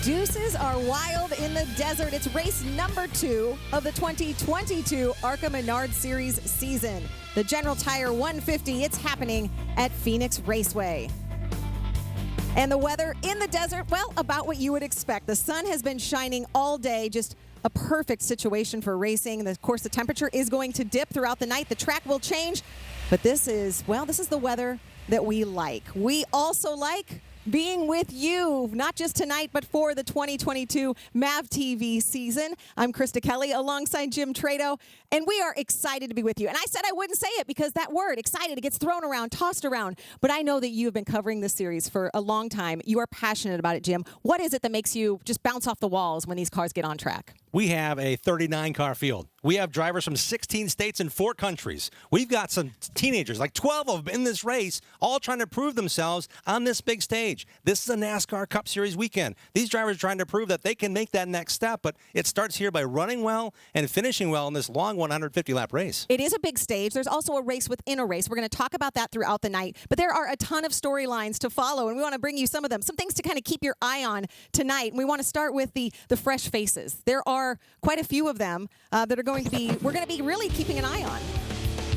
Deuces are wild in the desert. It's race number 2 of the 2022 ARCA Menards Series season. The General Tire 150, it's happening at Phoenix Raceway. And the weather in the desert, well, about what you would expect. The sun has been shining all day, just a perfect situation for racing. And of course, the temperature is going to dip throughout the night. The track will change, but this is the weather that we like. We also like being with you, not just tonight, but for the 2022 MAV TV season. I'm Krista Kelly alongside Jim Trado, and we are excited to be with you. And I said I wouldn't say it because that word, excited, it gets thrown around, tossed around. But I know that you have been covering this series for a long time. You are passionate about it, Jim. What is it that makes you just bounce off the walls when these cars get on track? We have a 39-car field. We have drivers from 16 states and 4 countries. We've got some teenagers, like 12 of them in this race, all trying to prove themselves on this big stage. This is a NASCAR Cup Series weekend. These drivers are trying to prove that they can make that next step, but it starts here by running well and finishing well in this long 150-lap race. It is a big stage. There's also a race within a race. We're going to talk about that throughout the night, but there are a ton of storylines to follow, and we want to bring you some of them, some things to kind of keep your eye on tonight. And we want to start with the fresh faces. There are quite a few of them that are we're going to be really keeping an eye on.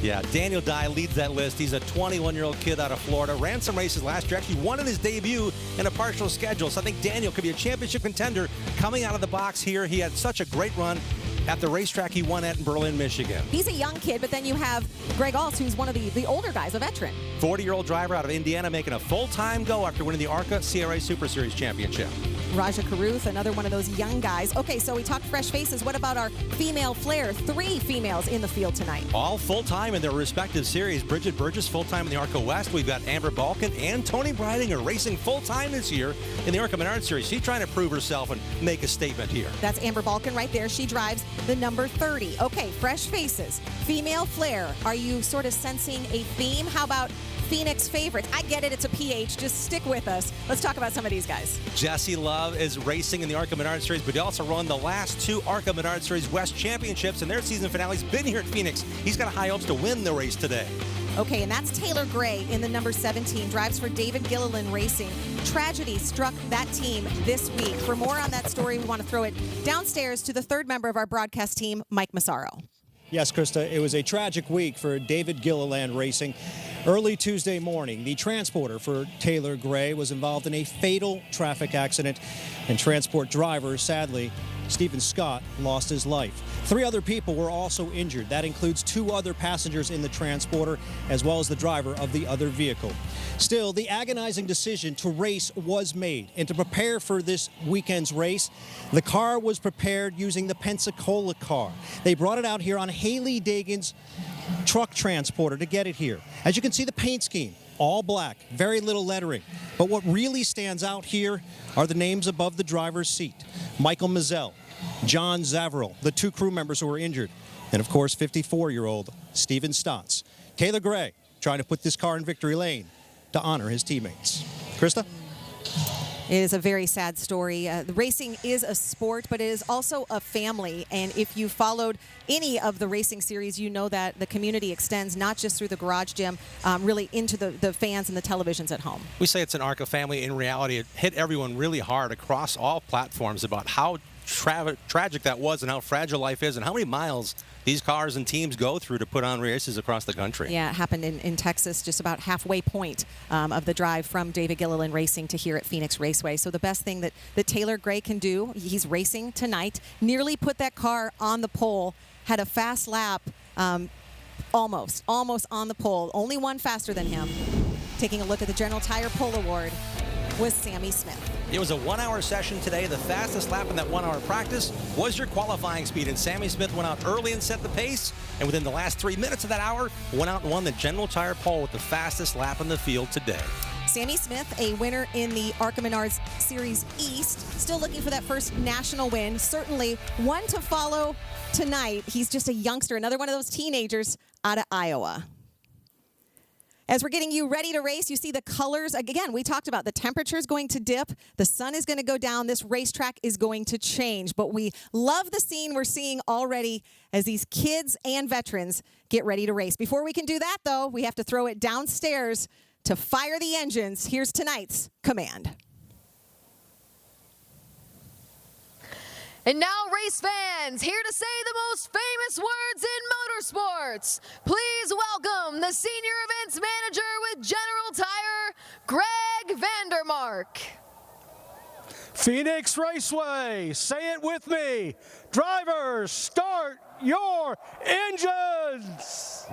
Yeah, Daniel Dye leads that list. He's a 21-year-old kid out of Florida. Ran some races last year. Actually won in his debut in a partial schedule. So I think Daniel could be a championship contender coming out of the box here. He had such a great run at the racetrack he won at in Berlin, Michigan. He's a young kid, but then you have Greg Alts, who's one of the older guys, a veteran. 40-year-old driver out of Indiana making a full-time go after winning the ARCA CRA Super Series Championship. Raja Caruth, another one of those young guys. Okay, so we talked fresh faces. What about our female flair? 3 females in the field tonight. All full-time in their respective series. Bridget Burgess full-time in the ARCA West. We've got Amber Balkin and Tony Breidinger racing full-time this year in the ARCA Menards Series. She's trying to prove herself and make a statement here. That's Amber Balkin right there. She drives the number 30. Okay, fresh faces. Female flair. Are you sort of sensing a theme? How about Phoenix favorites? I get it, it's a PH. Just stick with us. Let's talk about some of these guys. Jesse Love is racing in the ARCA Menards Series, but he also won the last 2 ARCA Menards Series West Championships, and their season finale's been here at Phoenix. He's got high hopes to win the race today. Okay, and that's Taylor Gray in the number 17. Drives for David Gilliland Racing. Tragedy struck that team this week. For more on that story, we want to throw it downstairs to the 3rd member of our broadcast team, Mike Massaro. Yes, Krista, it was a tragic week for David Gilliland Racing. Early Tuesday morning, the transporter for Taylor Gray was involved in a fatal traffic accident, and transport driver, sadly, Stephen Scott, lost his life. 3 other people were also injured. That includes 2 other passengers in the transporter, as well as the driver of the other vehicle. Still, the agonizing decision to race was made, and to prepare for this weekend's race, the car was prepared using the Pensacola car. They brought it out here on Haley Dagan's truck transporter to get it here. As you can see, the paint scheme, all black, very little lettering. But what really stands out here are the names above the driver's seat. Michael Mazzell, John Zaverill, the 2 crew members who were injured, and of course, 54-year-old Steven Stotts. Taylor Gray trying to put this car in victory lane to honor his teammates. Krista? It is a very sad story. The racing is a sport, but it is also a family. And if you followed any of the racing series, you know that the community extends not just through the garage gym, really into the fans and the televisions at home. We say it's an ARCA family. In reality, it hit everyone really hard across all platforms about how tragic that was and how fragile life is and how many miles these cars and teams go through to put on races across the country. Yeah, it happened in Texas, just about halfway point of the drive from David Gilliland Racing to here at Phoenix Raceway. So the best thing that Taylor Gray can do, he's racing tonight, nearly put that car on the pole, had a fast lap, almost on the pole, only one faster than him. Taking a look at the General Tire Pole Award was Sammy Smith. It was a 1-hour session today. The fastest lap in that 1-hour practice was your qualifying speed, and Sammy Smith went out early and set the pace, and within the last 3 minutes of that hour, went out and won the General Tire Pole with the fastest lap in the field today. Sammy Smith, a winner in the ARCA Menards Series East, still looking for that first national win. Certainly one to follow tonight. He's just a youngster, another one of those teenagers out of Iowa. As we're getting you ready to race, you see the colors. Again, we talked about the temperature is going to dip. The sun is going to go down. This racetrack is going to change. But we love the scene we're seeing already as these kids and veterans get ready to race. Before we can do that, though, we have to throw it downstairs to fire the engines. Here's tonight's command. And now, race fans, here to say the most famous words in motorsports. Please welcome the Senior Events Manager with General Tire, Greg Vandermark. Phoenix Raceway, say it with me. Drivers, start your engines.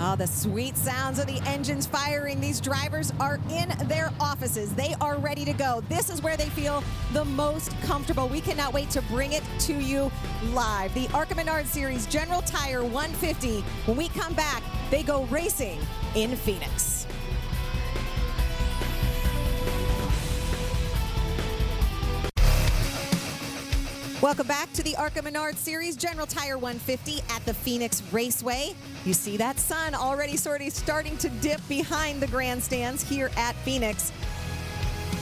Oh, the sweet sounds of the engines firing. These drivers are in their offices. They are ready to go. This is where they feel the most comfortable. We cannot wait to bring it to you live. The ARCA Menards Series General Tire 150. When we come back, they go racing in Phoenix. Welcome back to the ARCA Menards Series General Tire 150 at the Phoenix Raceway. You see that sun already sort of starting to dip behind the grandstands here at Phoenix.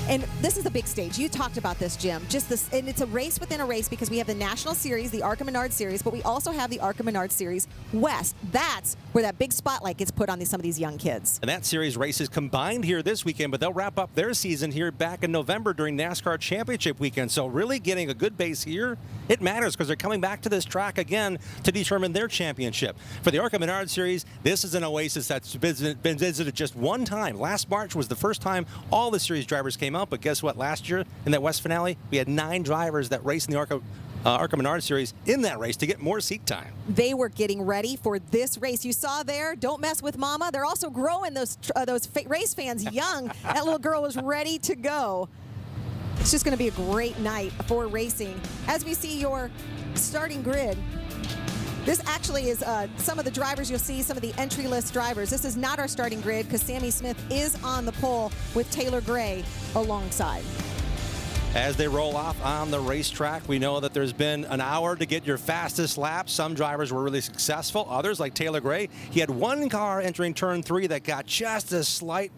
And this is a big stage. You talked about this, Jim. Just this, and it's a race within a race because we have the National Series, the ARCA Menards Series, but we also have the ARCA Menards Series West. That's where that big spotlight gets put on some of these young kids. And that series races combined here this weekend, but they'll wrap up their season here back in November during NASCAR Championship weekend. So really getting a good base here, it matters because they're coming back to this track again to determine their championship. For the ARCA Menards Series, this is an oasis that's been visited just one time. Last March was the first time all the series drivers came out, but guess what? Last year in that West finale, we had 9 drivers that raced in the ARCA Menards Series in that race to get more seat time. They were getting ready for this race. You saw there, don't mess with mama. They're also growing those race fans young. That little girl was ready to go. It's just going to be a great night for racing. As we see your starting grid, this actually is some of the drivers you'll see, some of the entry list drivers. This is not our starting grid because Sammy Smith is on the pole with Taylor Gray alongside. As they roll off on the racetrack, we know that there's been an hour to get your fastest lap. Some drivers were really successful. Others, like Taylor Gray, he had one car entering turn 3 that got just a slight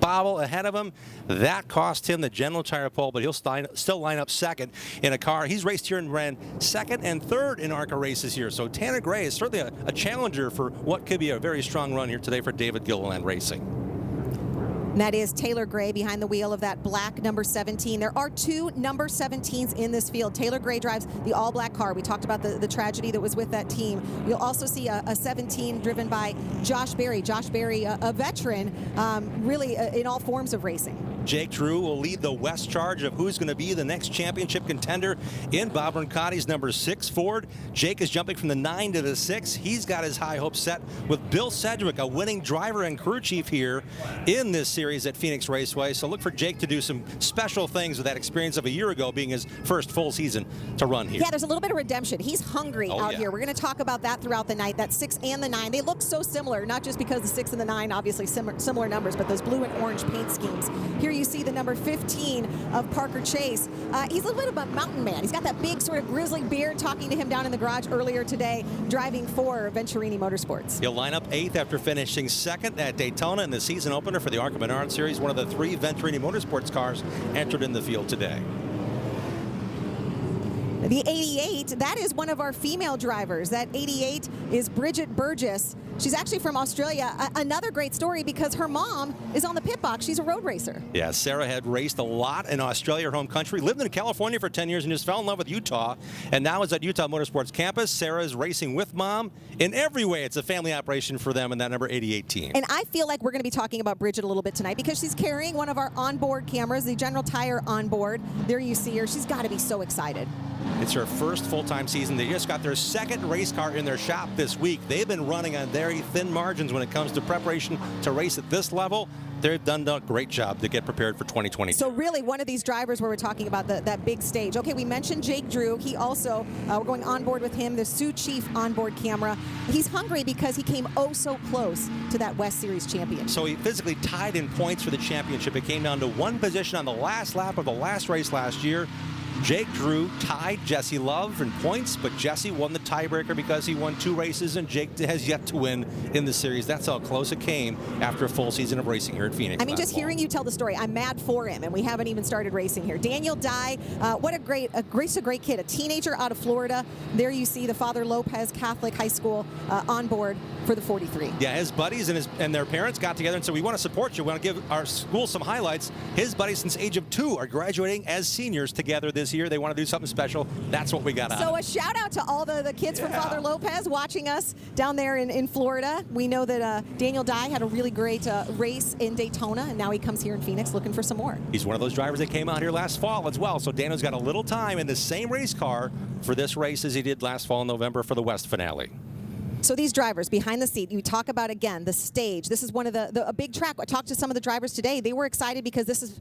bobble ahead of him. That cost him the General Tire pole, but he'll still line up second in a car. He's raced here and ran second and third in ARCA races here. So Taylor Gray is certainly a challenger for what could be a very strong run here today for David Gilliland Racing. And that is Taylor Gray behind the wheel of that black number 17. There are 2 number 17s in this field. Taylor Gray drives the all-black car. We talked about the tragedy that was with that team. You'll also see a 17 driven by Josh Berry. Josh Berry, a veteran, really in all forms of racing. Jake Drew will lead the West charge of who's going to be the next championship contender in Bob Roncati's number 6 Ford. Jake is jumping from the 9 to the 6. He's got his high hopes set with Bill Sedgwick, a winning driver and crew chief here in this series at Phoenix Raceway. So look for Jake to do some special things with that experience of a year ago being his first full season to run here. Yeah, there's a little bit of redemption. He's hungry out here. We're going to talk about that throughout the night, that 6 and the 9. They look so similar, not just because the 6 and the 9, obviously similar numbers, but those blue and orange paint schemes. Here you see the number 15 of Parker Chase. He's a little bit of a mountain man. He's got that big sort of grizzly beard, talking to him down in the garage earlier today, driving for Venturini Motorsports. He'll line up 8th after finishing 2nd at Daytona in the season opener for the ARCA Menards Series, one of the 3 Venturini Motorsports cars entered in the field today. The 88, that is one of our female drivers. That 88 is Bridget Burgess. She's actually from Australia. Another great story because her mom is on the pit box. She's a road racer. Yeah, Sarah had raced a lot in Australia, her home country, lived in California for 10 years and just fell in love with Utah, and now is at Utah Motorsports campus. Sarah is racing with mom. In every way, it's a family operation for them in that number 88 team. And I feel like we're going to be talking about Bridget a little bit tonight because she's carrying one of our onboard cameras, the General Tire onboard. There you see her. She's got to be so excited. It's her first full-time season. They just got their 2nd race car in their shop this week. They've been running on very thin margins when it comes to preparation to race at this level. They've done a great job to get prepared for 2020. So really one of these drivers where we're talking about that big stage. Okay, we mentioned Jake Drew. He also, we're going on board with him, the Sioux Chief onboard camera. He's hungry because he came oh so close to that West Series champion. So he physically tied in points for the championship. It came down to one position on the last lap of the last race last year. Jake Drew tied Jesse Love in points, but Jesse won the tiebreaker because he won 2 races, and Jake has yet to win in the series. That's how close it came after a full season of racing here at Phoenix. I mean, just hearing you tell the story, I'm mad for him, and we haven't even started racing here. Daniel Dye, what a great kid, a teenager out of Florida. There you see the Father Lopez Catholic High School on board for the 43. Yeah, his buddies and their parents got together and said, we want to support you. We want to give our school some highlights. His buddies since age of 2 are graduating as seniors together this year. They want to do something special. That's what we got on. So a shout out to all the kids from Father Lopez watching us down there in Florida. We know that Daniel Dye had a really great race in Daytona, and now he comes here in Phoenix looking for some more. He's one of those drivers that came out here last fall as well. So Daniel's got a little time in the same race car for this race as he did last fall in November for the West finale. So these drivers behind the seat, you talk about, again, the stage. This is one of a big track. I talked to some of the drivers today. They were excited because this is,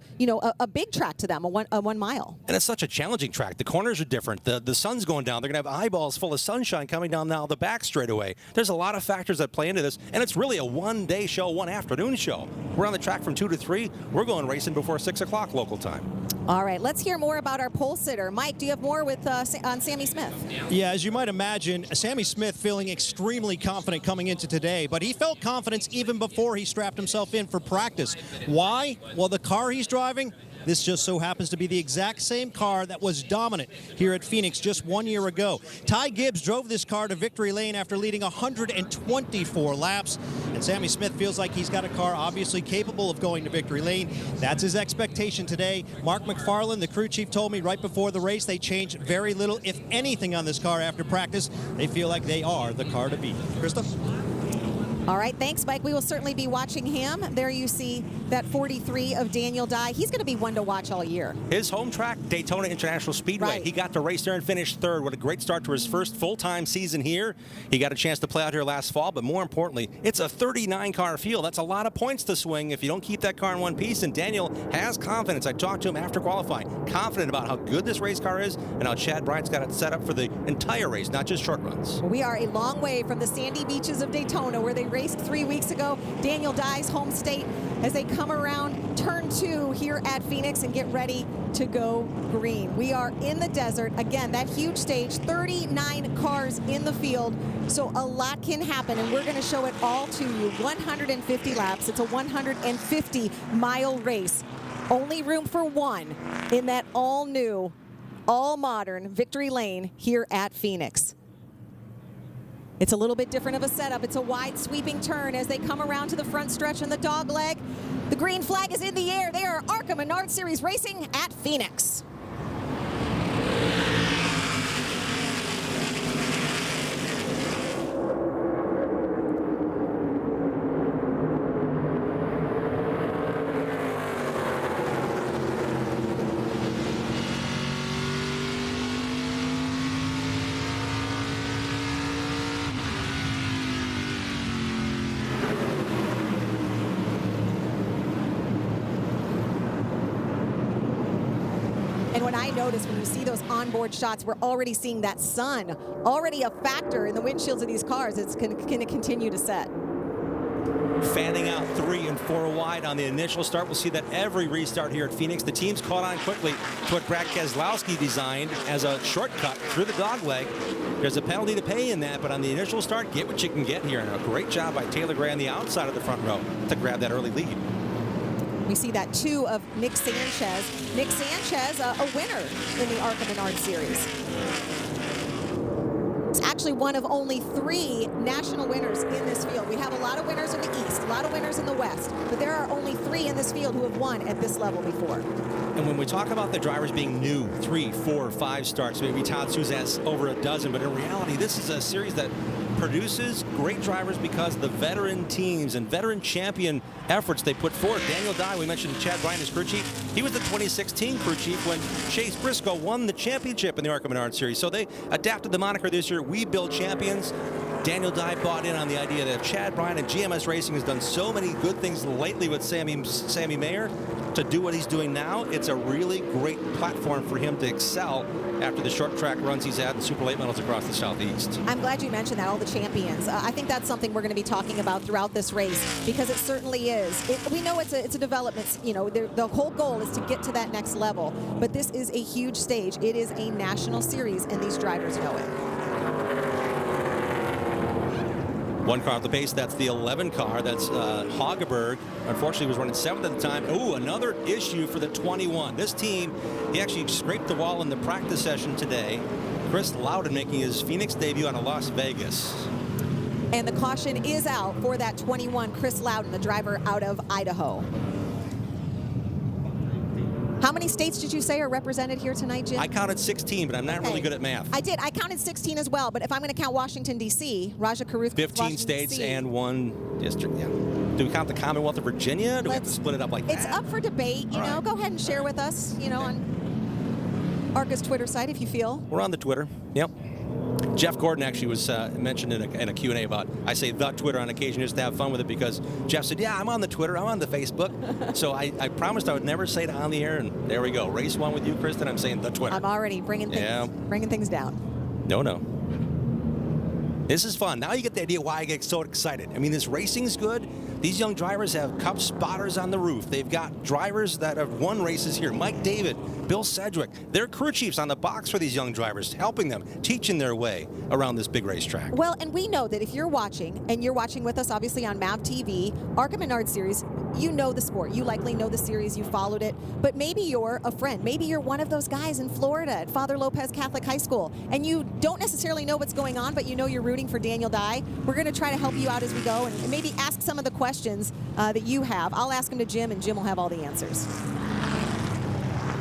a big track to them, a 1 mile. And it's such a challenging track. The corners are different. The sun's going down. They're going to have eyeballs full of sunshine coming down now the back straightaway. There's a lot of factors that play into this, and it's really a one-day show, one afternoon show. We're on the track from 2 to 3. We're going racing before 6 o'clock local time. All right, let's hear more about our pole sitter. Mike, do you have more on Sammy Smith? Yeah, as you might imagine, Sammy Smith feeling extremely confident coming into today, but he felt confidence even before he strapped himself in for practice. Why? Well, the car he's driving, this just so happens to be the exact same car that was dominant here at Phoenix just 1 year ago. Ty Gibbs drove this car to victory lane after leading 124 laps, and Sammy Smith feels like he's got a car obviously capable of going to victory lane. That's his expectation today. Mark McFarland, the crew chief, told me right before the race they changed very little, if anything, on this car after practice. They feel like they are the car to beat. Krista? All right, thanks, Mike. We will certainly be watching him. There you see that 43 of Daniel Dye. He's going to be one to watch all year. His home track, Daytona International Speedway. Right. He got to race there and finish 3rd. What a great start to his first full-time season here. He got a chance to play out here last fall, but more importantly, it's a 39-car field. That's a lot of points to swing if you don't keep that car in one piece, and Daniel has confidence. I talked to him after qualifying, confident about how good this race car is and how Chad Bryant's got it set up for the entire race, not just short runs. We are a long way from the sandy beaches of Daytona, where they raced 3 weeks ago. Daniel Dye's home state, as they come around turn 2 here at Phoenix and get ready to go green. We are in the desert. Again, that huge stage, 39 cars in the field, so a lot can happen, and we're going to show it all to you. 150 laps. It's a 150-mile race. Only room for one in that all-new, all-modern victory lane here at Phoenix. It's a little bit different of a setup. It's a wide sweeping turn as they come around to the front stretch and the dog leg. The green flag is in the air. They are ARCA Menards Series racing at Phoenix. And when I notice, when you see those onboard shots, we're already seeing that sun, already a factor in the windshields of these cars. It's going to continue to set. Fanning out 3 and 4 wide on the initial start. We'll see that every restart here at Phoenix. The team's caught on quickly to what Brad Keselowski designed as a shortcut through the dog leg. There's a penalty to pay in that, but on the initial start, get what you can get here. And a great job by Taylor Gray on the outside of the front row to grab that early lead. We see that 2 of Nick Sanchez. Nick Sanchez, a winner in the ARCA Menards Series. It's actually one of only 3 national winners in this field. We have a lot of winners in the East, a lot of winners in the West, but there are only 3 in this field who have won at this level before. And when we talk about the drivers being new, 3, 4, 5 starts, maybe Todd Suze has over a dozen, but in reality, this is a series that produces great drivers because of the veteran teams and veteran champion efforts they put forward. Daniel Dye, we mentioned Chad Bryant as crew chief. He was the 2016 crew chief when Chase Briscoe won the championship in the ARCA Menards Series. So they adapted the moniker this year, We Build Champions. Daniel Dye bought in on the idea that Chad Bryan and GMS Racing has done so many good things lately with Sammy Mayer. To do what he's doing now, it's a really great platform for him to excel after the short track runs he's had in Super Late Models across the Southeast. I'm glad you mentioned that, all the champions. I think that's something we're going to be talking about throughout this race, because it certainly is. We know it's a development. You know, the whole goal is to get to that next level, but this is a huge stage. It is a national series, and these drivers know it. One car at the pace, that's the 11 car. That's Hageberg. Unfortunately, was running 7th at the time. Ooh, another issue for the 21. This team, he actually scraped the wall in the practice session today. Chris Loudon making his Phoenix debut out of Las Vegas. And the caution is out for that 21, Chris Loudon, the driver out of Idaho. How many states did you say are represented here tonight, Jim? I counted 16, but I'm not really good at math. I did. I counted 16 as well, but if I'm going to count Washington, D.C., Raja Karuth, 15 states and 1 district, yeah. Do we count the Commonwealth of Virginia? Do we have to split it up like that? It's up for debate, you know. Go ahead and share with us, you know, on ARCA's Twitter site if you feel. We're on the Twitter, yep. Jeff Gordon actually was mentioned in a Q&A about, I say the Twitter on occasion just to have fun with it, because Jeff said, yeah, I'm on the Twitter, I'm on the Facebook. So I promised I would never say it on the air, and there we go. Race 1 with you, Kristen. I'm saying the Twitter. I'm already bringing things down. No. This is fun. Now you get the idea why I get so excited. I mean, this racing's good. These young drivers have cup spotters on the roof. They've got drivers that have won races here. Mike David, Bill Sedgwick. They're crew chiefs on the box for these young drivers, helping them, teaching their way around this big racetrack. Well, and we know that if you're watching, and you're watching with us obviously on MAV TV, ARCA Menards Series, you know the sport. You likely know the series. You followed it. But maybe you're a friend. Maybe you're one of those guys in Florida at Father Lopez Catholic High School, and you don't necessarily know what's going on, but you know you're rooting for Daniel Dye. We're going to try to help you out as we go, and maybe ask some of the questions that you have. I'll ask them to Jim, and Jim will have all the answers.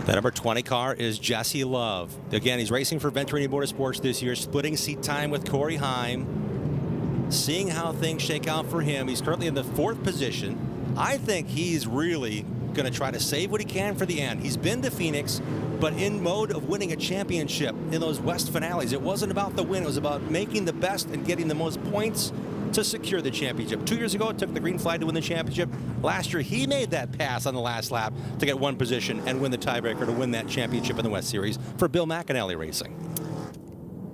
The number 20 car is Jesse Love. Again, he's racing for Venturini Motorsports this year, splitting seat time with Corey Heim. Seeing how things shake out for him. He's currently in the 4th position. I think he's really going to try to save what he can for the end. He's been to Phoenix, but in mode of winning a championship in those West finales. It wasn't about the win. It was about making the best and getting the most points to secure the championship. 2 years ago, it took the green flag to win the championship. Last year, he made that pass on the last lap to get 1 position and win the tiebreaker to win that championship in the West Series for Bill McAnally Racing.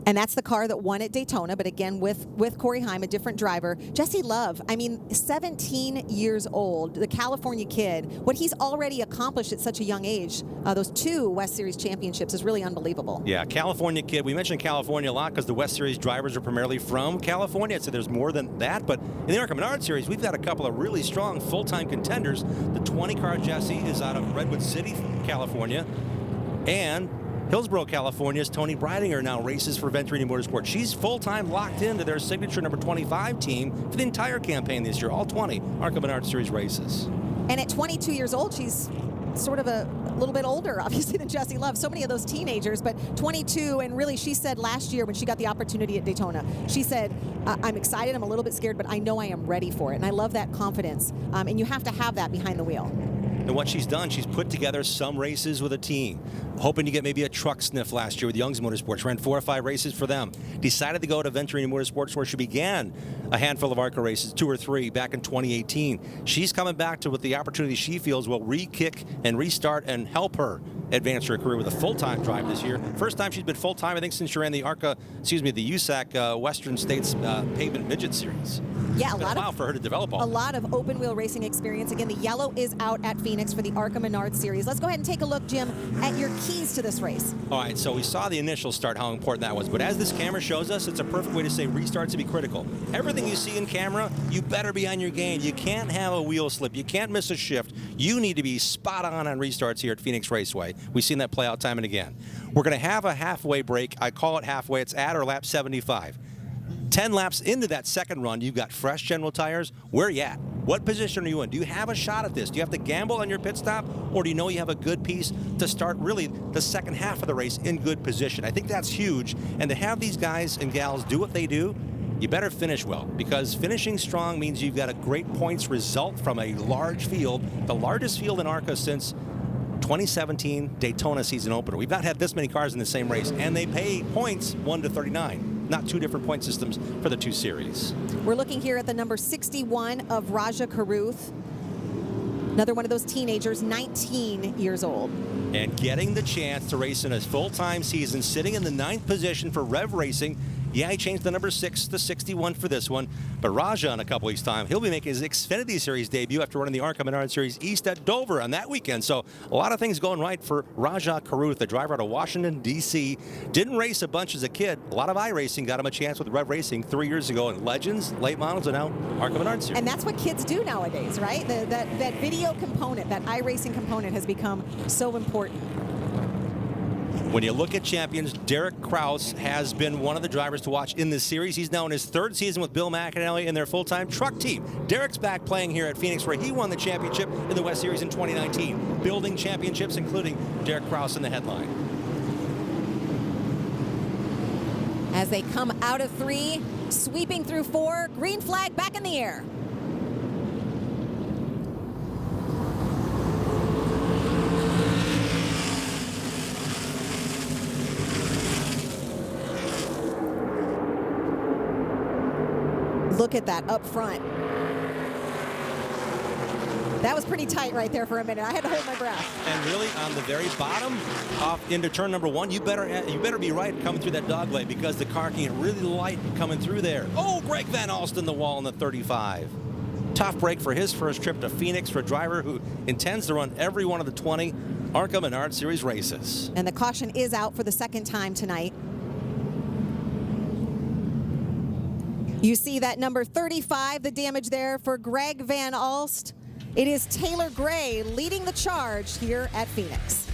And that's the car that won at Daytona, but again, with Corey Heim, a different driver. Jesse Love, I mean, 17 years old, the California kid. What he's already accomplished at such a young age, those 2 West Series championships, is really unbelievable. Yeah, California kid. We mentioned California a lot because the West Series drivers are primarily from California. I'd say there's more than that, but in the ARCA Menards Series, we've got a couple of really strong full-time contenders. The 20-car Jesse is out of Redwood City, California, and Hillsborough, California's Tony Breidinger now races for Venturini Motorsports. She's full-time locked into their signature number 25 team for the entire campaign this year, all 20 ARCA Menards Series races. And at 22 years old, she's sort of a little bit older, obviously, than Jesse Love. So many of those teenagers, but 22, and really she said last year when she got the opportunity at Daytona, she said, I'm excited, I'm a little bit scared, but I know I am ready for it. And I love that confidence. And you have to have that behind the wheel. And what she's done, she's put together some races with a team, hoping to get maybe a truck sniff last year with Young's Motorsports. Ran 4 or 5 races for them. Decided to go to Venturini Motorsports, where she began a handful of ARCA races, 2 or 3 back in 2018. She's coming back to with the opportunity she feels will re-kick and restart and help her advance her career with a full-time drive this year. First time she's been full-time, I think, since she ran the the USAC Western States Pavement Midget Series. Yeah, a while for her to develop all. A lot of open wheel racing experience. Again, the yellow is out at Phoenix for the ARCA Menards Series. Let's go ahead and take a look, Jim, at your keys to this race. All right, so we saw the initial start, how important that was. But as this camera shows us, it's a perfect way to say restarts to be critical. Everything you see in camera, you better be on your game. You can't have a wheel slip. You can't miss a shift. You need to be spot on restarts here at Phoenix Raceway. We've seen that play out time and again. We're going to have a halfway break. I call it halfway. It's at or lap 75. 10 laps into that second run, you've got fresh general tires. Where are you at? What position are you in? Do you have a shot at this? Do you have to gamble on your pit stop, or do you know you have a good piece to start really the second half of the race in good position? I think that's huge. And to have these guys and gals do what they do, you better finish well, because finishing strong means you've got a great points result from a large field, the largest field in ARCA since 2017 Daytona season opener. We've not had this many cars in the same race, and they pay points 1 to 39. not two different point systems for the two series. We're looking here at the number 61 of Raja Karuth. Another one of those teenagers, 19 years old. And getting the chance to race in a full-time season, sitting in the 9th position for Rev Racing. Yeah, he changed the number 6 to 61 for this one. But Raja, in a couple weeks' time, he'll be making his Xfinity Series debut after running the ARCA Menards Series East at Dover on that weekend. So a lot of things going right for Raja Karuth, the driver out of Washington, D.C. Didn't race a bunch as a kid. A lot of iRacing got him a chance with Rev Racing 3 years ago in Legends, late models, and now ARCA Menards Series. And that's what kids do nowadays, right? That video component, that iRacing component has become so important. When you look at champions, Derek Kraus has been one of the drivers to watch in this series. He's now in his 3rd season with Bill McAnally in their full-time truck team. Derek's back playing here at Phoenix, where he won the championship in the West Series in 2019. Building championships, including Derek Kraus in the headline. As they come out of 3, sweeping through 4, green flag back in the air. Look at that up front. That was pretty tight right there for a minute. I had to hold my breath. And really, on the very bottom, off into turn number 1, you better be right coming through that dog leg, because the car can get really light coming through there. Oh, Greg Van Alsten the wall in the 35. Tough break for his first trip to Phoenix for a driver who intends to run every one of the 20 ARCA Menards Series races. And the caution is out for the 2nd time tonight. You see that number 35, the damage there for Greg Van Alst. It is Taylor Gray leading the charge here at Phoenix.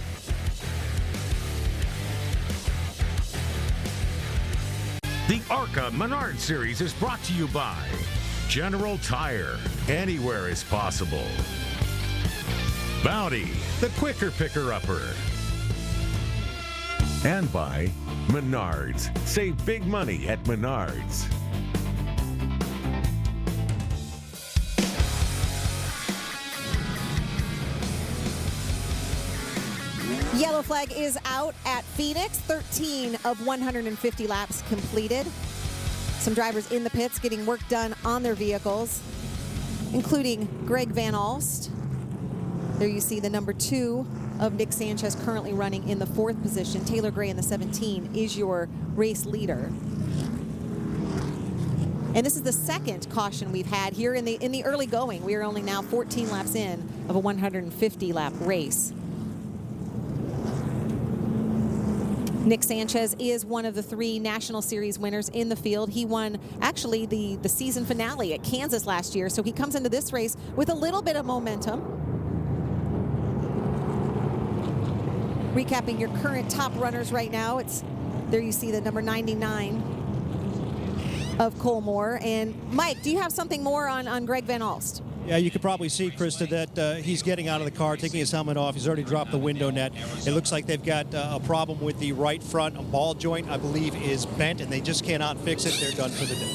The ARCA Menards Series is brought to you by General Tire. Anywhere is possible. Bounty, the quicker picker-upper. And by Menards. Save big money at Menards. Yellow flag is out at Phoenix. 13 of 150 laps completed. Some drivers in the pits getting work done on their vehicles, including Greg Van Alst. There you see the number 2 of Nick Sanchez currently running in the 4th position. Taylor Gray in the 17 is your race leader. And this is the 2nd caution we've had here in the early going. We are only now 14 laps in of a 150 lap race. Nick Sanchez is one of the 3 National Series winners in the field. He won actually the season finale at Kansas last year, so he comes into this race with a little bit of momentum. Recapping your current top runners right now, there you see the number 99 of Cole Moore. And Mike, do you have something more on Greg Van Alst? Yeah, you could probably see, Krista, that he's getting out of the car, taking his helmet off. He's already dropped the window net. It looks like they've got a problem with the right front. A ball joint, I believe, is bent, and they just cannot fix it. They're done for the day.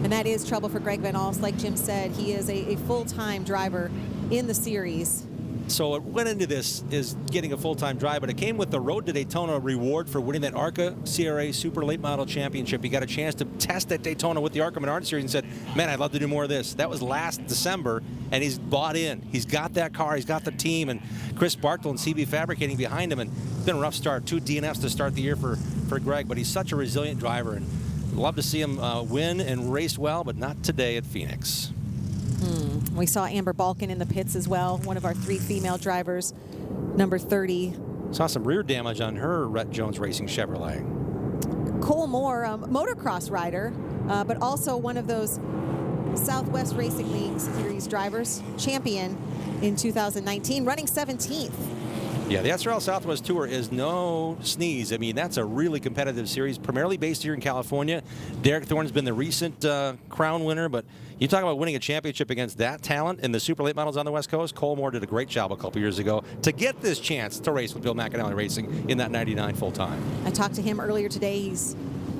And that is trouble for Greg Van Alst. Like Jim said, he is a full-time driver in the series. So what went into this is getting a full-time drive, but it came with the Road to Daytona reward for winning that ARCA CRA Super Late Model Championship. He got a chance to test at Daytona with the ARCA Menards Series and said, man, I'd love to do more of this. That was last December, and he's bought in. He's got that car. He's got the team, and Chris Bartle and CB Fabricating behind him, and it's been a rough start. 2 DNFs to start the year for Greg, but he's such a resilient driver, and love to see him win and race well, but not today at Phoenix. We saw Amber Balkin in the pits as well, one of our 3 female drivers, number 30. Saw some rear damage on her Rhett Jones Racing Chevrolet. Cole Moore, motocross rider, but also one of those Southwest Racing League Series drivers, champion in 2019, running 17th. Yeah, the SRL Southwest Tour is no sneeze. I mean, that's a really competitive series, primarily based here in California. Derek Thorne's been the recent crown winner, but you talk about winning a championship against that talent in the super late models on the West Coast. Cole Moore did a great job a couple years ago to get this chance to race with Bill McAnally Racing in that 99 full-time. I talked to him earlier today. He's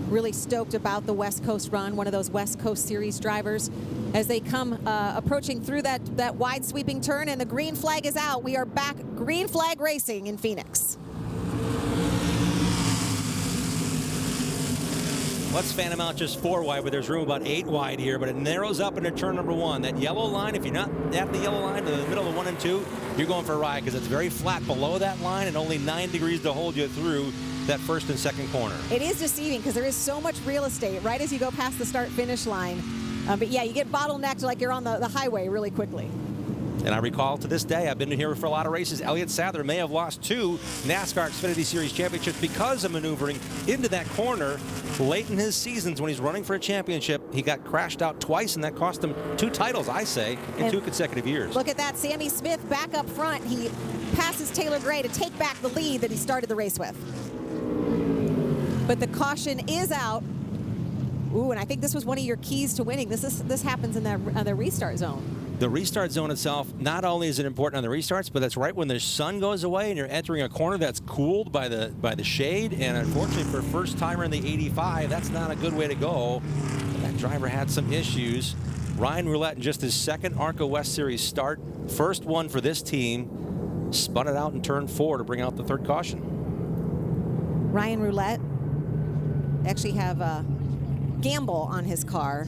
really stoked about the West Coast run, one of those West Coast Series drivers. As they come approaching through that wide sweeping turn, and the green flag is out. We are back green flag racing in Phoenix. Let's fan them out just 4 wide, but there's room about 8 wide here, but it narrows up into turn number 1. That yellow line, if you're not at the yellow line, to the middle of 1 and 2, you're going for a ride because it's very flat below that line and only 9 degrees to hold you through that first and second corner. It is deceiving because there is so much real estate right as you go past the start-finish line. But yeah, you get bottlenecked like you're on the highway really quickly. And I recall to this day, I've been here for a lot of races, Elliott Sadler may have lost 2 NASCAR Xfinity Series championships because of maneuvering into that corner late in his seasons when he's running for a championship. He got crashed out twice, and that cost him 2 titles, I say, in 2 consecutive years. Look at that. Sammy Smith back up front. He passes Taylor Gray to take back the lead that he started the race with. But the caution is out. Ooh, and I think this was one of your keys to winning. This happens in the restart zone. The restart zone itself, not only is it important on the restarts, but that's right when the sun goes away and you're entering a corner that's cooled by the shade. And unfortunately, for a first timer in the 85, that's not a good way to go. That driver had some issues. Ryan Roulette in just his second ARCA West Series start, first one for this team, spun it out in turn 4 to bring out the third caution. Ryan Roulette actually have a Gamble on his car.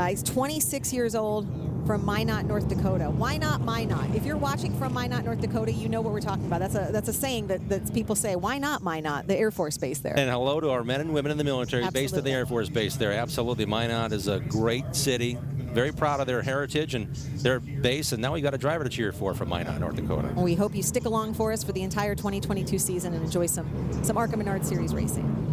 He's 26 years old. From Minot, North Dakota. Why not Minot? If you're watching from Minot, North Dakota, you know what we're talking about. That's a saying that people say. Why not Minot, the Air Force Base there? And hello to our men and women in the military. Absolutely. Based at the Air Force Base there. Absolutely. Minot is a great city. Very proud of their heritage and their base. And now we got a driver to cheer for from Minot, North Dakota. We hope you stick along for us for the entire 2022 season and enjoy some ARCA Menards Series racing.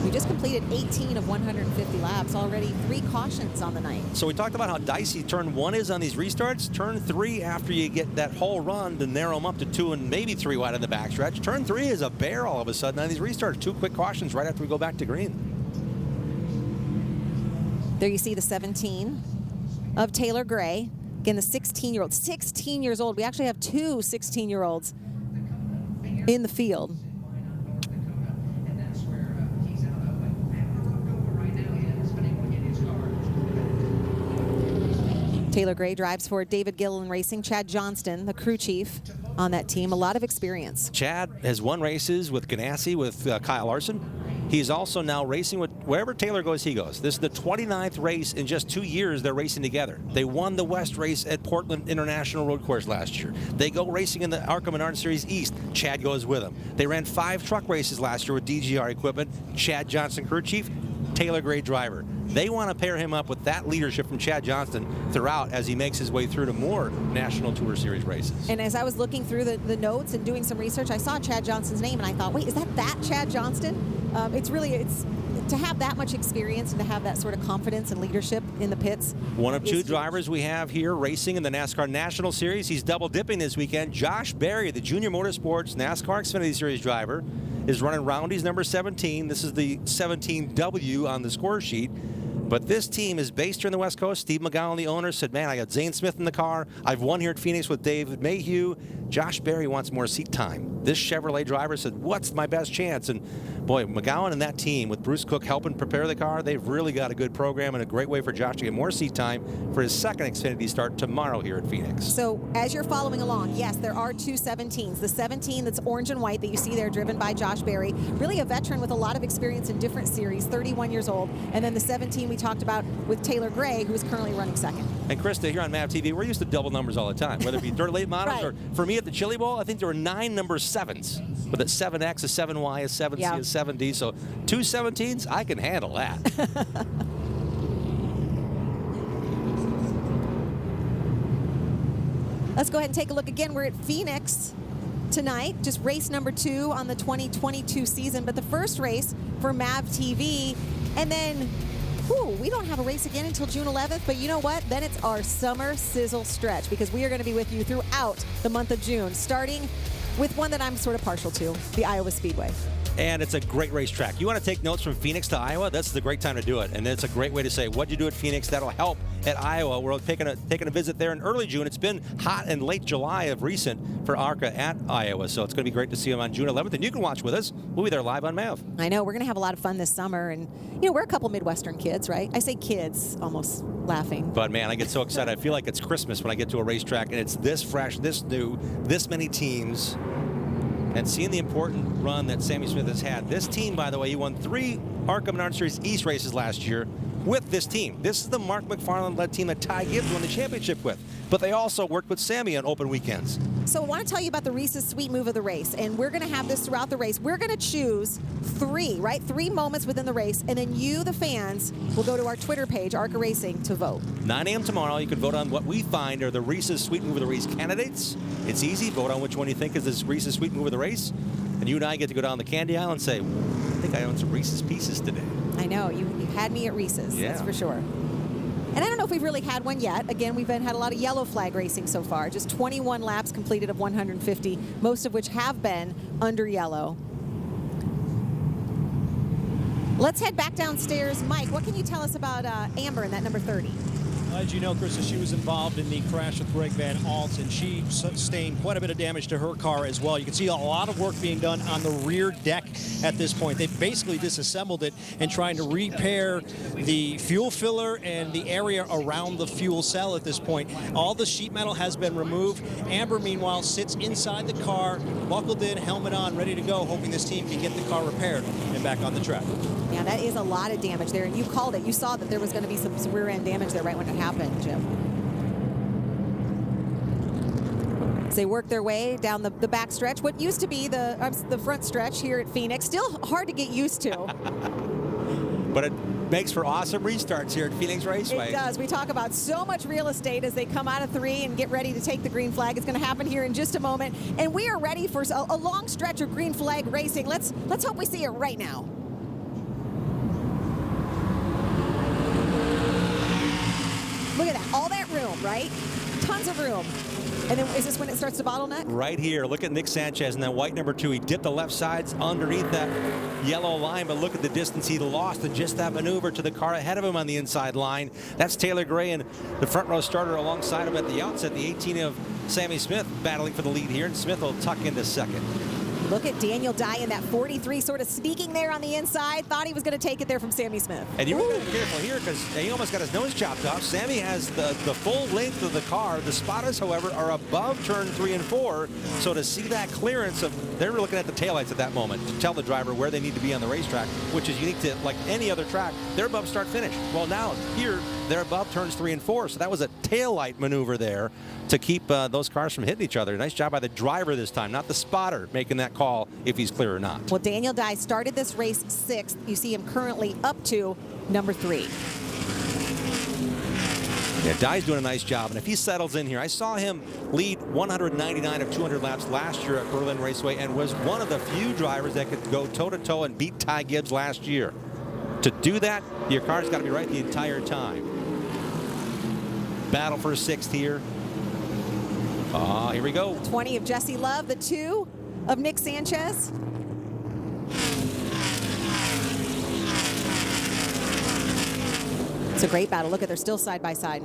We just completed 18 of 150 laps, already 3 cautions on the night. So we talked about how dicey turn 1 is on these restarts. Turn 3, after you get that whole run to narrow them up to 2 and maybe 3 wide on the backstretch. Turn 3 is a bear all of a sudden on these restarts. 2 quick cautions right after we go back to green. There you see the 17 of Taylor Gray. Again, the 16-year-old, 16 years old. We actually have 2 16-year-olds in the field. Taylor Gray drives for David Gilliland Racing. Chad Johnston, the crew chief on that team. A lot of experience. Chad has won races with Ganassi, with Kyle Larson. He's also now racing with wherever Taylor goes, he goes. This is the 29th race in just 2 years they're racing together. They won the West race at Portland International Road Course last year. They go racing in the ARCA Menards Series East. Chad goes with them. They ran 5 truck races last year with DGR equipment. Chad Johnston, crew chief. Taylor Gray, driver. They want to pair him up with that leadership from Chad Johnston throughout as he makes his way through to more National Tour Series races. And as I was looking through the notes and doing some research, I saw Chad Johnston's name and I thought, wait, is that Chad Johnston? It's to have that much experience and to have that sort of confidence and leadership in the pits. One of 2 drivers we have here racing in the NASCAR National Series. He's double dipping this weekend. Josh Berry, the Junior Motorsports NASCAR Xfinity Series driver, is running Roundy's number 17. This is the 17W on the score sheet. But this team is based here in the West Coast. Steve McGowan, the owner, said, man, I got Zane Smith in the car. I've won here at Phoenix with David Mayhew. Josh Berry wants more seat time. This Chevrolet driver said, what's my best chance? And boy, McGowan and that team, with Bruce Cook helping prepare the car, they've really got a good program and a great way for Josh to get more seat time for his second Xfinity start tomorrow here at Phoenix. So as you're following along, yes, there are 2 17s. The 17 that's orange and white that you see there, driven by Josh Berry, really a veteran with a lot of experience in different series, 31 years old. And then the 17 we talked about with Taylor Gray, who is currently running second. And Krista, here on MAV TV, we're used to double numbers all the time, whether it be dirt late models Right. or for me at the Chili Bowl, I think there were 9 number 7s. With a 7X, a 7Y, a 7C, Yeah. a 7D. So 2 17s, I can handle that. Let's go ahead and take a look again. We're at Phoenix tonight, just race number 2 on the 2022 season, but the first race for MAV TV. And then, we don't have a race again until June 11th, but you know what? Then it's our summer sizzle stretch, because we are going to be with you throughout the month of June, starting with one that I'm sort of partial to, the Iowa Speedway. And it's a great racetrack. You want to take notes from Phoenix to Iowa? That's the great time to do it. And it's a great way to say, what'd you do at Phoenix? That'll help at Iowa. We're taking a visit there in early June. It's been hot in late July of recent for ARCA at Iowa. So it's going to be great to see them on June 11th. And you can watch with us. We'll be there live on MAV. I know. We're going to have a lot of fun this summer. And, we're a couple Midwestern kids, right? I say kids, almost laughing. But, man, I get so excited. I feel like it's Christmas when I get to a racetrack and it's this fresh, this new, this many teams. and seeing the important run that Sammy Smith has had. This team, by the way, he won 3 ARCA Menards Series East races last year with this team. This is the Mark McFarland-led team that Ty Gibbs won the championship with. But they also worked with Sammy on open weekends. So I want to tell you about the Reese's Sweet Move of the race, and we're going to have this throughout the race. We're going to choose 3 moments within the race, and then you, the fans, will go to our Twitter page, ARCA Racing, to vote. 9 a.m. tomorrow, you can vote on what we find are the Reese's Sweet Move of the Race candidates. It's easy. Vote on which one you think is this Reese's Sweet Move of the race. And you and I get to go down the candy aisle and say, I think I own some Reese's Pieces today. I know. You had me at Reese's. Yeah. That's for sure. And I don't know if we've really had one yet. Again, we've had a lot of yellow flag racing so far. Just 21 laps completed of 150, most of which have been under yellow. Let's head back downstairs. Mike, what can you tell us about Amber in that number 30? As you know, Krista, she was involved in the crash with Greg Van Alt, and she sustained quite a bit of damage to her car as well. You can see a lot of work being done on the rear deck at this point. They've basically disassembled it and trying to repair the fuel filler and the area around the fuel cell at this point. All the sheet metal has been removed. Amber, meanwhile, sits inside the car, buckled in, helmet on, ready to go, hoping this team can get the car repaired and back on the track. Yeah, that is a lot of damage there, and you called it. You saw that there was going to be some rear-end damage there right when it happened, Jim. As they work their way down the back stretch, what used to be the front stretch here at Phoenix, still hard to get used to. But it makes for awesome restarts here at Phoenix Raceway. It does. We talk about so much real estate as they come out of 3 and get ready to take the green flag. It's going to happen here in just a moment, and we are ready for a long stretch of green flag racing. Let's hope we see it right now. Look at that. All that room, right? Tons of room. And then is this when it starts to bottleneck? Right here. Look at Nick Sanchez in that white number 2. He dipped the left sides underneath that yellow line, but look at the distance he lost in just that maneuver to the car ahead of him on the inside line. That's Taylor Gray and the front row starter alongside him at the outset, the 18 of Sammy Smith battling for the lead here, and Smith will tuck into second. Look at Daniel Dye in that 43 sort of sneaking there on the inside. Thought he was going to take it there from Sammy Smith. And you were careful here because he almost got his nose chopped off. Sammy has the full length of the car. The spotters, however, are above turn 3 and 4. So to see that clearance they were looking at the taillights at that moment to tell the driver where they need to be on the racetrack, which is unique to like any other track. They're above start finish. Well, now here they're above turns 3 and 4. So that was a taillight maneuver there to keep those cars from hitting each other. Nice job by the driver this time, not the spotter making that call if he's clear or not. Well, Daniel Dye started this race 6th. You see him currently up to number 3. Yeah, Dye's doing a nice job, and if he settles in here, I saw him lead 199 of 200 laps last year at Berlin Raceway and was one of the few drivers that could go toe-to-toe and beat Ty Gibbs last year. To do that, your car's got to be right the entire time. Battle for 6th here. Here we go. 20 of Jesse Love, the 2 of Nick Sanchez. It's a great battle. Look at, they're still side by side.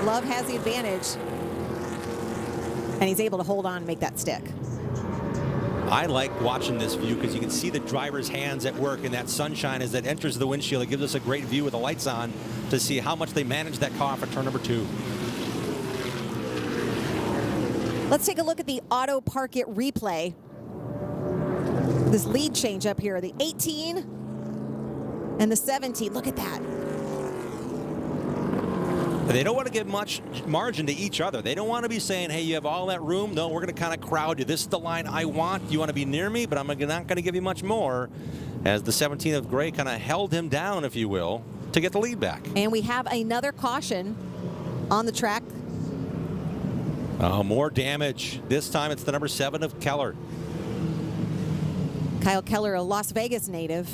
Love has the advantage, and he's able to hold on and make that stick. I like watching this view because you can see the driver's hands at work in that sunshine as it enters the windshield. It gives us a great view with the lights on to see how much they manage that car for turn number 2. Let's take a look at the auto park it replay. This lead change up here, the 18 and the 17. Look at that. They don't want to give much margin to each other. They don't want to be saying, hey, you have all that room. No, we're going to kind of crowd you. This is the line I want. You want to be near me, but I'm not going to give you much more. As the 17 of Gray kind of held him down, if you will, to get the lead back. And we have another caution on the track. Oh, more damage. This time it's the number 7 of Keller. Kyle Keller, a Las Vegas native.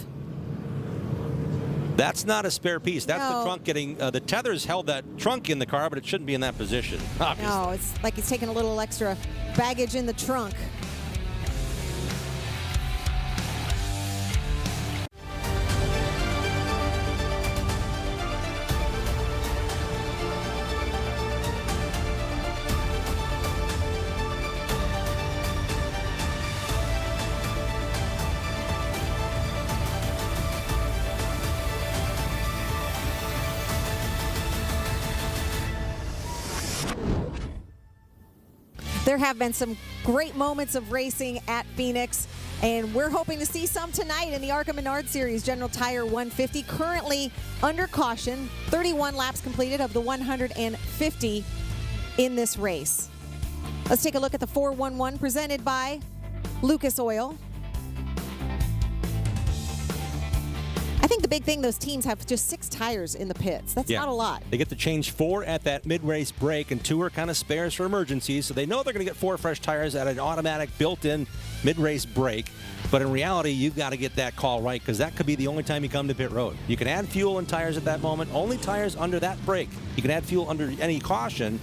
That's not a spare piece. That's No. the trunk getting, the tethers held that trunk in the car, but it shouldn't be in that position, obviously. No, it's like he's taking a little extra baggage in the trunk. There have been some great moments of racing at Phoenix, and we're hoping to see some tonight in the ARCA Menards Series General Tire 150. Currently under caution, 31 laps completed of the 150 in this race. Let's take a look at the 411 presented by Lucas Oil. I think the big thing, those teams have just 6 tires in the pits. That's not a lot. They get to change 4 at that mid-race break, and 2 are kind of spares for emergencies, so they know they're going to get 4 fresh tires at an automatic built-in mid-race break. But in reality, you've got to get that call right, because that could be the only time you come to pit road. You can add fuel and tires at that moment, only tires under that break. You can add fuel under any caution,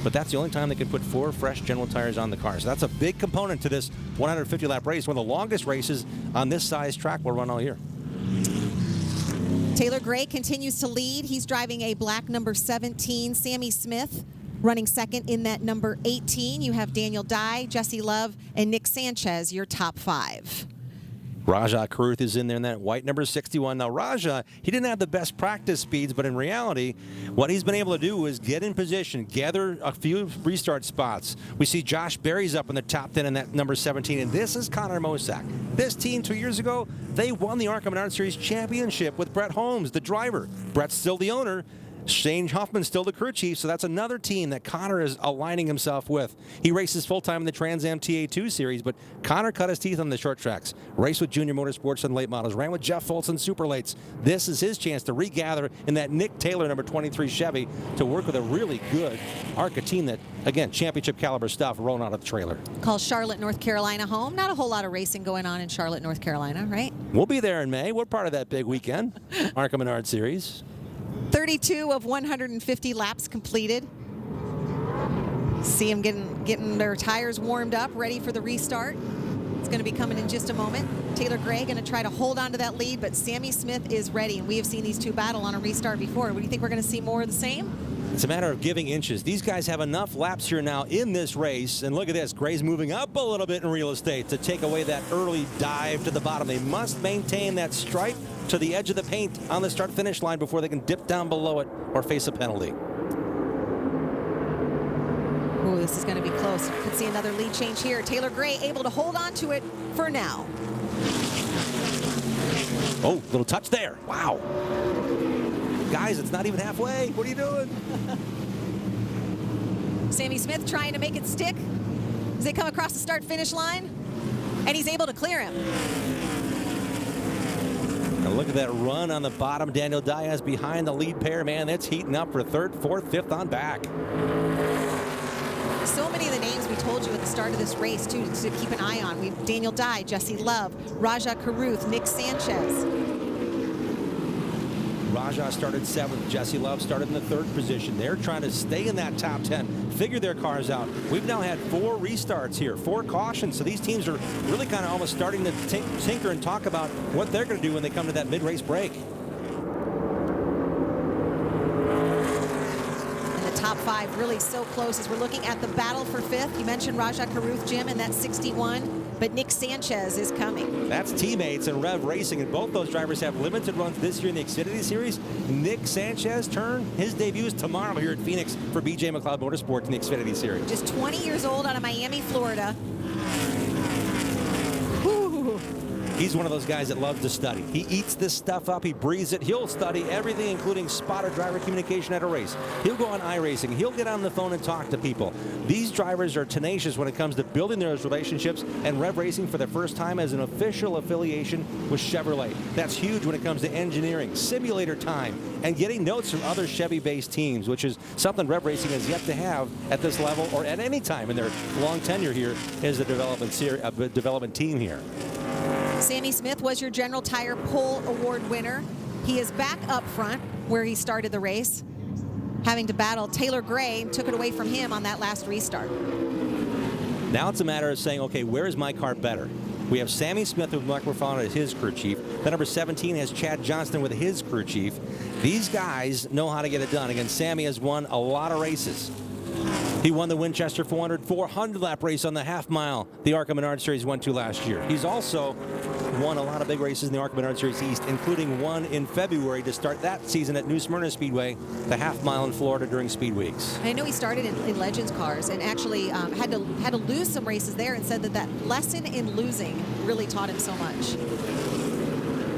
but that's the only time they can put 4 fresh general tires on the car. So that's a big component to this 150-lap race, one of the longest races on this size track we'll run all year. Taylor Gray continues to lead. He's driving a black number 17. Sammy Smith running second in that number 18. You have Daniel Dye, Jesse Love, and Nick Sanchez, your top 5. Rajah Caruth is in there in that white number 61. Now, Rajah, he didn't have the best practice speeds, but in reality, what he's been able to do is get in position, gather a few restart spots. We see Josh Berry's up in the top 10 in that number 17, and this is Connor Mosack. This team 2 years ago, they won the ARCA Menards Series championship with Brett Holmes, the driver. Brett's still the owner. Shane Huffman's still the crew chief, so that's another team that Connor is aligning himself with. He races full-time in the Trans Am TA2 series, but Connor cut his teeth on the short tracks. Raced with Junior Motorsports and late models. Ran with Jeff Fultz and Super Lates. This is his chance to regather in that Nick Taylor number 23 Chevy to work with a really good ARCA team that, again, championship caliber stuff rolling out of the trailer. Call Charlotte, North Carolina home. Not a whole lot of racing going on in Charlotte, North Carolina, right? We'll be there in May. We're part of that big weekend, ARCA Menards Series. 32 of 150 laps completed. See them getting their tires warmed up, ready for the restart. It's going to be coming in just a moment. Taylor Gray going to try to hold on to that lead, but Sammy Smith is ready, and we have seen these two battle on a restart before. What do you think, we're going to see more of the same? It's a matter of giving inches. These guys have enough laps here now in this race, and look at this. Gray's moving up a little bit in real estate to take away that early dive to the bottom. They must maintain that stripe to the edge of the paint on the start-finish line before they can dip down below it or face a penalty. Ooh, this is going to be close. Could see another lead change here. Taylor Gray able to hold on to it for now. Oh, little touch there. Wow. Guys, it's not even halfway. What are you doing? Sammy Smith trying to make it stick as they come across the start-finish line, and he's able to clear him. Now look at that run on the bottom. Daniel Diaz behind the lead pair. Man, that's heating up for 3rd, 4th, 5th on back. So many of the names we told you at the start of this race, too, to keep an eye on. We've Daniel Dye, Jesse Love, Rajah Caruth, Nick Sanchez. Rajah started 7th. Jesse Love started in the 3rd position. They're trying to stay in that top 10, figure their cars out. We've now had 4 restarts here, 4 cautions. So these teams are really kind of almost starting to tinker and talk about what they're going to do when they come to that mid-race break. And the top 5 really so close as we're looking at the battle for 5th. You mentioned Rajah Caruth, Jim, in that 61. But Nick Sanchez is coming. That's teammates in Rev Racing, and both those drivers have limited runs this year in the Xfinity Series. Nick Sanchez his debut is tomorrow here at Phoenix for BJ McLeod Motorsports in the Xfinity Series. Just 20 years old out of Miami, Florida. Whew. He's one of those guys that loves to study. He eats this stuff up. He breathes it. He'll study everything, including spotter-driver communication at a race. He'll go on iRacing. He'll get on the phone and talk to people. These drivers are tenacious when it comes to building those relationships, and Rev Racing for the first time as an official affiliation with Chevrolet. That's huge when it comes to engineering, simulator time, and getting notes from other Chevy-based teams, which is something Rev Racing has yet to have at this level or at any time in their long tenure here as a development team here. Sammy Smith was your General Tire Pole Award winner. He is back up front where he started the race, having to battle Taylor Gray, took it away from him on that last restart. Now it's a matter of saying, okay, where is my car better? We have Sammy Smith with Mark Ruffano as his crew chief. The number 17 has Chad Johnston with his crew chief. These guys know how to get it done. Again, Sammy has won a lot of races. He won the Winchester 400 lap race on the half mile the ARCA Menards Series 1-2 last year. He's also won a lot of big races in the ARCA Menards Series East, including one in February to start that season at New Smyrna Speedway, the half mile in Florida during speed weeks. I know he started in Legends cars and actually had to lose some races there, and said that lesson in losing really taught him so much.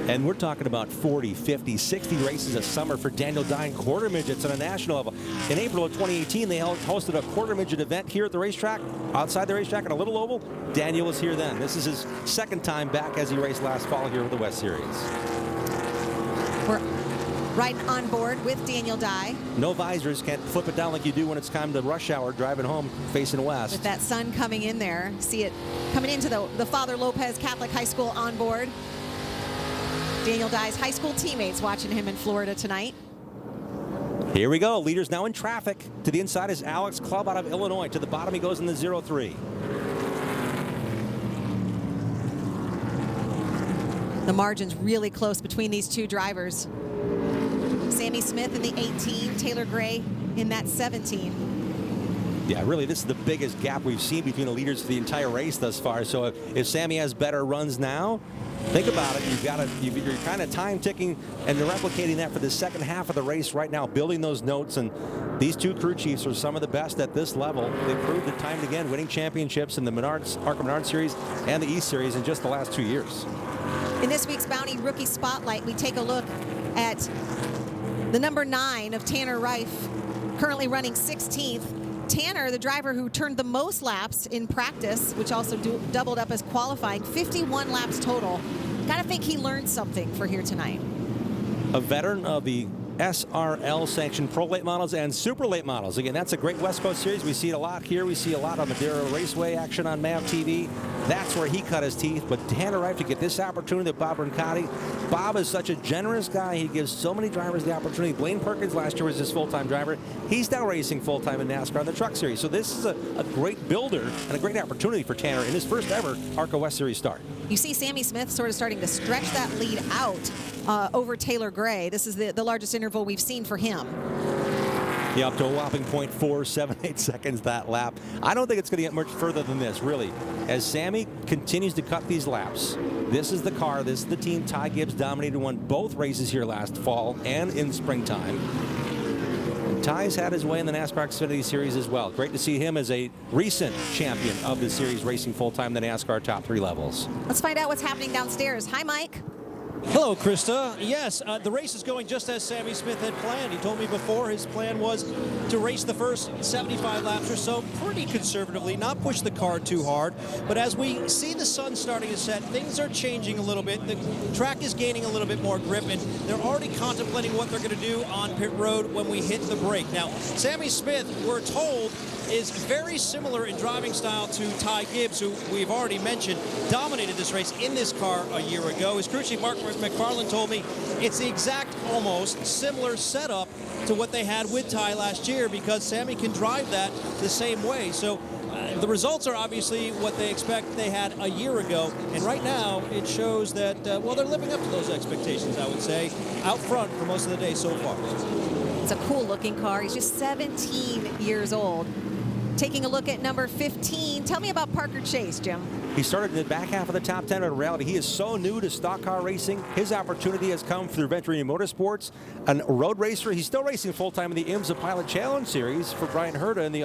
And we're talking about 40, 50, 60 races a summer for Daniel Dye in quarter midgets on a national level. In April of 2018, they hosted a quarter midget event here at the racetrack, outside the racetrack in a little oval. Daniel was here then. This is his second time back as he raced last fall here with the West Series. We're right on board with Daniel Dye. No visors, can't flip it down like you do when it's time to rush hour driving home facing west. With that sun coming in there, see it coming into the Father Lopez Catholic High School on board. Daniel Dye's high school teammates watching him in Florida tonight. Here we go. Leaders now in traffic. To the inside is Alex Clubb out of Illinois. To the bottom he goes in the 0-3. The margin's really close between these two drivers. Sammy Smith in the 18, Taylor Gray in that 17. Yeah, really, this is the biggest gap we've seen between the leaders for the entire race thus far. So if Sammy has better runs now, think about it. You're kind of time ticking, and they're replicating that for the second half of the race right now, building those notes. And these two crew chiefs are some of the best at this level. They've proved it time and again, winning championships in the ARCA Menards Series and the East Series in just the last 2 years. In this week's Bounty Rookie Spotlight, we take a look at the number 9 of Tanner Reif, currently running 16th. Tanner, the driver who turned the most laps in practice, which also doubled up as qualifying, 51 laps total. Gotta think he learned something for here tonight. A veteran of the SRL sanctioned pro late models and super late models. Again, that's a great West Coast series. We see it a lot here. We see a lot of Madeira Raceway action on MAV TV. That's where he cut his teeth. But Tanner Reif to get this opportunity with Bob Brancati. Bob is such a generous guy. He gives so many drivers the opportunity. Blaine Perkins last year was his full-time driver. He's now racing full-time in NASCAR in the Truck Series. So this is a great builder and a great opportunity for Tanner in his first ever ARCA West Series start. You see Sammy Smith sort of starting to stretch that lead out over Taylor Gray. This is the largest interval we've seen for him. Yeah, up to a whopping 0.478 seconds that lap. I don't think it's going to get much further than this, really. As Sammy continues to cut these laps, this is the car, this is the team Ty Gibbs dominated, won both races here last fall and in springtime. And Ty's had his way in the NASCAR Xfinity Series as well. Great to see him as a recent champion of the series, racing full-time the NASCAR top 3 levels. Let's find out what's happening downstairs. Hi, Mike. Hello, Krista. Yes, the race is going just as Sammy Smith had planned. He told me before his plan was to race the first 75 laps or so pretty conservatively, not push the car too hard. But as we see the sun starting to set, things are changing a little bit. The track is gaining a little bit more grip, and they're already contemplating what they're going to do on pit road when we hit the brake. Now, Sammy Smith, we're told, is very similar in driving style to Ty Gibbs, who we've already mentioned, dominated this race in this car a year ago. His crew chief, Mark McFarland, told me it's the exact, almost similar setup to what they had with Ty last year, because Sammy can drive that the same way. So the results are obviously what they expect they had a year ago, and right now it shows that, well, they're living up to those expectations, I would say, out front for most of the day so far. It's a cool-looking car. He's just 17 years old. Taking a look at number 15. Tell me about Parker Chase, Jim. He started in the back half of the top 10, but in reality, he is so new to stock car racing. His opportunity has come through Venturini Motorsports, a road racer. He's still racing full-time in the IMSA Pilot Challenge Series for Brian Herta in the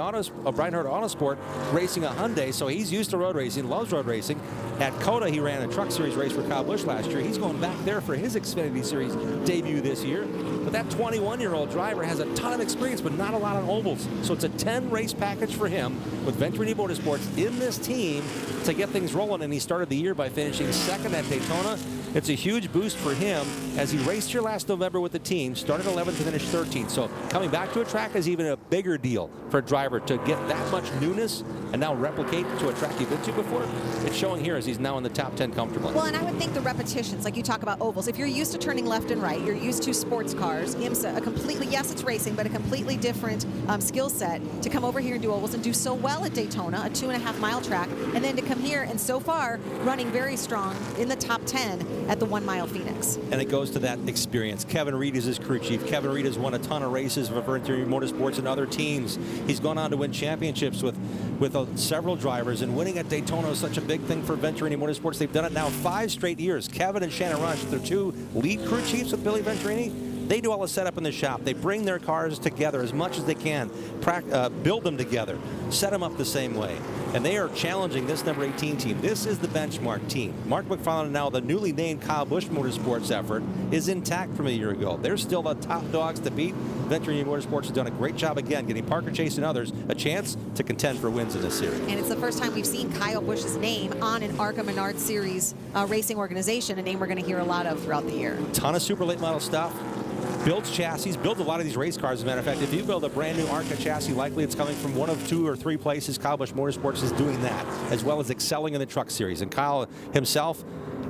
Brian Herta Autosport, racing a Hyundai, so he's used to road racing, loves road racing. At COTA, he ran a truck series race for Kyle Busch last year. He's going back there for his Xfinity Series debut this year. But that 21-year-old driver has a ton of experience, but not a lot on ovals. So it's a 10-race package for him with Venturini Motorsports in this team to get things rolling. And he started the year by finishing second at Daytona. It's a huge boost for him as he raced here last November with the team, started 11th to finish 13th. So coming back to a track is even a bigger deal for a driver to get that much newness and now replicate to a track you've been to before. It's showing here as he's now in the top 10 comfortably. Well, and I would think the repetitions, like you talk about ovals, if you're used to turning left and right, you're used to sports cars, IMSA, a completely, yes, it's racing, but a completely different skill set, to come over here and do ovals and do so well at Daytona, a 2.5-mile track, and then to come here and so far running very strong in the top 10. at the 1 Mile Phoenix. And it goes to that experience. Kevin Reed is his crew chief. Kevin Reed has won a ton of races for Venturi Motorsports and other teams. He's gone on to win championships with several drivers, and winning at Daytona is such a big thing for Venturini Motorsports. They've done it now 5 straight years. Kevin and Shannon Rush, they're 2 lead crew chiefs with Billy Venturini. They do all the setup in the shop. They bring their cars together as much as they can, build them together, set them up the same way. And they are challenging this number 18 team. This is the benchmark team. Mark McFarland, now the newly named Kyle Busch Motorsports effort, is intact from a year ago. They're still the top dogs to beat. Venturini Motorsports has done a great job again, getting Parker Chase and others a chance to contend for wins in this series. And it's the first time we've seen Kyle Busch's name on an ARCA Menards Series racing organization, a name we're going to hear a lot of throughout the year. Ton of super late model stuff. Builds chassis, builds a lot of these race cars. As a matter of fact, if you build a brand new ARCA chassis, likely it's coming from one of 2 or 3 places. Kyle Busch Motorsports is doing that, as well as excelling in the truck series. And Kyle himself,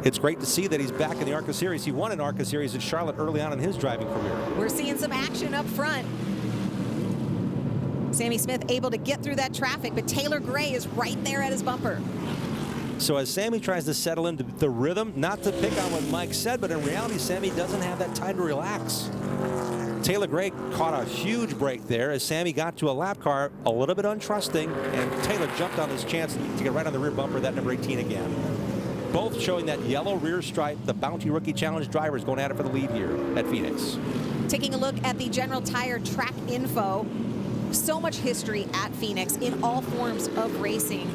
it's great to see that he's back in the ARCA series. He won an ARCA series in Charlotte early on in his driving career. We're seeing some action up front. Sammy Smith able to get through that traffic, but Taylor Gray is right there at his bumper. So as Sammy tries to settle into the rhythm, not to pick on what Mike said, but in reality, Sammy doesn't have that time to relax. Taylor Gray caught a huge break there as Sammy got to a lap car a little bit untrusting, and Taylor jumped on his chance to get right on the rear bumper of that number 18 again. Both showing that yellow rear stripe. The Bounty Rookie Challenge drivers going at it for the lead here at Phoenix. Taking a look at the General Tire track info. So much history at Phoenix in all forms of racing.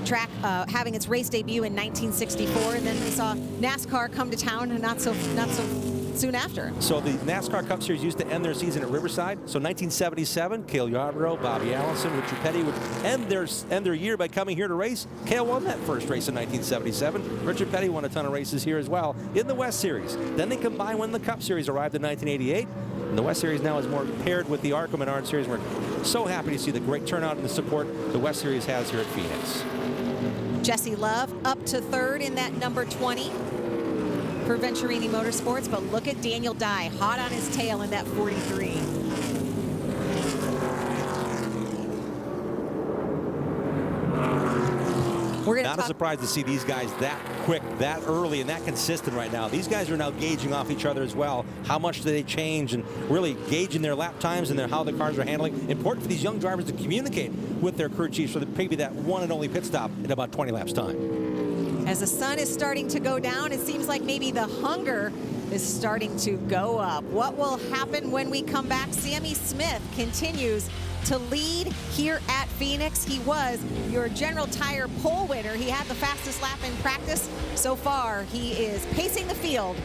Track having its race debut in 1964, and then we saw NASCAR come to town not so soon after. So the NASCAR Cup Series used to end their season at Riverside. So 1977, Cale Yarborough, Bobby Allison, Richard Petty would end their year by coming here to race. Cale won that first race in 1977. Richard Petty won a ton of races here as well in the West Series. Then they combined when the Cup Series arrived in 1988. And the West Series now is more paired with the ARCA Menards Series. We're so happy to see the great turnout and the support the West Series has here at Phoenix. Jesse Love up to 3rd in that number 20 for Venturini Motorsports, but look at Daniel Dye, hot on his tail in that 43. We're Not a surprise to see these guys that quick, that early, and that consistent right now. These guys are now gauging off each other as well. How much do they change, and really gauging their lap times and how the cars are handling. Important for these young drivers to communicate with their crew chiefs for maybe that one and only pit stop in about 20 laps time. As the sun is starting to go down, it seems like maybe the hunger is starting to go up. What will happen when we come back? Sammy Smith continues to lead here at Phoenix. He was your General Tire pole winner. He had the fastest lap in practice. So far, he is pacing the field.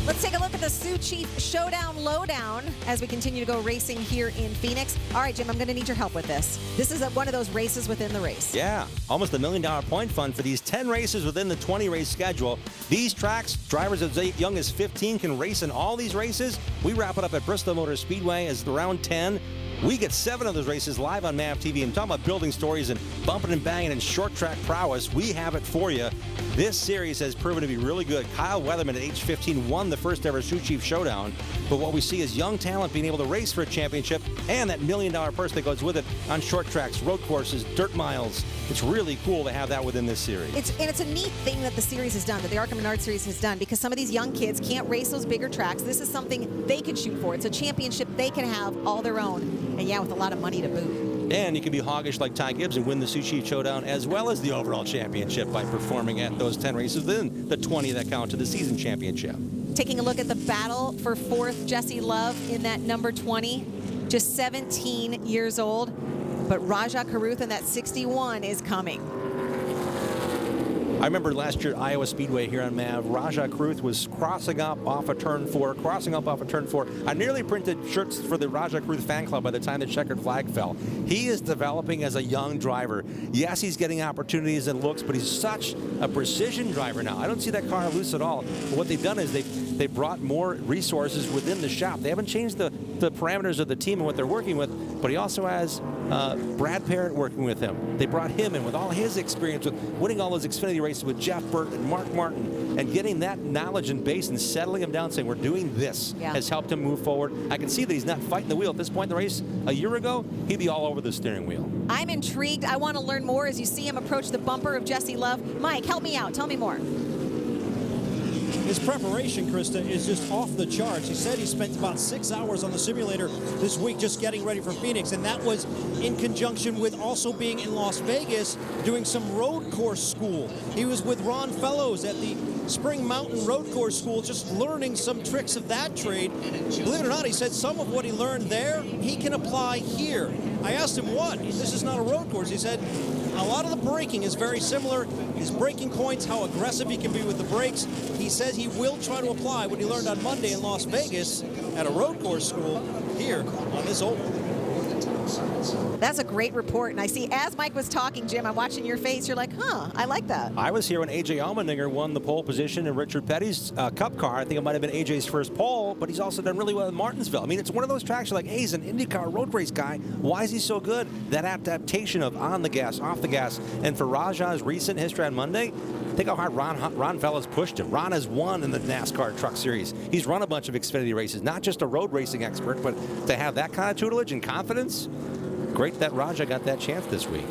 Let's take a look at the Sioux Chief Showdown Lowdown as we continue to go racing here in Phoenix. All right, Jim, I'm going to need your help with this. This is one of those races within the race. Yeah, almost $1 million point fund for these 10 races within the 20 race schedule. These tracks, drivers as young as 15 can race in all these races. We wrap it up at Bristol Motor Speedway as the round 10. We get 7 of those races live on MAV TV. I'm talking about building stories and bumping and banging and short track prowess. We have it for you. This series has proven to be really good. Kyle Weatherman at age 15 won the first ever Sioux Chief Showdown. But what we see is young talent being able to race for a championship and that $1 million purse that goes with it on short tracks, road courses, dirt miles. It's really cool to have that within this series. It's a neat thing that the series has done, that the ARCA Menards series has done, because some of these young kids can't race those bigger tracks. This is something they can shoot for. It's a championship they can have all their own, and yeah, with a lot of money to boot. And you can be hoggish like Ty Gibbs and win the Sioux Chief Showdown as well as the overall championship by performing at those 10 races within the 20 that count to the season championship. Taking a look at the battle for 4th, Jesse Love in that number 20, just 17 years old. But Raja Karuth in that 61 is coming. I remember last year at Iowa Speedway here on MAV, Raja Karuth was crossing up off of turn 4. I nearly printed shirts for the Raja Karuth fan club by the time the checkered flag fell. He is developing as a young driver. Yes, he's getting opportunities and looks, but he's such a precision driver now. I don't see that car loose at all. But what they've done is they've brought more resources within the shop. They haven't changed the parameters of the team and what they're working with, but he also has Brad Parrott working with him. They brought him in with all his experience with winning all those Xfinity races with Jeff Burt and Mark Martin. and getting that knowledge and base and settling him down, saying we're doing this, has helped him move forward. I can see that he's not fighting the wheel at this point in the race. A year ago, he'd be all over the steering wheel. I'm intrigued. I want to learn more as you see him approach the bumper of Jesse Love. Mike, help me out. Tell me more. His preparation, Krista, is just off the charts. He said he spent about 6 hours on the simulator this week just getting ready for Phoenix, and that was in conjunction with also being in Las Vegas doing some road course school. He was with Ron Fellows at the Spring Mountain Road Course School, just learning some tricks of that trade. Believe it or not, he said some of what he learned there, he can apply here. I asked him what? This is not a road course. He said a lot of the braking is very similar. His braking points, how aggressive he can be with the brakes. He says he will try to apply what he learned on Monday in Las Vegas at a road course school here on this oval. That's a great report. And I see, as Mike was talking, Jim, I'm watching your face. You're like, huh, I like that. I was here when A.J. Allmendinger won the pole position in Richard Petty's Cup car. I think it might have been A.J.'s first pole, but he's also done really well in Martinsville. I mean, it's one of those tracks you're like, hey, he's an IndyCar road race guy. Why is he so good? That adaptation of on the gas, off the gas. And for Rajah's recent history on Monday, think how hard Ron Fellows pushed him. Ron has won in the NASCAR Truck Series. He's run a bunch of Xfinity races, not just a road racing expert, but to have that kind of tutelage and confidence, great that Rajah got that chance this week.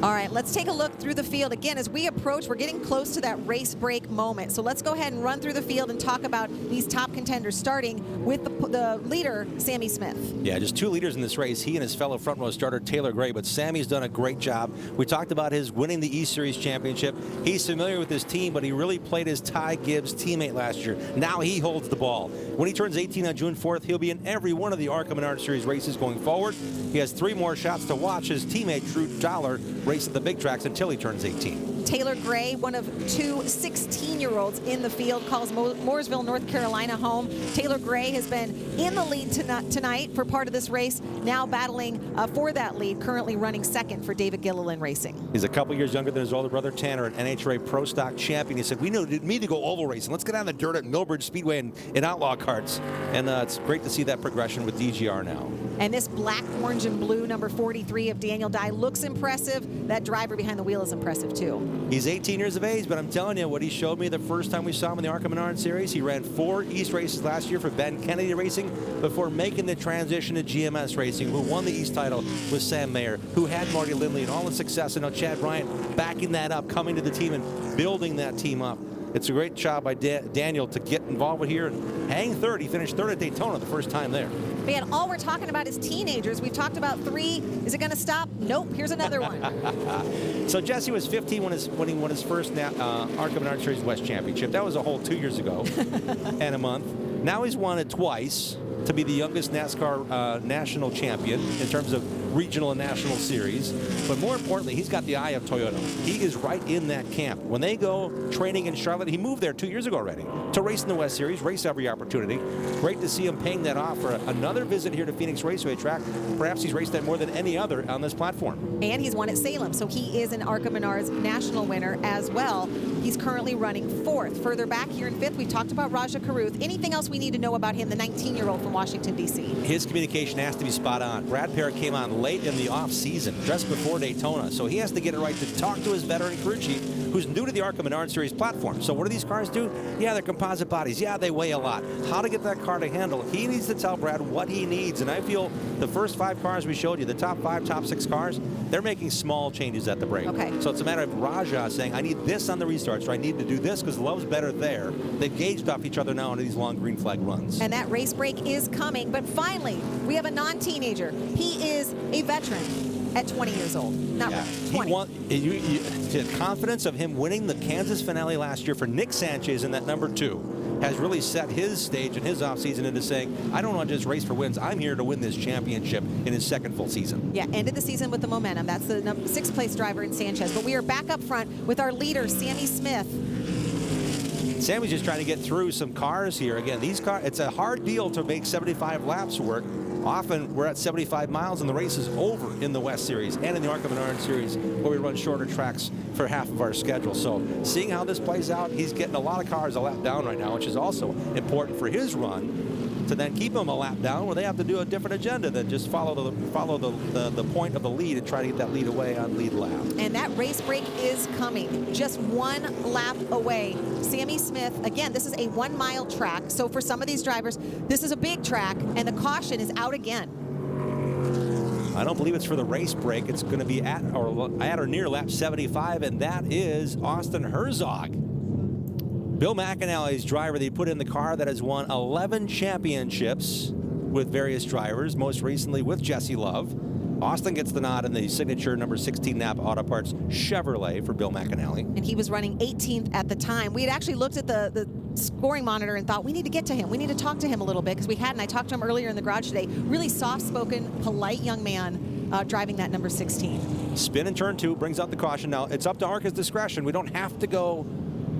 All right, let's take a look through the field. Again, as we approach, we're getting close to that race break moment. So let's go ahead and run through the field and talk about these top contenders, starting with the leader, Sammy Smith. Yeah, just 2 leaders in this race. He and his fellow front row starter, Taylor Gray, but Sammy's done a great job. We talked about his winning the East Series championship. He's familiar with his team, but he really played his Ty Gibbs teammate last year. Now he holds the ball. When he turns 18 on June 4th, he'll be in every one of the ARCA Menards Series races going forward. He has 3 more shots to watch his teammate, Drew Dollar, race at the big tracks until he turns 18. Taylor Gray, one of 2 16-year-olds in the field, calls Mooresville, North Carolina home. Taylor Gray has been in the lead tonight for part of this race, now battling for that lead, currently running second for David Gilliland Racing. He's a couple years younger than his older brother Tanner, an NHRA Pro Stock champion. He said, we need to go oval racing. Let's get on the dirt at Millbridge Speedway and outlaw carts. And it's great to see that progression with DGR now. And this black, orange, and blue number 43 of Daniel Dye looks impressive. That driver behind the wheel is impressive too. He's 18 years of age, but I'm telling you what he showed me the first time we saw him in the ARCA Menards Series. He ran 4 East races last year for Ben Kennedy Racing before making the transition to GMS Racing, who won the East title with Sam Mayer, who had Marty Lindley and all the success, and now Chad Bryant backing that up, coming to the team and building that team up. It's a great job by Daniel to get involved with here and hang third. He finished third at Daytona the first time there. Man, all we're talking about is teenagers. We've talked about 3. Is it going to stop? Nope. Here's another one. So Jesse was 15 when he won his first ARCA Menards Series West Championship. That was a whole 2 years ago and a month. Now he's won it twice to be the youngest NASCAR national champion in terms of regional and national series. But more importantly, he's got the eye of Toyota. He is right in that camp. When they go training in Charlotte, he moved there 2 years ago already to race in the West Series, race every opportunity. Great to see him paying that off for another visit here to Phoenix Raceway track. Perhaps he's raced that more than any other on this platform. And he's won at Salem, so he is an ARCA Menards national winner as well. He's currently running 4th. Further back here in 5th, we talked about Rajah Caruth. Anything else we need to know about him, the 19-year-old from Washington, D.C.? His communication has to be spot on. Brad Parrott came on late in the off-season, just before Daytona, so he has to get it right to talk to his veteran crew chief, who's new to the ARCA Menards Series platform. So what do these cars do? Yeah, they're composite bodies. Yeah, they weigh a lot. How to get that car to handle? He needs to tell Brad what he needs, and I feel the first 5 cars we showed you, the top 5, top 6 cars, they're making small changes at the brake. Okay. So it's a matter of Rajah saying, I need this on the restarts, or I need to do this because Love's better there. They've gauged off each other now into these long green flag runs. And that race break is coming, but finally, we have a non-teenager. He is a veteran at 20 years old. Not really, 20. The confidence of him winning the Kansas finale last year for Nick Sanchez in that number 2 has really set his stage and his offseason into saying, I don't want to just race for wins. I'm here to win this championship in his second full season. Yeah, ended the season with the momentum. That's the 6th place driver in Sanchez. But we are back up front with our leader, Sammy Smith. Sammy's just trying to get through some cars here. Again, these cars, it's a hard deal to make 75 laps work. Often we're at 75 miles and the race is over in the West Series and in the ARCA Menards Series where we run shorter tracks for half of our schedule. So seeing how this plays out, he's getting a lot of cars a lap down right now, which is also important for his run to then keep them a lap down, where they have to do a different agenda than just follow the point of the lead and try to get that lead away on lead lap. And that race break is coming, just 1 lap away. Sammy Smith, again, this is a 1-mile track, so for some of these drivers, this is a big track, and the caution is out again. I don't believe it's for the race break. It's going to be at or near lap 75, and that is Austin Herzog. Bill McAnally's driver that he put in the car that has won 11 championships with various drivers, most recently with Jesse Love. Austin gets the nod in the signature number 16 Napa Auto Parts Chevrolet for Bill McAnally. And he was running 18th at the time. We had actually looked at the scoring monitor and thought, we need to get to him. We need to talk to him a little bit, because we hadn't. I talked to him earlier in the garage today. Really soft-spoken, polite young man driving that number 16. Spin in turn 2 brings out the caution. Now, it's up to ARCA's discretion. We don't have to go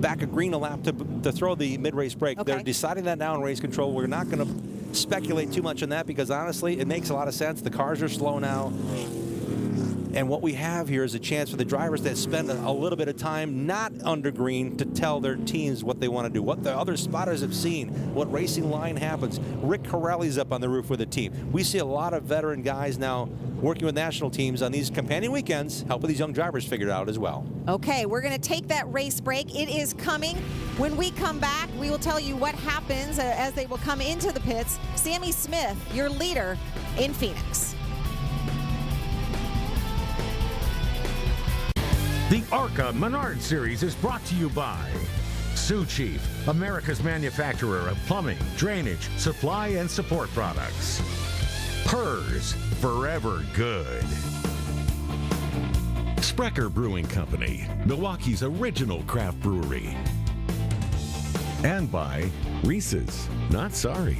back a green a lap to throw the mid-race break. Okay. They're deciding that now in race control. We're not going to speculate too much on that, because honestly, it makes a lot of sense. The cars are slow now. And what we have here is a chance for the drivers that spend a little bit of time not under green to tell their teams what they want to do, what the other spotters have seen, what racing line happens. Rick Corelli's up on the roof with the team. We see a lot of veteran guys now working with national teams on these companion weekends, helping these young drivers figure it out as well. Okay, we're going to take that race break. It is coming. When we come back, we will tell you what happens as they will come into the pits. Sammy Smith, your leader in Phoenix. The ARCA Menards Series is brought to you by Sioux Chief, America's manufacturer of plumbing, drainage, supply, and support products. Hers, forever good. Sprecher Brewing Company, Milwaukee's original craft brewery. And by Reese's, not sorry.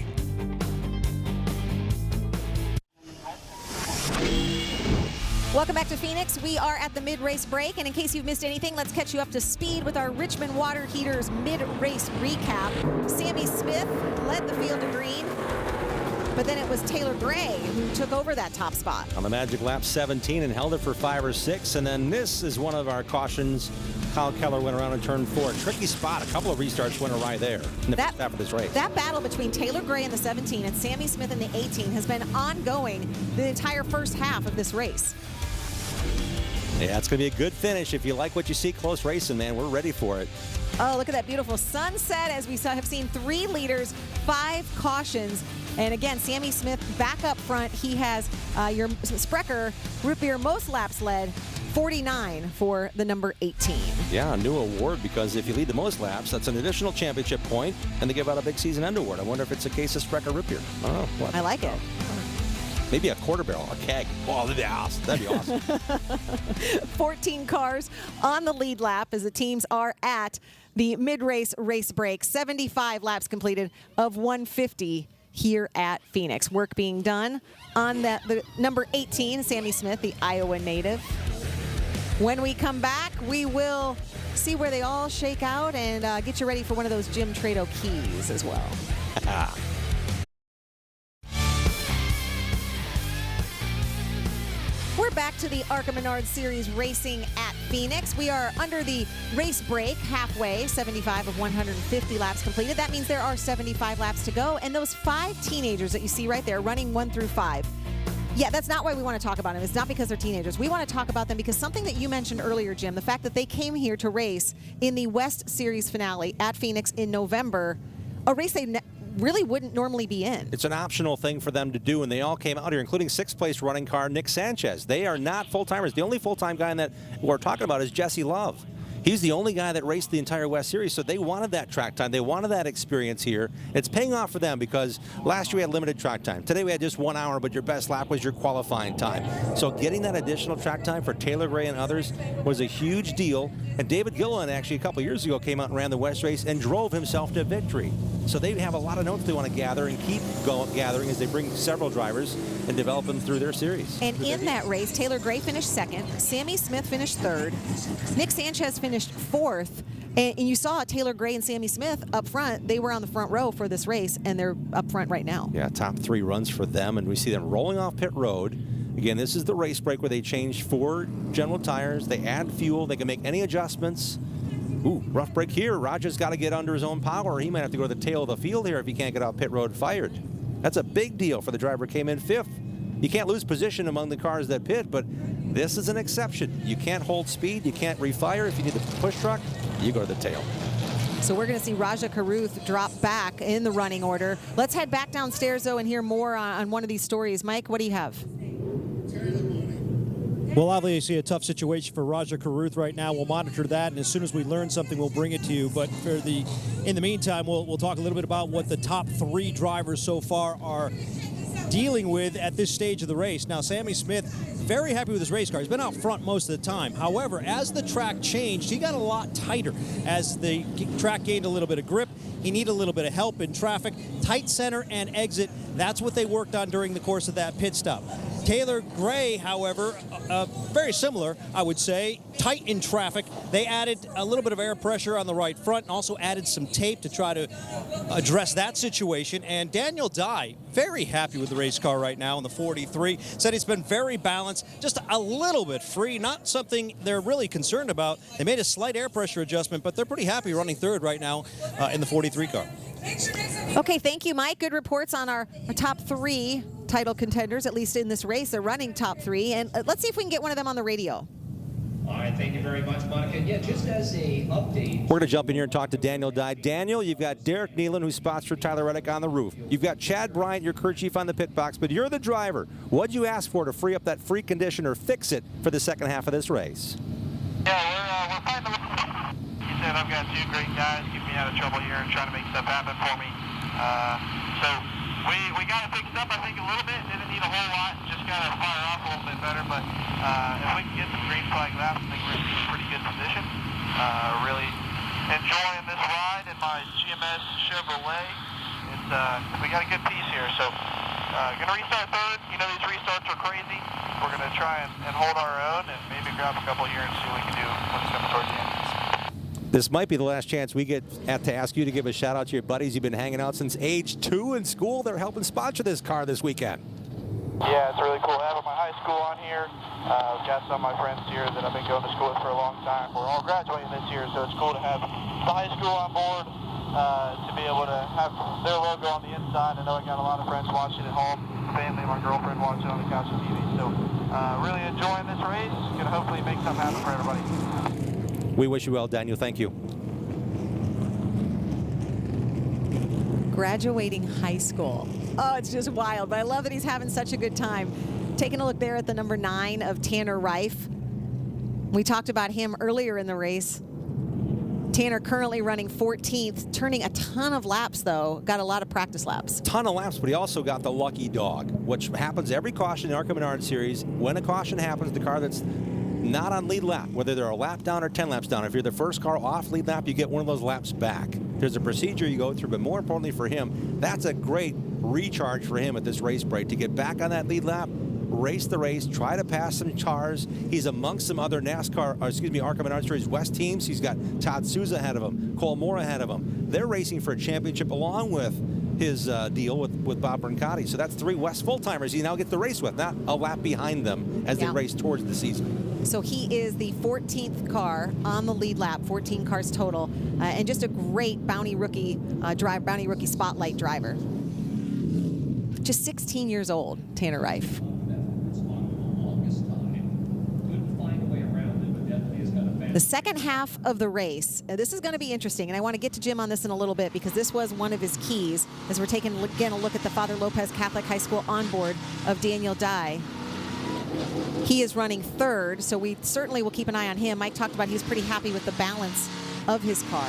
Welcome back to Phoenix. We are at the mid-race break, and in case you've missed anything, let's catch you up to speed with our Richmond Water Heaters mid-race recap. Sammy Smith led the field to green, but then it was Taylor Gray who took over that top spot. On the magic lap 17 and held it for 5 or 6, and then this is one of our cautions. Kyle Keller went around in turn 4. Tricky spot. A couple of restarts went awry there in the first half of this race. That battle between Taylor Gray in the 17 and Sammy Smith in the 18 has been ongoing the entire first half of this race. Yeah, it's going to be a good finish. If you like what you see close racing, man, we're ready for it. Oh, look at that beautiful sunset as we have seen 3 leaders, 5 cautions. And again, Sammy Smith back up front. He has your Sprecher root beer most laps led, 49 for the number 18. Yeah, a new award, because if you lead the most laps, that's an additional championship point, and they give out a big season end award. I wonder if it's a case of Sprecher root beer. I don't know. What? I like it. Maybe a quarter barrel, a keg. Oh, that'd be awesome. That'd be awesome. 14 cars on the lead lap as the teams are at the mid-race race break. 75 laps completed of 150 here at Phoenix. Work being done on the number 18, Sammy Smith, the Iowa native. When we come back, we will see where they all shake out and get you ready for one of those Jim Trado keys as well. We're back to the ARCA Menards Series racing at Phoenix. We are under the race break, halfway, 75 of 150 laps completed. That means there are 75 laps to go. And those 5 teenagers that you see right there running 1 through 5. Yeah, that's not why we want to talk about them. It's not because they're teenagers. We want to talk about them because something that you mentioned earlier, Jim, the fact that they came here to race in the West Series finale at Phoenix in November, a race they really wouldn't normally be in. It's an optional thing for them to do, and they all came out here, including 6th place running car Nick Sanchez. They are not full-timers. The only full-time guy that we're talking about is Jesse Love. He's the only guy that raced the entire West Series, so they wanted that track time. They wanted that experience here. It's paying off for them because last year we had limited track time. Today we had just 1 hour, but your best lap was your qualifying time. So getting that additional track time for Taylor Gray and others was a huge deal. And David Gilliland actually a couple years ago came out and ran the West race and drove himself to victory. So they have a lot of notes they want to gather and keep gathering as they bring several drivers and develop them through their series. And in that race, Taylor Gray finished 2nd, Sammy Smith finished 3rd, Nick Sanchez finished 4th, and you saw Taylor Gray and Sammy Smith up front. They were on the front row for this race, and they're up front right now. Yeah, top 3 runs for them, and we see them rolling off pit road. Again, this is the race break where they change 4 General tires. They add fuel. They can make any adjustments. Ooh, rough break here. Roger's got to get under his own power. He might have to go to the tail of the field here if he can't get out pit road fired. That's a big deal for the driver who came in 5th. You can't lose position among the cars that pit, but this is an exception. You can't hold speed. You can't refire. If you need the push truck, you go to the tail. So we're going to see Raja Karuth drop back in the running order. Let's head back downstairs, though, and hear more on one of these stories. Mike, what do you have? Well, obviously a tough situation for Raja Karuth right now. We'll monitor that, and as soon as we learn something, we'll bring it to you. But in the meantime, we'll talk a little bit about what the top 3 drivers so far are dealing with at this stage of the race. Now, Sammy Smith, very happy with his race car. He's been out front most of the time. However, as the track changed, he got a lot tighter. As the track gained a little bit of grip, he needed a little bit of help in traffic. Tight center and exit, that's what they worked on during the course of that pit stop. Taylor Gray, however, very similar, I would say. Tight in traffic. They added a little bit of air pressure on the right front and also added some tape to try to address that situation. And Daniel Dye, very happy with the race car right now in the 43. Said it's been very balanced, just a little bit free, not something they're really concerned about. They made a slight air pressure adjustment, but they're pretty happy running 3rd right now in the 43 car. Okay, thank you, Mike. Good reports on our top 3 title contenders, at least in this race. They're running top 3. And let's see if we can get one of them on the radio. All right, thank you very much, Monica. Yeah, just as a update. We're going to jump in here and talk to Daniel Dye. Daniel, you've got Derek Nealon, who spots for Tyler Reddick on the roof. You've got Chad Bryant, your crew chief on the pit box, but you're the driver. What'd you ask for to free up that free condition or fix it for the second half of this race? Yeah, we're fighting. He said I've got 2 great guys keeping me out of trouble here and trying to make stuff happen for me. So we got it fixed up, I think, a little bit. Didn't need a whole lot. Just got to fire off a little bit better. But if we can get some green flag laps, I think we're in a pretty good position. Really enjoying this ride in my GMS Chevrolet. We got a good piece here. So going to restart 3rd. You know, these restarts are crazy. We're going to try and hold our own and maybe grab a couple here and see what we can do when it comes towards the end. This might be the last chance we get to ask you to give a shout out to your buddies you've been hanging out since age 2 in school. They're helping sponsor this car this weekend. Yeah, it's really cool having my high school on here. I've got some of my friends here that I've been going to school with for a long time. We're all graduating this year, so it's cool to have the high school on board, to be able to have their logo on the inside. I know I got a lot of friends watching at home, family, my girlfriend watching on the couch and TV. So really enjoying this race. Going to hopefully make something happen for everybody. We wish you well, Daniel. Thank you. Graduating high school. Oh, it's just wild, but I love that he's having such a good time. Taking a look there at the number 9 of Tanner Reif. We talked about him earlier in the race. Tanner currently running 14th, turning a ton of laps, though. Got a lot of practice laps. Ton of laps, but he also got the lucky dog, which happens every caution in the ARCA Menards series. When a caution happens, the car that's not on lead lap, whether they're a lap down or 10 laps down. If you're the first car off lead lap, you get one of those laps back. There's a procedure you go through, but more importantly for him, that's a great recharge for him at this race break to get back on that lead lap, race the race, try to pass some cars. He's amongst some other ARCA Menards Series West teams. He's got Todd Souza ahead of him, Cole Moore ahead of him. They're racing for a championship along with his deal with Bob Brancotti. So that's 3 West full-timers he now gets to race with, not a lap behind them as they race towards the season. So he is the 14th car on the lead lap, 14 cars total, and just a great Bounty Rookie Spotlight driver. Just 16 years old, Tanner Reif. The second half of the race, this is going to be interesting, and I want to get to Jim on this in a little bit because this was one of his keys as we're taking again a look at the Father Lopez Catholic High School onboard of Daniel Dye. He is running 3rd, so we certainly will keep an eye on him. Mike talked about he's pretty happy with the balance of his car.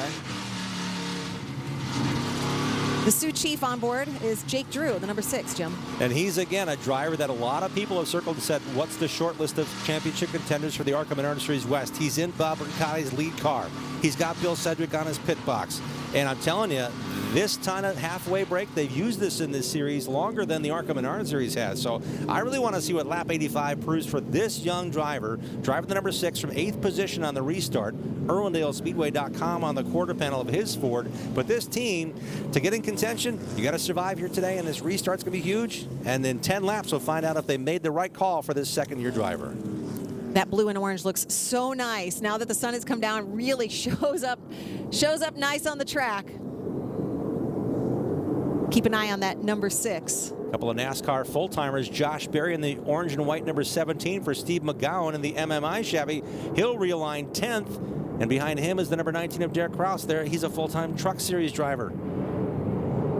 The Sioux Chief on board is Jake Drew, the number 6, Jim. And he's, again, a driver that a lot of people have circled and said, what's the short list of championship contenders for the ARCA Menards Series West? He's in Bob Riccotti's lead car. He's got Bill Sedgwick on his pit box. And I'm telling you, this kind of halfway break, they've used this in this series longer than the ARCA Menards Series has. So I really want to see what lap 85 proves for this young driver, driving the number 6 from 8th position on the restart. IrwindaleSpeedway.com on the quarter panel of his Ford. But this team, to get in contention, you got to survive here today, and this restart's going to be huge. And then 10 laps will find out if they made the right call for this second-year driver. That blue and orange looks so nice. Now that the sun has come down, really shows up nice on the track. Keep an eye on that number 6. A couple of NASCAR full-timers, Josh Berry in the orange and white number 17 for Steve McGowan in the MMI Chevy. He'll realign 10th, and behind him is the number 19 of Derek Kraus there. He's a full-time Truck Series driver.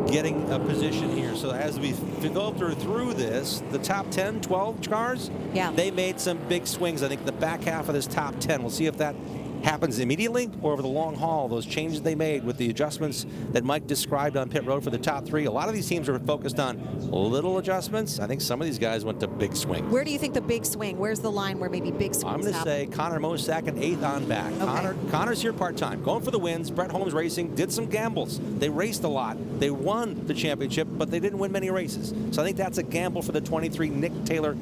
Getting a position here. So as we filter through this, the top 10, 12 cars, they made some big swings. I think the back half of this top 10. We'll see if that happens immediately or over the long haul. Those changes they made with the adjustments that Mike described on pit road for the top 3. A lot of these teams are focused on little adjustments. I think some of these guys went to big swing. Where do you think the big swing? Where's the line where maybe big swings I'm going to say Connor Mosack and 8th on back. Okay. Connor's here part-time, going for the wins. Brett Holmes Racing did some gambles. They raced a lot. They won the championship, but they didn't win many races. So I think that's a gamble for the 23 Nick Taylor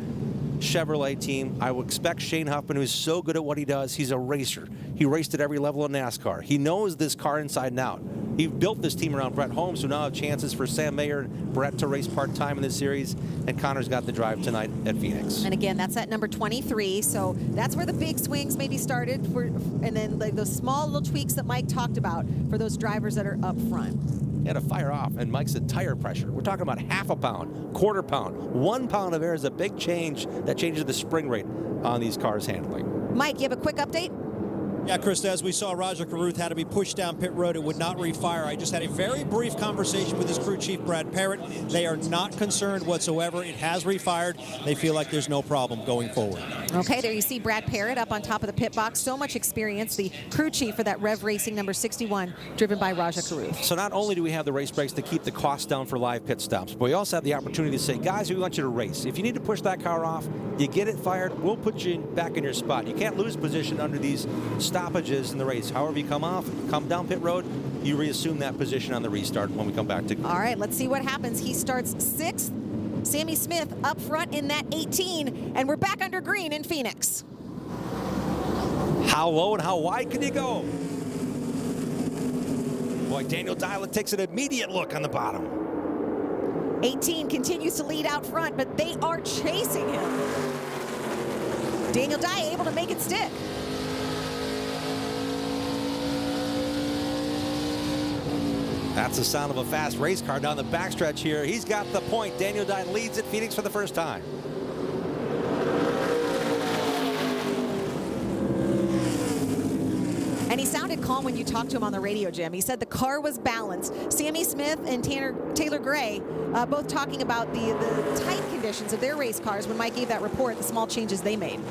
Chevrolet team. I would expect Shane Huffman, who's so good at what he does. He's a racer. He raced at every level of NASCAR. He knows this car inside and out. He built this team around Brett Holmes, who now have chances for Sam Mayer and Brett to race part-time in this series. And Connor's got the drive tonight at Phoenix. And again, that's at number 23. So that's where the big swings maybe started. And then like those small little tweaks that Mike talked about for those drivers that are up front. He had to fire off, and Mike said tire pressure. We're talking about half a pound, quarter pound. 1 pound of air is a big change that changes the spring rate on these cars handling. Mike, you have a quick update? Yeah, Krista, as we saw, Roger Carruth had to be pushed down pit road. It would not refire. I just had a very brief conversation with his crew chief, Brad Parrott. They are not concerned whatsoever. It has refired. They feel like there's no problem going forward. Okay, there you see Brad Parrott up on top of the pit box. So much experience. The crew chief for that Rev Racing number 61, driven by Raja Carruth. So not only do we have the race breaks to keep the costs down for live pit stops, but we also have the opportunity to say, guys, we want you to race. If you need to push that car off, you get it fired, we'll put you back in your spot. You can't lose position under these stoppages in the race. However you come off, come down pit road, you reassume that position on the restart when we come back to. All right, let's see what happens. He starts 6th. Sammy Smith up front in that 18, and we're back under green in Phoenix. How low and how wide can you go? Boy, Daniel Dye takes an immediate look on the bottom. 18 continues to lead out front, but they are chasing him. Daniel Dye able to make it stick. That's the sound of a fast race car down the backstretch here. He's got the point. Daniel Dye leads at Phoenix for the first time. And he sounded calm when you talked to him on the radio, Jim. He said the car was balanced. Sammy Smith and Taylor Gray both talking about the tight conditions of their race cars when Mike gave that report, the small changes they made.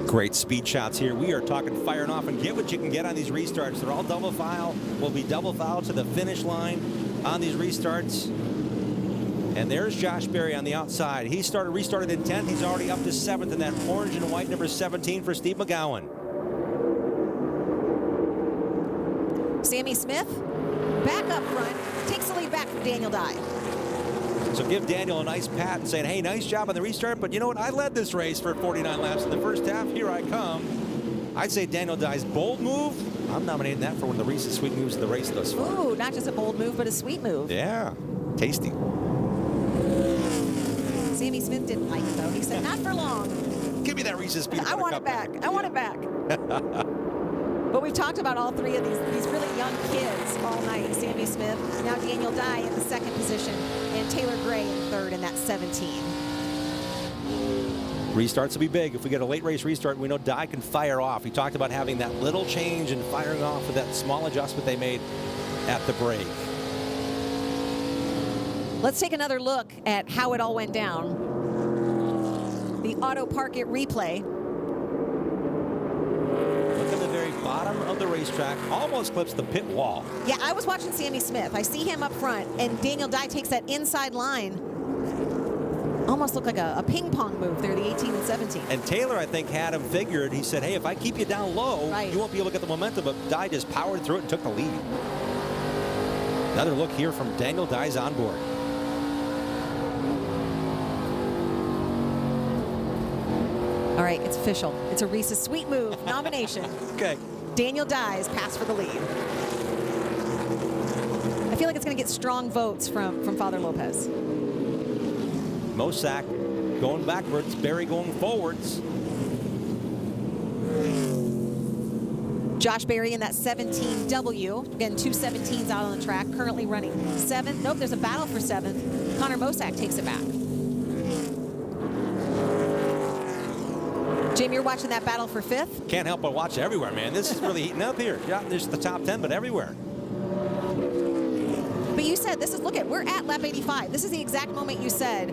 Great speed shots here. We are talking firing off, and get what you can get on these restarts. They're all double file. Will be double file to the finish line on these restarts. And there's Josh Berry on the outside. He restarted in 10th. He's already up to 7th in that orange and white number 17 for Steve McGowan. Sammy Smith back up front, takes the lead back from Daniel Dye. So give Daniel a nice pat and saying, hey, nice job on the restart, but you know what? I led this race for 49 laps in the first half. Here I come. I'd say Daniel Dye's bold move. I'm nominating that for one of the recent sweet moves of the race thus far. Ooh, not just a bold move, but a sweet move. Yeah, tasty. Sammy Smith didn't like it, though. He said, not for long. Give me that Reese's peanut I butter want cup it back. I want it back. But we've talked about all three of these really young kids all night. Sammy Smith, now Daniel Dye in the 2nd position, and Taylor Gray in 3rd in that 17. Restarts will be big. If we get a late race restart, we know Dye can fire off. He talked about having that little change and firing off with that small adjustment they made at the break. Let's take another look at how it all went down. The Auto Park It replay. Look at the very bottom of the racetrack. Almost clips the pit wall. Yeah, I was watching Sammy Smith. I see him up front, and Daniel Dye takes that inside line. Almost looked like a ping pong move there, the 18 and 17. And Taylor, I think, had him figured. He said, hey, if I keep you down low, right, you won't be able to get the momentum. But Dye just powered through it and took the lead. Another look here from Daniel Dye's onboard. All right, it's official. It's a Reese's Sweet Move nomination. Okay. Daniel Dye's pass for the lead. I feel like it's going to get strong votes from Father Lopez. Mosack going backwards, Berry going forwards. Josh Berry in that 17W. Again, 2 17s out on the track, currently running 7th. Nope, there's a battle for 7th. Connor Mosak takes it back. Jim, you're watching that battle for 5th? Can't help but watch everywhere, man. This is really heating up here. Yeah, there's the top 10, but everywhere. But you said, we're at lap 85. This is the exact moment you said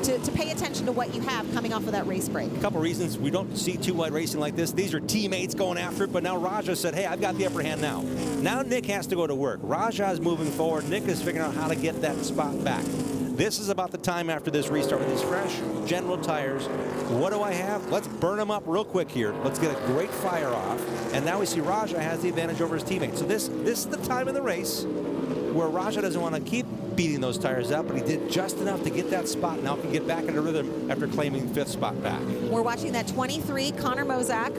to pay attention to what you have coming off of that race break. A couple reasons we don't see too wide racing like this. These are teammates going after it, but now Raja said, hey, I've got the upper hand now. Now Nick has to go to work. Raja is moving forward. Nick is figuring out how to get that spot back. This is about the time after this restart with these fresh General tires. What do I have? Let's burn them up real quick here. Let's get a great fire off. And now we see Raja has the advantage over his teammates. So this is the time in the race where Raja doesn't want to keep beating those tires up, but he did just enough to get that spot. Now can get back into rhythm after claiming 5th spot back. We're watching that 23, Connor Mosak,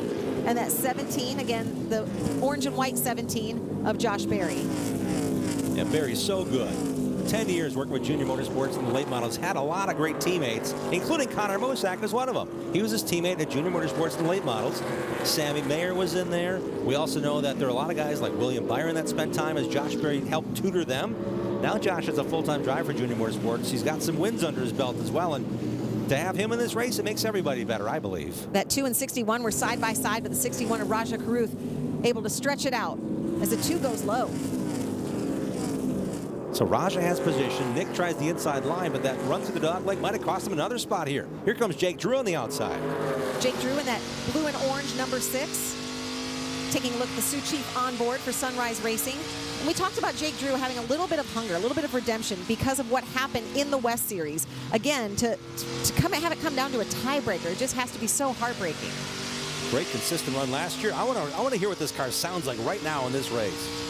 and that 17, again, the orange and white 17 of Josh Berry. Yeah, Berry's so good. 10 years working with Junior Motorsports in the late models, had a lot of great teammates, including Connor Mosak as one of them. He was his teammate at Junior Motorsports in the late models. Sammy Mayer was in there. We also know that there are a lot of guys like William Byron that spent time as Josh Berry helped tutor them. Now Josh is a full-time driver for Junior Motorsports. He's got some wins under his belt as well, and to have him in this race, it makes everybody better, I believe. That 2 and 61 were side by side, but the 61 of Raja Karuth able to stretch it out as the 2 goes low. So Raja has position. Nick tries the inside line, but that run through the dog leg might have cost him another spot here. Here comes Jake Drew on the outside. Jake Drew in that blue and orange number 6. Taking a look at the Sioux Chief on board for Sunrise Racing. And we talked about Jake Drew having a little bit of hunger, a little bit of redemption because of what happened in the West Series. Again, to have it come down to a tiebreaker just has to be so heartbreaking. Great consistent run last year. I want to hear what this car sounds like right now in this race.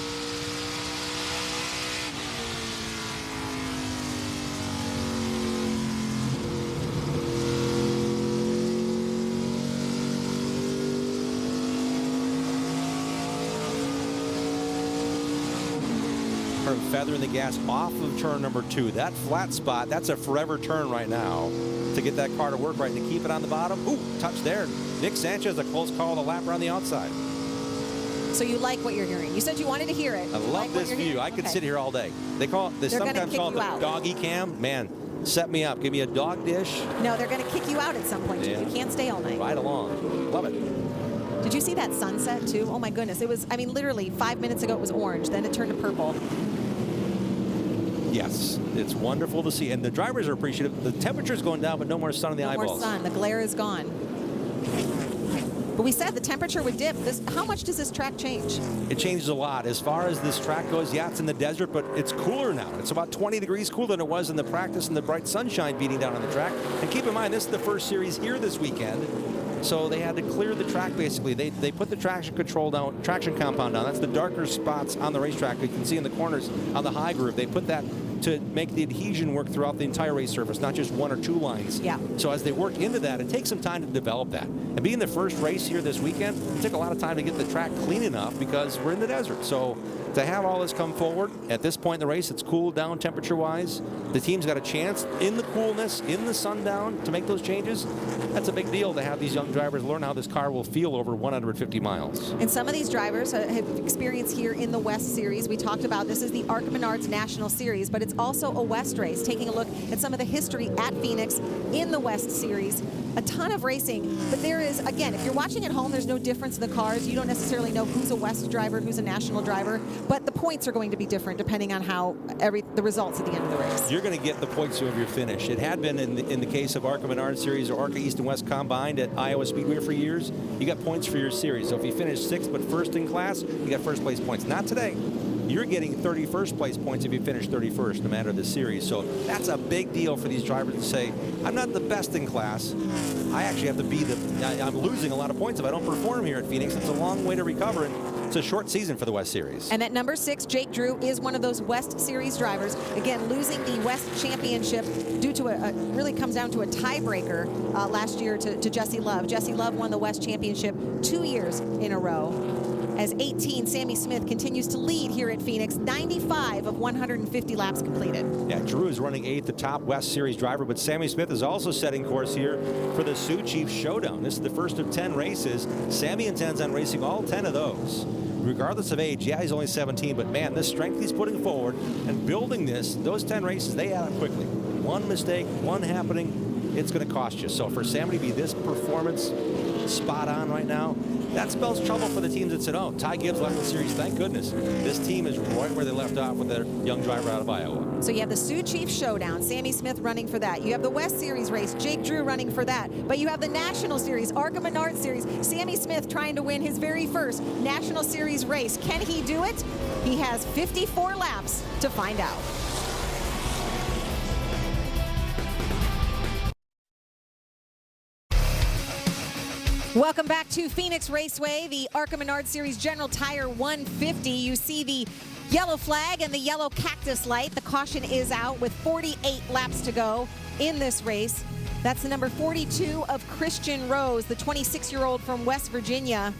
Feathering the gas off of turn number 2. That flat spot, that's a forever turn right now to get that car to work right and to keep it on the bottom. Ooh, touch there. Nick Sanchez, a close call, the lap around the outside. So you like what you're hearing. You said you wanted to hear it. I love this view. I could sit here all day. They sometimes call it the doggy cam. Man, set me up. Give me a dog dish. No, they're going to kick you out at some point. Yeah. You can't stay all night. Right along. Love it. Did you see that sunset too? Oh my goodness. It was, I mean, literally 5 minutes ago it was orange. Then it turned to purple. Yes, it's wonderful to see. And the drivers are appreciative. The temperature's going down, but no more sun in the eyeballs. No more sun. The glare is gone. But we said the temperature would dip. How much does this track change? It changes a lot. As far as this track goes, yeah, it's in the desert, but it's cooler now. It's about 20 degrees cooler than it was in the practice and the bright sunshine beating down on the track. And keep in mind, this is the first series here this weekend. So they had to clear the track, basically. They put the traction compound down. That's the darker spots on the racetrack. You can see in the corners on the high groove. They put that to make the adhesion work throughout the entire race surface, not just 1 or 2 lines. Yeah. So as they work into that, it takes some time to develop that. And being the first race here this weekend, it took a lot of time to get the track clean enough because we're in the desert. So to have all this come forward, at this point in the race, it's cooled down temperature-wise. The team's got a chance in the coolness, in the sundown, to make those changes. That's a big deal to have these young drivers learn how this car will feel over 150 miles. And some of these drivers have experience here in the West Series. We talked about this is the ARCA Menards National Series, but it's also a West race, taking a look at some of the history at Phoenix in the West Series. A ton of racing, but there is, again, if you're watching at home, there's no difference in the cars. You don't necessarily know who's a West driver, who's a national driver, but the points are going to be different depending on how the results at the end of the race. You're going to get the points of your finish. It had been in the case of ARCA Menards Series or ARCA East and West combined at Iowa Speedway for years. You got points for your series. So if you finish 6th but first in class, you got first place points. Not today. You're getting 31st place points if you finish 31st, no matter the series. So that's a big deal for these drivers to say, I'm not the best in class. I actually have to be I'm losing a lot of points if I don't perform here at Phoenix. It's a long way to recover, and it's a short season for the West Series. And that number 6, Jake Drew, is one of those West Series drivers. Again, losing the West Championship due to really comes down to a tiebreaker last year to Jesse Love. Jesse Love won the West Championship 2 years in a row. as 18, Sammy Smith continues to lead here at Phoenix, 95 of 150 laps completed. Yeah, Drew is running 8th, the top West Series driver, but Sammy Smith is also setting course here for the Sioux Chief Showdown. This is the first of 10 races. Sammy intends on racing all 10 of those. Regardless of age, yeah, he's only 17, but man, the strength he's putting forward and building those 10 races, they add up quickly. One mistake, one happening, it's going to cost you. So for Sammy to be this performance spot on right now, that spells trouble for the teams that said, oh, Ty Gibbs left the series. Thank goodness. This team is right where they left off with their young driver out of Iowa. So you have the Sioux Chief Showdown, Sammy Smith running for that. You have the West Series race, Jake Drew running for that. But you have the National Series, ARCA Menards Series, Sammy Smith trying to win his very first National Series race. Can he do it? He has 54 laps to find out. Welcome back to Phoenix Raceway, the ARCA Menards Series General Tire 150. You see the yellow flag and the yellow cactus light. The caution is out with 48 laps to go in this race. That's the number 42 of Christian Rose, the 26-year-old from West Virginia.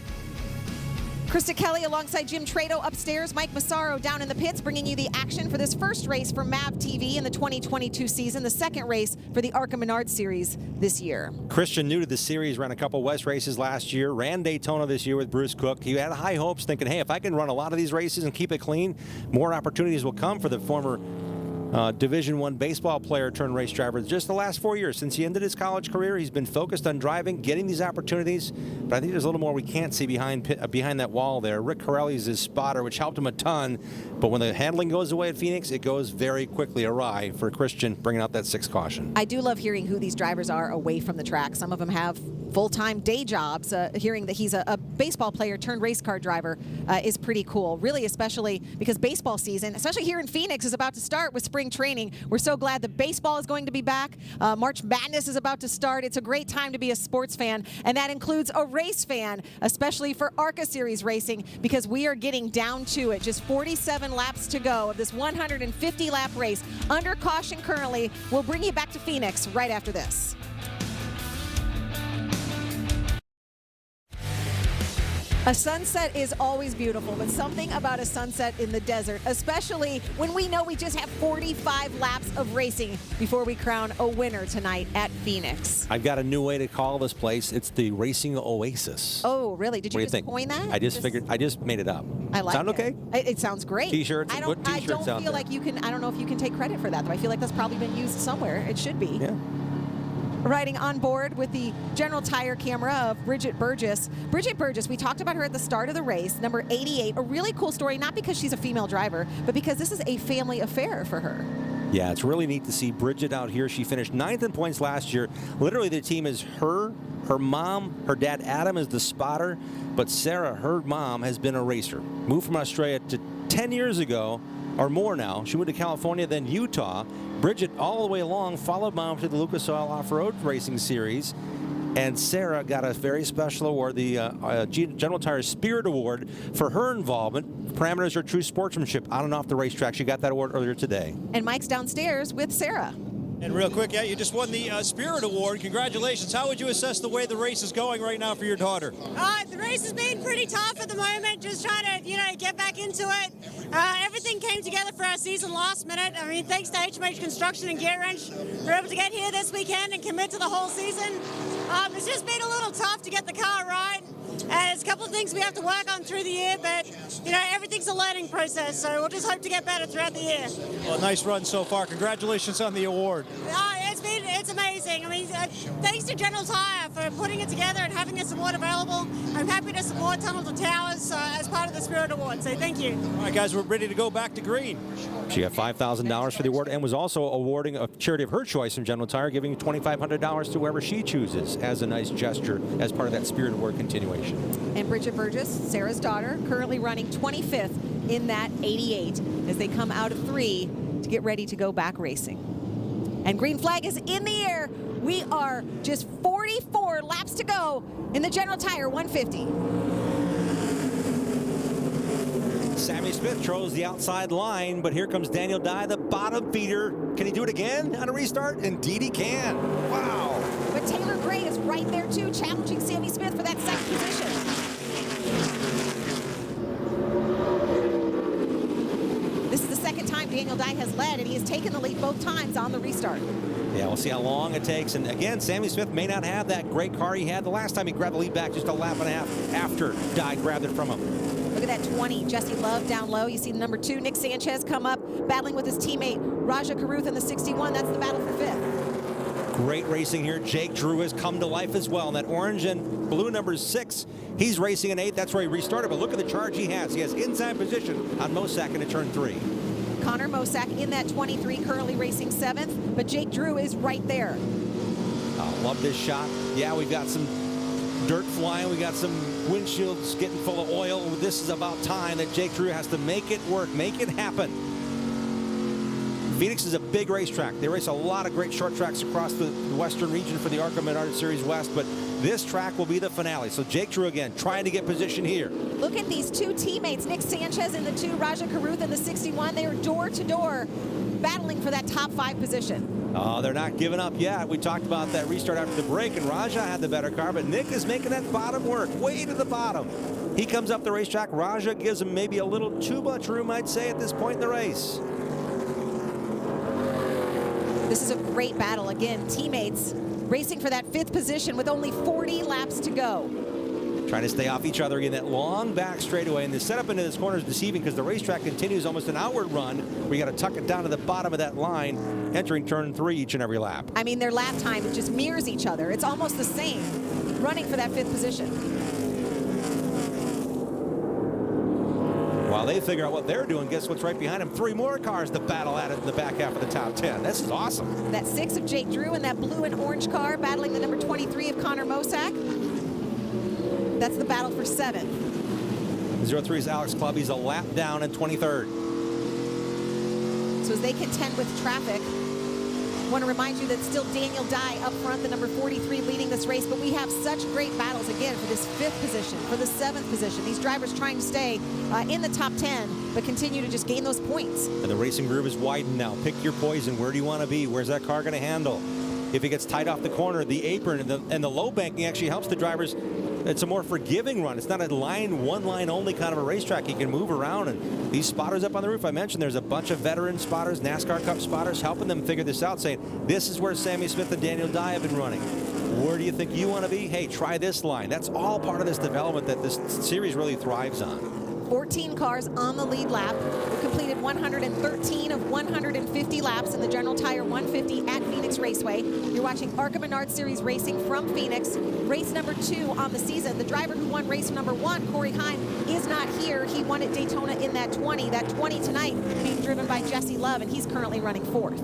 Krista Kelly alongside Jim Trado upstairs, Mike Massaro down in the pits, bringing you the action for this first race for MAV TV in the 2022 season, the second race for the ARCA Menards Series this year. Christian, new to the series, ran a couple West races last year, ran Daytona this year with Bruce Cook. He had high hopes, thinking, hey, if I can run a lot of these races and keep it clean, more opportunities will come for the former Division I baseball player turned race driver. Just the last 4 years since he ended his college career, he's been focused on driving, getting these opportunities. But I think there's a little more we can't see behind that wall there. Rick Corelli's his spotter, which helped him a ton. But when the handling goes away at Phoenix, it goes very quickly awry for Christian, bringing out that 6th caution. I do love hearing who these drivers are away from the track. Some of them have full-time day jobs. Hearing that he's a baseball player turned race car driver is pretty cool. Really, especially because baseball season, especially here in Phoenix, is about to start with spring training. We're so glad that baseball is going to be back. March Madness is about to start. It's a great time to be a sports fan, and that includes a race fan, especially for ARCA Series racing, because we are getting down to it. Just 47 laps to go of this 150-lap race. Under caution currently. We'll bring you back to Phoenix right after this. A sunset is always beautiful, but something about a sunset in the desert, especially when we know we just have 45 laps of racing before we crown a winner tonight at Phoenix. I've got a new way to call this place. It's the Racing Oasis. Oh, really? Did you just coin that? I just made it up. I like it. Sound okay? It sounds great. T-shirts. I don't feel like you can. I don't know if you can take credit for that, though. I feel like that's probably been used somewhere. It should be. Yeah. Riding on board with the General Tire camera of Bridget Burgess. Bridget Burgess, we talked about her at the start of the race, number 88. A really cool story, not because she's a female driver, but because this is a family affair for her. Yeah, it's really neat to see Bridget out here. She finished 9th in points last year. Literally, the team is her mom, her dad Adam is the spotter, but Sarah, her mom, has been a racer. Moved from Australia to 10 years ago, or more now. She moved to California, then Utah. Bridget, all the way along, followed mom to the Lucas Oil Off-Road Racing Series. And Sarah got a very special award, the General Tire Spirit Award, for her involvement. Parameters are true sportsmanship on and off the racetrack. She got that award earlier today. And Mike's downstairs with Sarah. And real quick, yeah, you just won the Spirit Award. Congratulations. How would you assess the way the race is going right now for your daughter? The race has been pretty tough at the moment, just trying to, get back into it. Everything came together for our season last minute. I mean, thanks to HMH Construction and Gear Wrench, we're able to get here this weekend and commit to the whole season. It's just been a little tough to get the car right. There's a couple of things we have to work on through the year, but, everything's a learning process, so we'll just hope to get better throughout the year. Well, nice run so far. Congratulations on the award. It's amazing. I mean, thanks to General Tire for putting it together and having this award available. I'm happy to support Tunnel to Towers as part of the Spirit Award, so thank you. All right, guys, we're ready to go back to green. She got $5,000 for the award and was also awarding a charity of her choice from General Tire, giving $2,500 to whoever she chooses as a nice gesture as part of that Spirit Award continuation. And Bridget Burgess, Sarah's daughter, currently running 25th in that 88 as they come out of 3 to get ready to go back racing. And green flag is in the air. We are just 44 laps to go in the General Tire 150. Sammy Smith throws the outside line, but here comes Daniel Dye, the bottom feeder. Can he do it again on a restart? Indeed he can. Wow. But Taylor Gray is right there too, challenging Sammy Smith for that second position. Daniel Dye has led, and he has taken the lead both times on the restart. Yeah, we'll see how long it takes. And again, Sammy Smith may not have that great car he had the last time he grabbed the lead back just a lap and a half after Dye grabbed it from him. Look at that 20, Jesse Love down low. You see the number 2, Nick Sanchez, come up, battling with his teammate, Raja Caruth in the 61. That's the battle for 5th. Great racing here. Jake Drew has come to life as well. And that orange and blue number 6, he's racing in 8th. That's where he restarted. But look at the charge he has. He has inside position on Mosak into turn 3. Connor Mosak in that 23, currently racing 7th, but Jake Drew is right there. Love this shot. Yeah, we've got some dirt flying. We got some windshields getting full of oil. This is about time that Jake Drew has to make it work, make it happen. Phoenix is a big racetrack. They race a lot of great short tracks across the western region for the ARCA Menards Series West, but this track will be the finale. So Jake Drew again trying to get position here. Look at these 2 teammates, Nick Sanchez in the 2, Raja Caruth in the 61. They are door to door battling for that top 5 position. Oh, they're not giving up yet. We talked about that restart after the break, and Raja had the better car, but Nick is making that bottom work, way to the bottom. He comes up the racetrack. Raja gives him maybe a little too much room, I'd say, at this point in the race. This is a great battle. Again, teammates racing for that 5th position with only 40 laps to go. Trying to stay off each other again, that long back straightaway. And the setup into this corner is deceiving because the racetrack continues almost an outward run where you got to tuck it down to the bottom of that line, entering turn 3 each and every lap. I mean, their lap time just mirrors each other. It's almost the same, running for that 5th position. While they figure out what they're doing, guess what's right behind them? 3 more cars to battle at it in the back half of the top 10. This is awesome. That 6 of Jake Drew and that blue and orange car battling the number 23 of Connor Mosak. That's the battle for 7th. 03 is Alex Clubb. He's a lap down in 23rd. So as they contend with traffic, I want to remind you that still Daniel Dye up front, the number 43 leading this race, but we have such great battles again for this 5th position, for the 7th position. These drivers trying to stay in the top 10, but continue to just gain those points. And the racing groove is widened now. Pick your poison. Where do you want to be? Where's that car going to handle? If it gets tight off the corner, the apron and the low banking actually helps the drivers. It's a more forgiving run. It's not a one line only kind of a racetrack. You can move around, and these spotters up on the roof, I mentioned there's a bunch of veteran spotters, NASCAR Cup spotters, helping them figure this out, saying this is where Sammy Smith and Daniel Dye have been running. Where do you think you want to be? Hey, try this line. That's all part of this development that this series really thrives on. 14 cars on the lead lap. We completed 113 of 150 laps in the General Tire 150 at Phoenix Raceway. You're watching ARCA Menards Series racing from Phoenix. Race number 2 on the season. The driver who won race number 1, Corey Heim, is not here. He won at Daytona in that 20. That 20 tonight being driven by Jesse Love, and he's currently running 4th.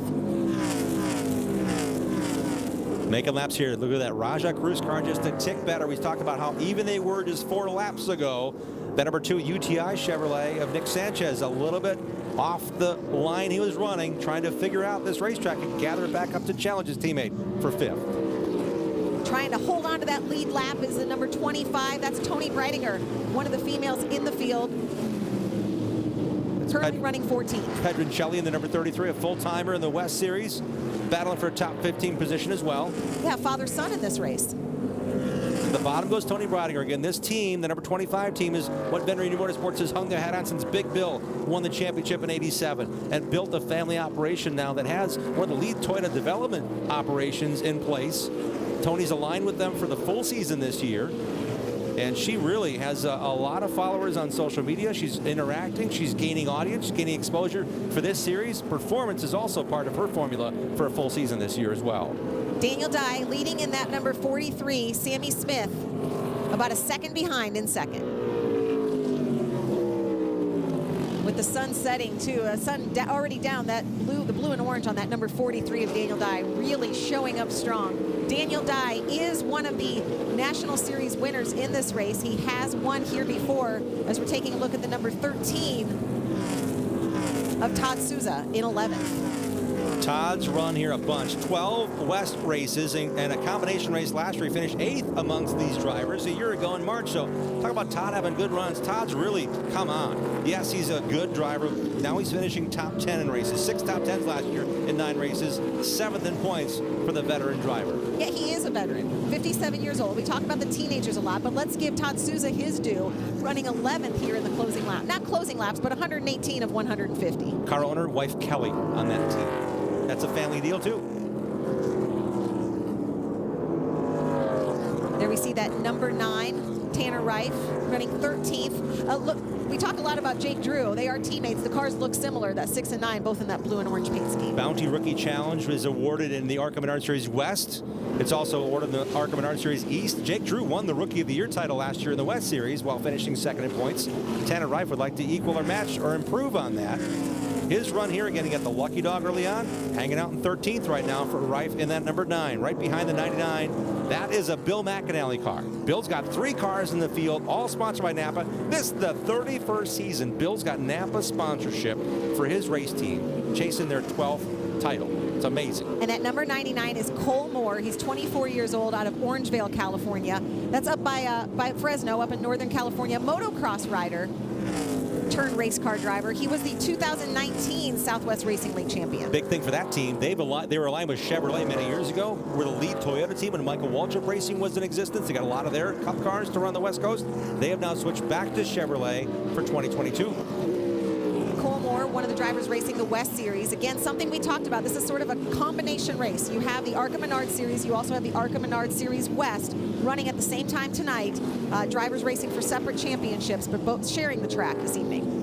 Making laps here. Look at that Raja Cruz car just a tick better. We talked about how even they were just 4 laps ago. That number 2 UTI Chevrolet of Nick Sanchez a little bit off the line he was running, trying to figure out this racetrack and gather it back up to challenge his teammate for 5th. Trying to hold on to that lead lap is the number 25. That's Tony Breitinger, one of the females in the field. Currently running 14th. Pedroncelli in the number 33, a full-timer in the West Series, battling for a top 15 position as well. Yeah, father-son in this race. To the bottom goes Tony Breitinger. Again, this team, the number 25 team, is what Venture Motorsports has hung their hat on since Big Bill won the championship in '87 and built a family operation now that has one of the lead Toyota development operations in place. Tony's aligned with them for the full season this year. And she really has a lot of followers on social media. She's interacting. She's gaining audience. She's gaining exposure for this series. Performance is also part of her formula for a full season this year as well. Daniel Dye leading in that number 43. Sammy Smith about a second behind in second. With the sun setting too, sun already down, the blue and orange on that number 43 of Daniel Dye really showing up strong. Daniel Dye is one of the National Series winners in this race. He has won here before, as we're taking a look at the number 13 of Todd Souza in 11th. Todd's run here a bunch. 12 West races and a combination race last year. He finished 8th amongst these drivers a year ago in March. So talk about Todd having good runs. Todd's really come on. Yes, he's a good driver. Now he's finishing top 10 in races. 6 top 10s last year in 9 races. 7th in points for the veteran driver. Yeah, he is a veteran. 57 years old. We talk about the teenagers a lot, but let's give Todd Souza his due, running 11th here in the closing lap. Not closing laps, but 118 of 150. Car owner, wife Kelly on that team. That's a family deal, too. There we see that number 9, Tanner Reif, running 13th. Look, we talk a lot about Jake Drew. They are teammates. The cars look similar, that 6 and 9, both in that blue and orange paint scheme. Bounty Rookie Challenge is awarded in the ARCA Menards Series West. It's also awarded in the ARCA Menards Series East. Jake Drew won the Rookie of the Year title last year in the West Series while finishing 2nd in points. Tanner Reif would like to equal or match or improve on that. His run here, again, he got the lucky dog early on, hanging out in 13th right now for Reif in that number 9, right behind the 99. That is a Bill McAnally car. Bill's got 3 cars in the field, all sponsored by Napa. This is the 31st season Bill's got Napa sponsorship for his race team, chasing their 12th title. It's amazing. And that number 99 is Cole Moore. He's 24 years old, out of Orangevale, California. That's up by Fresno, up in Northern California. Motocross rider turned race car driver. He was the 2019 Southwest Racing League champion. Big thing for that team. They were aligned with Chevrolet many years ago. We're the lead Toyota team when Michael Waltrip Racing was in existence. They got a lot of their Cup cars to run the West Coast. They have now switched back to Chevrolet for 2022. Cole Moore, one of the drivers racing the West Series. Again, something we talked about. This is sort of a combination race. You have the ARCA Menards Series. You also have the ARCA Menards Series West running at the same time tonight. Drivers racing for separate championships, but both sharing the track this evening.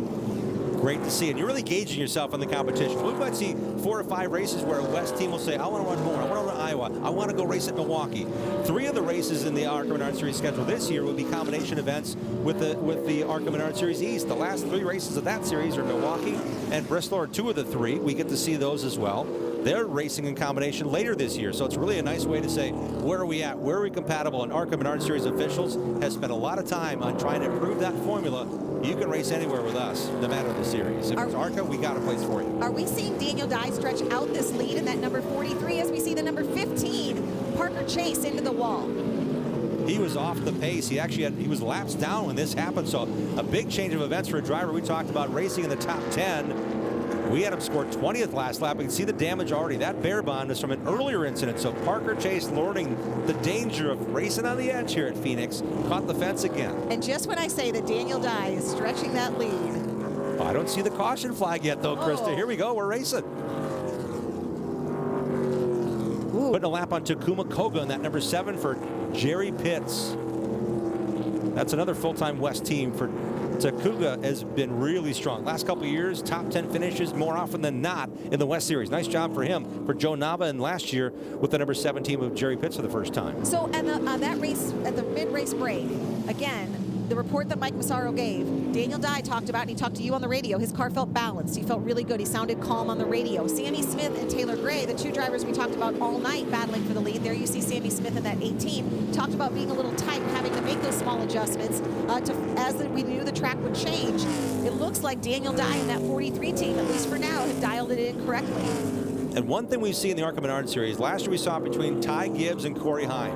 Great to see. And you're really gauging yourself in the competition. We might see 4 or 5 races where a West team will say, I want to run more. I want to run Iowa. I want to go race at Milwaukee. 3 of the races in the ARCA Menards Series schedule this year will be combination events with the ARCA Menards Series East. The last 3 races of that series are Milwaukee and Bristol are 2 of the 3. We get to see those as well. They're racing in combination later this year. So it's really a nice way to say, where are we at? Where are we compatible? And ARCA Menards Series officials have spent a lot of time on trying to improve that formula. You can race anywhere with us, no matter the series. If it's ARCA, we got a place for you. Are we seeing Daniel Dye stretch out this lead in that number 43 as we see the number 15, Parker Chase, into the wall? He was off the pace. He was laps down when this happened. So a big change of events for a driver. We talked about racing in the top 10. We had him score 20th last lap. We can see the damage already. That bear bond is from an earlier incident. So Parker Chase, learning the danger of racing on the edge here at Phoenix, caught the fence again. And just when I say that Daniel Dye is stretching that lead. I don't see the caution flag yet, though, Krista. Here we go. We're racing. Ooh. Putting a lap on Takuma Koga in that number 7 for Jerry Pitts. That's another full-time West team for Takuga. Has been really strong. Last couple of years, top 10 finishes more often than not in the West Series. Nice job for him, for Joe Nava, and last year with the number 7 team of Jerry Pitts for the first time. So at that race, at the mid-race break, again, the report that Mike Massaro gave, Daniel Dye talked about, and he talked to you on the radio, his car felt balanced. He felt really good. He sounded calm on the radio. Sammy Smith and Taylor Gray, the 2 drivers we talked about all night battling for the lead. There you see Sammy Smith in that 18, talked about being a little tight and having to make those small adjustments as we knew the track would change. It looks like Daniel Dye and that 43 team, at least for now, have dialed it in correctly. And one thing we see in the ARCA Menards Series, last year we saw it between Ty Gibbs and Corey Hine.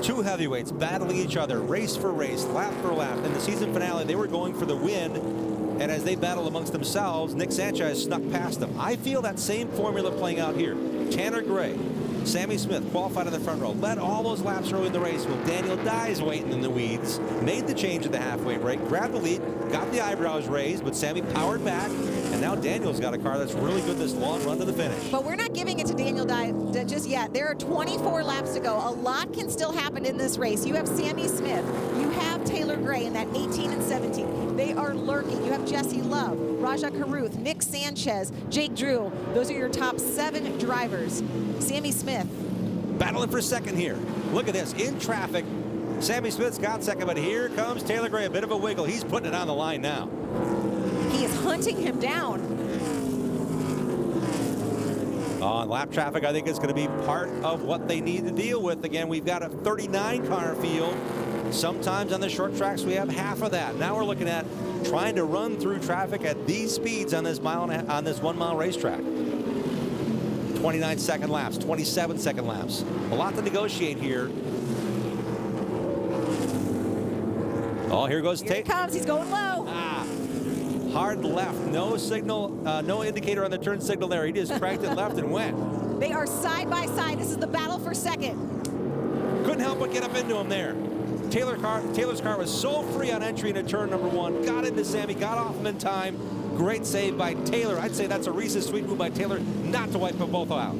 2 heavyweights battling each other, race for race, lap for lap. In the season finale, they were going for the win. And as they battled amongst themselves, Nick Sanchez snuck past them. I feel that same formula playing out here. Tanner Gray, Sammy Smith qualified in the front row, led all those laps early in the race. Well, Daniel Dye's waiting in the weeds, made the change at the halfway break, grabbed the lead, got the eyebrows raised, but Sammy powered back. And now Daniel's got a car that's really good this long run to the finish. But we're not giving it to Daniel Dye just yet. There are 24 laps to go. A lot can still happen in this race. You have Sammy Smith. You have Taylor Gray in that 18 and 17. They are lurking. You have Jesse Love, Raja Caruth, Nick Sanchez, Jake Drew. Those are your top 7 drivers. Sammy Smith. Battling for second here. Look at this. In traffic. Sammy Smith's got second, but here comes Taylor Gray. A bit of a wiggle. He's putting it on the line now. He is hunting him down. Lap traffic, I think, is going to be part of what they need to deal with. Again, we've got a 39-car field. Sometimes on the short tracks, we have half of that. Now we're looking at trying to run through traffic at these speeds on this 1 mile racetrack. 29-second laps, 27-second laps. A lot to negotiate here. Oh, here goes Here he comes. He's going low. Hard left. No signal, no indicator on the turn signal there. He just cranked it left and went. They are side by side. This is the battle for second. Couldn't help but get up into him there. Taylor's car was so free on entry into turn number 1. Got into Sammy, got off him in time. Great save by Taylor. I'd say that's a Reese's sweet move by Taylor not to wipe them both out.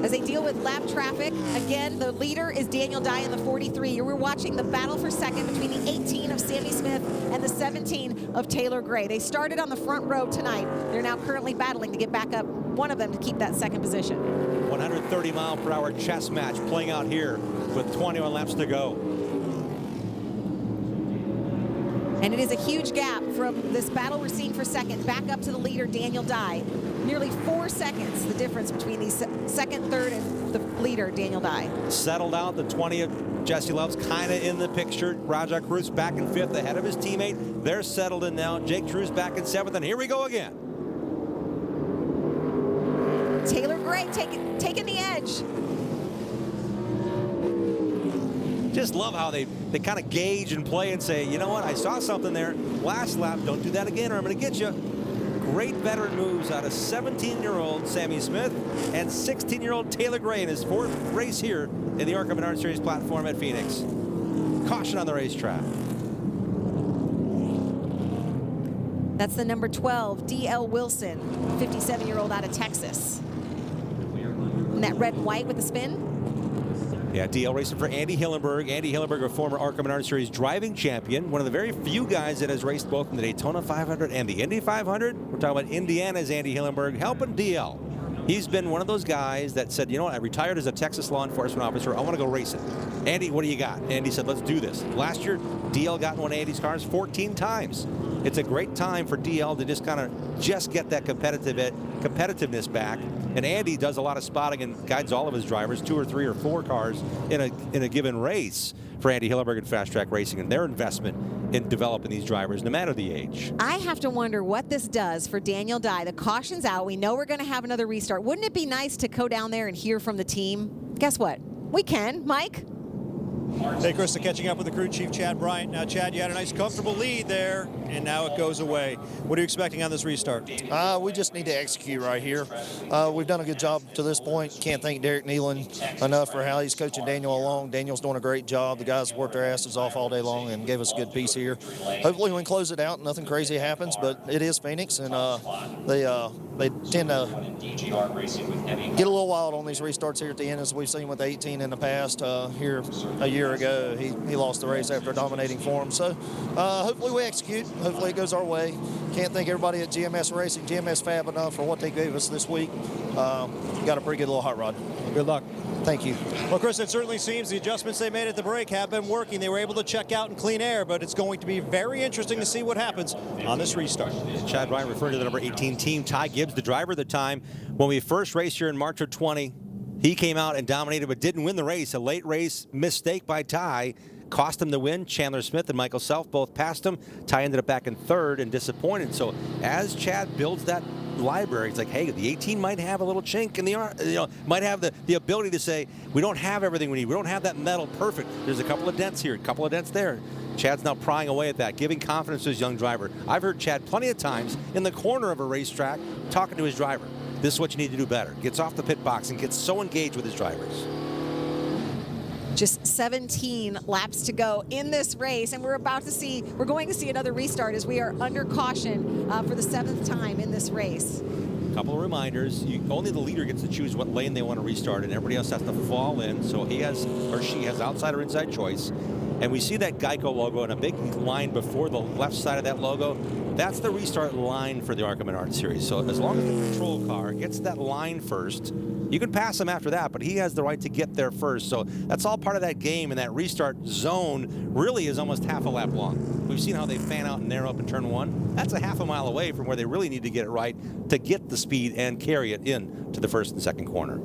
As they deal with lap traffic, again, the leader is Daniel Dye in the 43. We're watching the battle for second between the 18 of Sammy Smith and the 17 of Taylor Gray. They started on the front row tonight. They're now currently battling to get back up, one of them to keep that second position. 130-mile-per-hour chess match playing out here with 21 laps to go. And it is a huge gap from this battle we're seeing for second back up to the leader, Daniel Dye. Nearly 4 seconds, the difference between the second, third, and the leader, Daniel Dye. Settled out, the 20 of Jesse Love's kind of in the picture. Rajah Cruz back in 5th ahead of his teammate. They're settled in now. Jake Cruz back in 7th, and here we go again. Taylor Gray taking the edge. Just love how they kind of gauge and play and say, you know what, I saw something there. Last lap, don't do that again or I'm going to get you. Great veteran moves out of 17-year-old Sammy Smith and 16-year-old Taylor Gray in his 4th race here in the ARCA Menards Series platform at Phoenix. Caution on the racetrack. That's the number 12, D.L. Wilson, 57-year-old out of Texas. And that red and white with the spin. Yeah, DL racing for Andy Hillenberg. Andy Hillenberg, a former ARCA Menards Series driving champion, one of the very few guys that has raced both in the Daytona 500 and the Indy 500. We're talking about Indiana's Andy Hillenberg helping DL. He's been one of those guys that said, you know what, I retired as a Texas law enforcement officer. I want to go racing. Andy, what do you got? Andy said, let's do this. Last year, DL got in one of Andy's cars 14 times. It's a great time for DL to just kind of get that competitiveness back. And Andy does a lot of spotting and guides all of his drivers, 2 or 3 or 4 cars in a given race for Andy Hillenberg and Fast Track Racing and their investment in developing these drivers, no matter the age. I have to wonder what this does for Daniel Dye. The caution's out. We know we're going to have another restart. Wouldn't it be nice to go down there and hear from the team? Guess what? We can. Mike? Hey, Krista, catching up with the crew chief, Chad Bryant. Now, Chad, you had a nice, comfortable lead there, and now it goes away. What are you expecting on this restart? We just need to execute right here. We've done a good job to this point. Can't thank Derek Nealon enough for how he's coaching Daniel along. Daniel's doing a great job. The guys worked their asses off all day long and gave us a good piece here. Hopefully we can close it out. Nothing crazy happens, but it is Phoenix, and they tend to get a little wild on these restarts here at the end, as we've seen with 18 in the past. Here a year ago, he lost the race after dominating for him. So hopefully we execute. Hopefully it goes our way. Can't thank everybody at GMS Racing, GMS Fab enough for what they gave us this week. Got a pretty good little hot rod. Good luck. Thank you. Well, Chris, it certainly seems the adjustments they made at the break have been working. They were able to check out in clean air, but it's going to be very interesting to see what happens on this restart. Chad Bryant referring to the number 18 team. Ty Gibbs, the driver at the time. When we first raced here in March of 20, he came out and dominated but didn't win the race. A late race mistake by Ty cost him the win. Chandler Smith and Michael Self both passed him. Ty ended up back in 3rd and disappointed. So as Chad builds that library, it's like, hey, the 18 might have a little chink in the might have the ability to say, we don't have everything we need. We don't have that metal perfect. There's a couple of dents here, a couple of dents there. Chad's now prying away at that, giving confidence to his young driver. I've heard Chad plenty of times in the corner of a racetrack talking to his driver. This is what you need to do better. Gets off the pit box and gets so engaged with his drivers. Just 17 laps to go in this race, and we're going to see another restart as we are under caution for the 7th time in this race. Couple of reminders. Only the leader gets to choose what lane they want to restart, and everybody else has to fall in. So he has, or she has, outside or inside choice. And we see that Geico logo and a big line before the left side of that logo. That's the restart line for the ARCA Menards Series. So as long as the control car gets that line first, you can pass him after that, but he has the right to get there first. So that's all part of that game, and that restart zone really is almost half a lap long. We've seen how they fan out and narrow up in turn 1. That's a half a mile away from where they really need to get it right to get the speed and carry it in to the 1st and 2nd corner.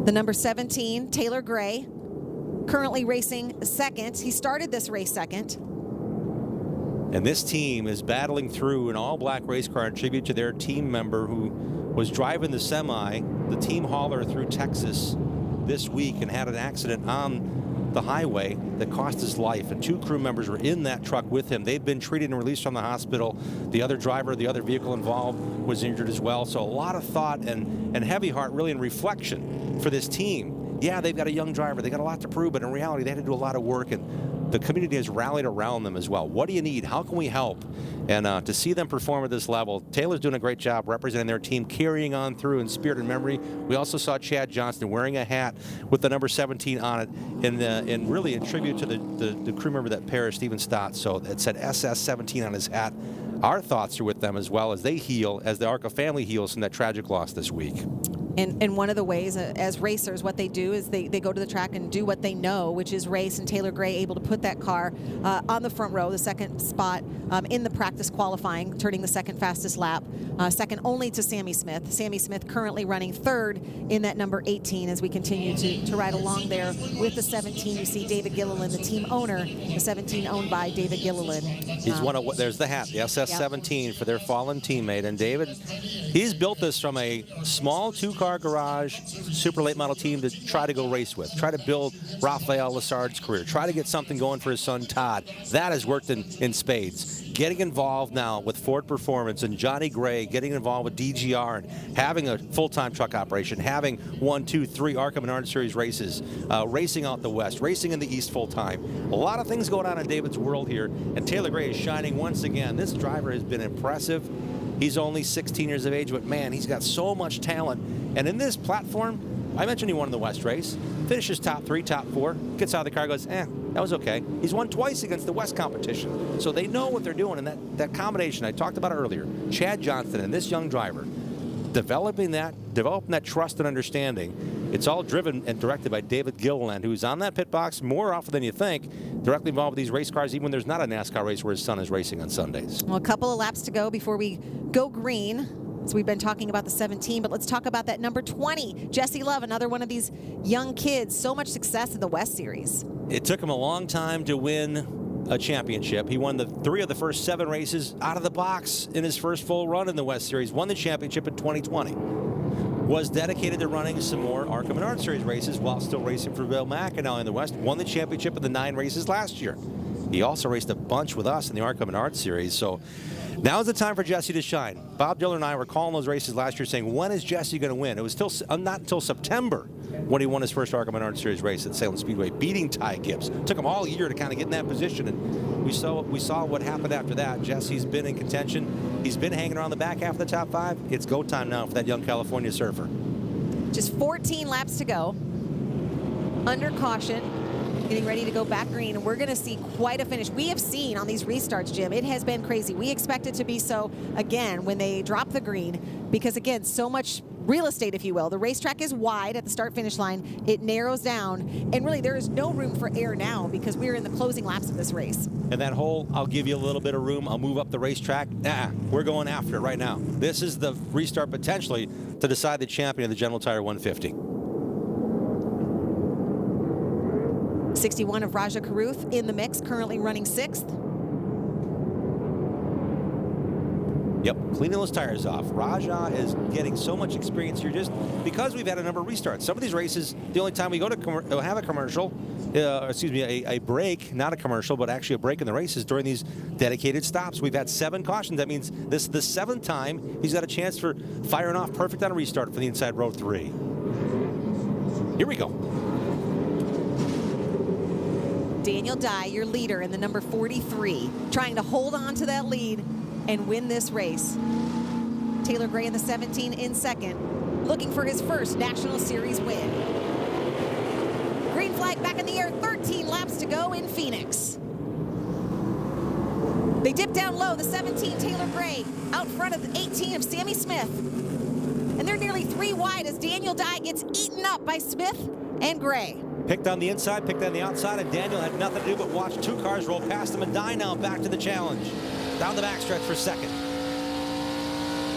The number 17, Taylor Gray, currently racing 2nd. He started this race 2nd. And this team is battling through an all-black race car in tribute to their team member who was driving the semi, the team hauler through Texas this week, and had an accident on the highway that cost his life, and 2 crew members were in that truck with him. They've been treated and released from the hospital. The other driver, the other vehicle involved, was injured as well. So a lot of thought and heavy heart really in reflection for this team. Yeah, they've got a young driver. They got a lot to prove, but in reality, they had to do a lot of work, and the community has rallied around them as well. What do you need? How can we help? And to see them perform at this level, Taylor's doing a great job representing their team, carrying on through in spirit and memory. We also saw Chad Johnston wearing a hat with the number 17 on it, and really in tribute to the crew member that perished, Stephen Stott. So it said SS17 on his hat. Our thoughts are with them as well as they heal, as the ARCA family heals from that tragic loss this week. And one of the ways, as racers, what they do is they go to the track and do what they know, which is race. And Taylor Gray able to put that car on the front row, the second spot in the practice qualifying, turning the second fastest lap, second only to Sammy Smith. Sammy Smith currently running third in that number 18 as we continue to ride along there with the 17. You see David Gilliland, the team owner, the 17 owned by David Gilliland. He's one of, there's the hat, the SS17 for their fallen teammate. And David, he's built this from a small 2-car garage, super late model team to try to go race with, try to build Rafael Lassard's career, try to get something going for his son Todd. That has worked in spades. Getting involved now with Ford Performance and Johnny Gray, getting involved with DGR and having a full-time truck operation, having 1, 2, 3 ARCA Menards Series races, racing out the West, racing in the East full-time. A lot of things going on in David's world here, and Taylor Gray is shining once again. This driver has been impressive. He's only 16 years of age, but man, he's got so much talent. And in this platform, I mentioned he won in the West race, finishes top 3, top 4, gets out of the car, goes, that was okay. He's won twice against the West competition. So they know what they're doing, and that combination, I talked about it earlier, Chad Johnston and this young driver, developing that trust and understanding. It's all driven and directed by David Gilliland, who's on that pit box more often than you think, directly involved with these race cars, even when there's not a NASCAR race where his son is racing on Sundays. Well, a couple of laps to go before we go green. So we've been talking about the 17, but let's talk about that number 20, Jesse Love, another one of these young kids. So much success in the West Series. It took him a long time to win a championship. He won 3 of the first 7 races out of the box in his first full run in the West Series, won the championship in 2020. Was dedicated to running some more ARCA Menards Series races while still racing for Bill McAnally in the West, won the championship in the 9 races last year. He also raced a bunch with us in the ARCA Menards Series, so now's the time for Jesse to shine. Bob Diller and I were calling those races last year saying, when is Jesse going to win? It was not until September when he won his first ARCA Menards Series race at Salem Speedway, beating Ty Gibbs. Took him all year to kind of get in that position, and we saw what happened after that. Jesse's been in contention. He's been hanging around the back half of the top 5. It's go time now for that young California surfer. Just 14 laps to go. Under caution. Getting ready to go back green, and we're going to see quite a finish. We have seen on these restarts, Jim, it has been crazy. We expect it to be so again when they drop the green, because again, so much real estate, if you will. The racetrack is wide at the start-finish line. It narrows down, and really there is no room for error now because we're in the closing laps of this race. And that hole, I'll give you a little bit of room. I'll move up the racetrack. We're going after it right now. This is the restart potentially to decide the champion of the General Tire 150. 61 of Raja Karuth in the mix, currently running 6th. Yep, cleaning those tires off. Raja is getting so much experience here just because we've had a number of restarts. Some of these races, the only time we go to have a commercial, a break, not a commercial, but actually a break in the races during these dedicated stops. We've had 7 cautions. That means this is the 7th time he's got a chance for firing off perfect on a restart for the inside row 3. Here we go. Daniel Dye, your leader in the number 43, trying to hold on to that lead and win this race. Taylor Gray in the 17 in second, looking for his first National Series win. Green flag back in the air, 13 laps to go in Phoenix. They dip down low, the 17, Taylor Gray, out front of the 18 of Sammy Smith. And they're nearly 3 wide as Daniel Dye gets eaten up by Smith and Gray. Picked on the inside, picked on the outside, and Daniel had nothing to do but watch 2 cars roll past him, and Dye now back to the challenge. Down the backstretch for second.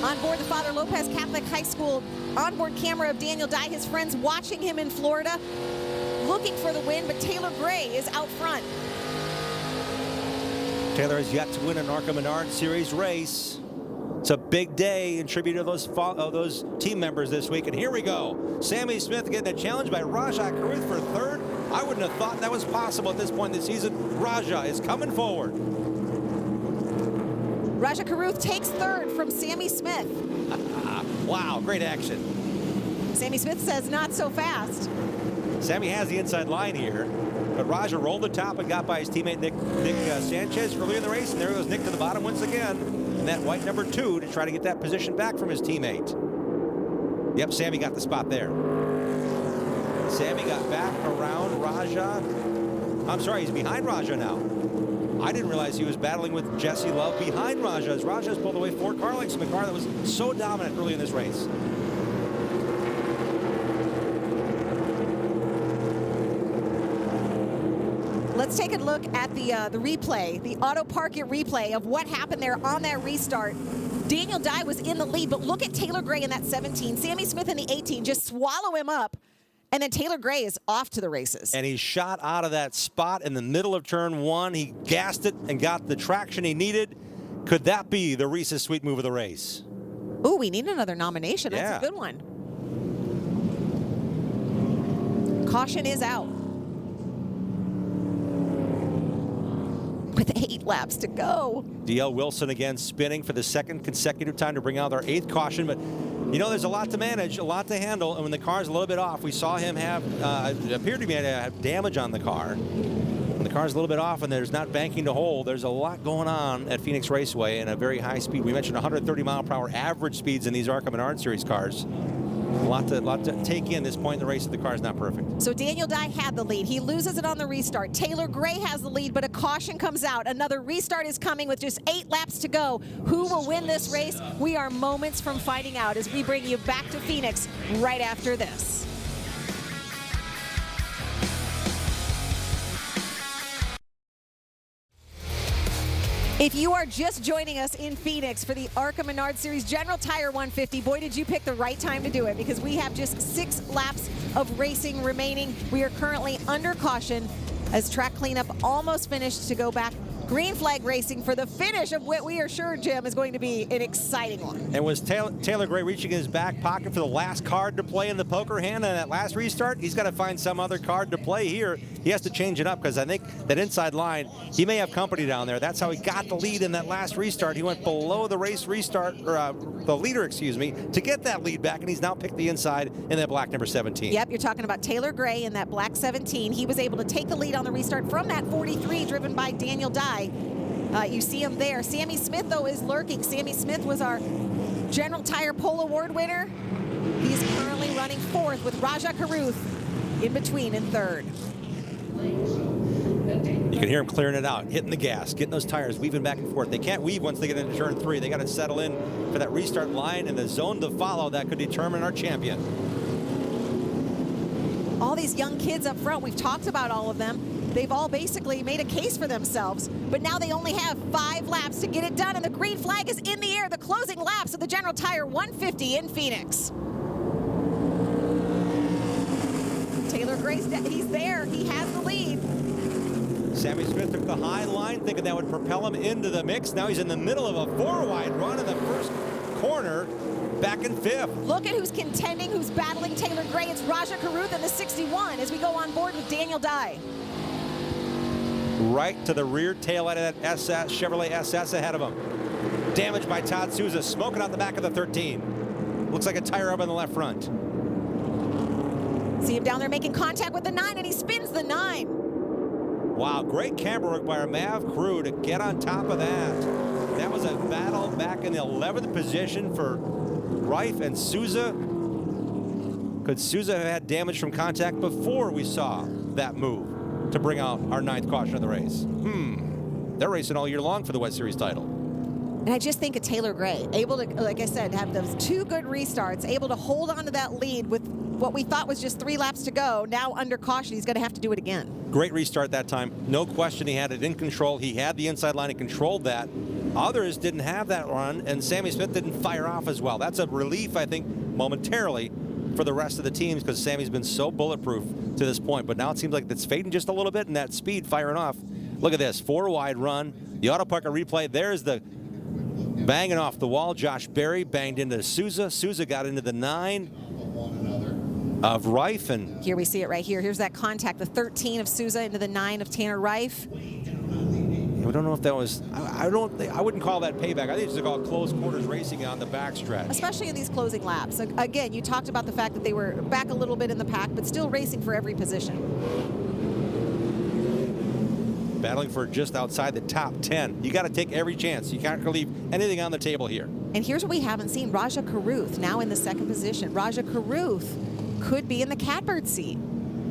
On board the Father Lopez Catholic High School onboard camera of Daniel Dye, his friends watching him in Florida, looking for the win, but Taylor Gray is out front. Taylor has yet to win an ARCA Menards Series race. It's a big day in tribute to those team members this week. And here we go. Sammy Smith getting a challenge by Rajah Caruth for third. I wouldn't have thought that was possible at this point in the season. Rajah is coming forward. Rajah Caruth takes third from Sammy Smith. Wow, great action. Sammy Smith says not so fast. Sammy has the inside line here, but Rajah rolled the top and got by his teammate Nick Sanchez earlier in the race, and there goes Nick to the bottom once again. And that white number 2 to try to get that position back from his teammate. Yep, Sammy got the spot there. Sammy got back around Rajah. I'm sorry, he's behind Rajah now. I didn't realize he was battling with Jesse Love behind Rajah as Rajah's pulled away 4 car lengths from the car that was so dominant early in this race. Let's take a look at the replay, the auto park it replay of what happened there on that restart. Daniel Dye was in the lead, but look at Taylor Gray in that 17. Sammy Smith in the 18 just swallow him up. And then Taylor Gray is off to the races. And he shot out of that spot in the middle of turn 1. He gassed it and got the traction he needed. Could that be the Reese's Sweet move of the race? Ooh, we need another nomination. Yeah. That's a good one. Caution is out. With 8 laps to go. DL Wilson again spinning for the 2nd consecutive time to bring out our 8th caution. But, you know, there's a lot to manage, a lot to handle. And when the car's a little bit off, we saw him have, appeared to be have damage on the car. When the car's a little bit off and there's not banking to hold, there's a lot going on at Phoenix Raceway and a very high speed. We mentioned 130 mile per hour average speeds in these ARCA Menards Series cars. A lot to take in this point in the race if the car is not perfect. So Daniel Dye had the lead. He loses it on the restart. Taylor Gray has the lead, but a caution comes out. Another restart is coming with just 8 laps to go. Who will win this race? We are moments from finding out as we bring you back to Phoenix right after this. If you are just joining us in Phoenix for the ARCA Menards Series General Tire 150, boy, did you pick the right time to do it, because we have just 6 laps of racing remaining. We are currently under caution as track cleanup almost finished to go back green flag racing for the finish of what we are sure, Jim, is going to be an exciting one. And was Taylor Gray reaching in his back pocket for the last card to play in the poker hand on that last restart? He's got to find some other card to play here. He has to change it up, because I think that inside line, he may have company down there. That's how he got the lead in that last restart. He went below the race restart, or the leader, excuse me, to get that lead back, and he's now picked the inside in that black number 17. Yep, you're talking about Taylor Gray in that black 17. He was able to take the lead on the restart from that 43 driven by Daniel Dye. You see him there. Sammy Smith, though, is lurking. Sammy Smith was our General Tire Pole Award winner. He's currently running 4th with Rajah Caruth in between in 3rd. You can hear him clearing it out, hitting the gas, getting those tires, weaving back and forth. They can't weave once they get into turn 3. They got to settle in for that restart line and the zone to follow that could determine our champion. All these young kids up front, we've talked about all of them. They've all basically made a case for themselves, but now they only have 5 laps to get it done, and the green flag is in the air. The closing laps of the General Tire 150 in Phoenix. Taylor Gray's he's there. He has the lead. Sammy Smith took the high line, thinking that would propel him into the mix. Now he's in the middle of a 4-wide run in the first corner, back in 5th. Look at who's contending, who's battling Taylor Gray. It's Rajah Caruth in the 61 as we go on board with Daniel Dye. Right to the rear tail end of that Chevrolet SS ahead of him. Damaged by Todd Souza, smoking out the back of the 13. Looks like a tire up in the left front. See him down there making contact with the 9, and he spins the 9. Wow, great camera work by our MAV crew to get on top of that. That was a battle back in the 11th position for Reif and Souza. Could Souza have had damage from contact before we saw that move to bring out our 9th caution of the race? They're racing all year long for the West Series title. And I just think of Taylor Gray, able to, like I said, have those 2 good restarts, able to hold on to that lead with what we thought was just 3 laps to go. Now under caution, he's going to have to do it again. Great restart that time. No question he had it in control. He had the inside line and controlled that. Others didn't have that run, and Sammy Smith didn't fire off as well. That's a relief, I think, momentarily for the rest of the teams, because Sammy's been so bulletproof to this point. But now it seems like it's fading just a little bit, and that speed firing off Look at this, 4 wide run. The Auto Parker replay, there's the banging off the wall. Josh Berry banged into Souza. Souza got into the 9 of Reif. And here we see it right here. Here's that contact, the 13 of Souza into the 9 of Tanner Reif. we don't know if that was, I wouldn't call that payback. I think it's called close quarters racing on the backstretch. Especially in these closing laps. Again, you talked about the fact that they were back a little bit in the pack, but still racing for every position. Battling for just outside the top 10. You got to take every chance. You can't leave anything on the table here. And here's what we haven't seen. Raja Caruth now in the 2nd position. Raja Caruth could be in the catbird seat.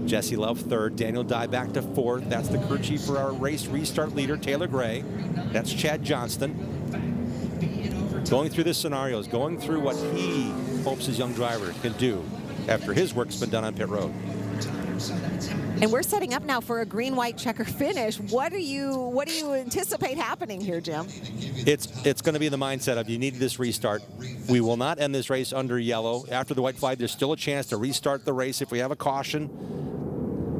Jesse Love 3rd. Daniel Dye back to 4th. That's the crew chief for our race restart leader, Taylor Gray. That's Chad Johnston. Going through the scenarios, going through what he hopes his young driver can do after his work's been done on pit road. And we're setting up now for a green-white checker finish. What do you anticipate happening here, Jim? It's going to be the mindset of you need this restart. We will not end this race under yellow. After the white flag, there's still a chance to restart the race if we have a caution.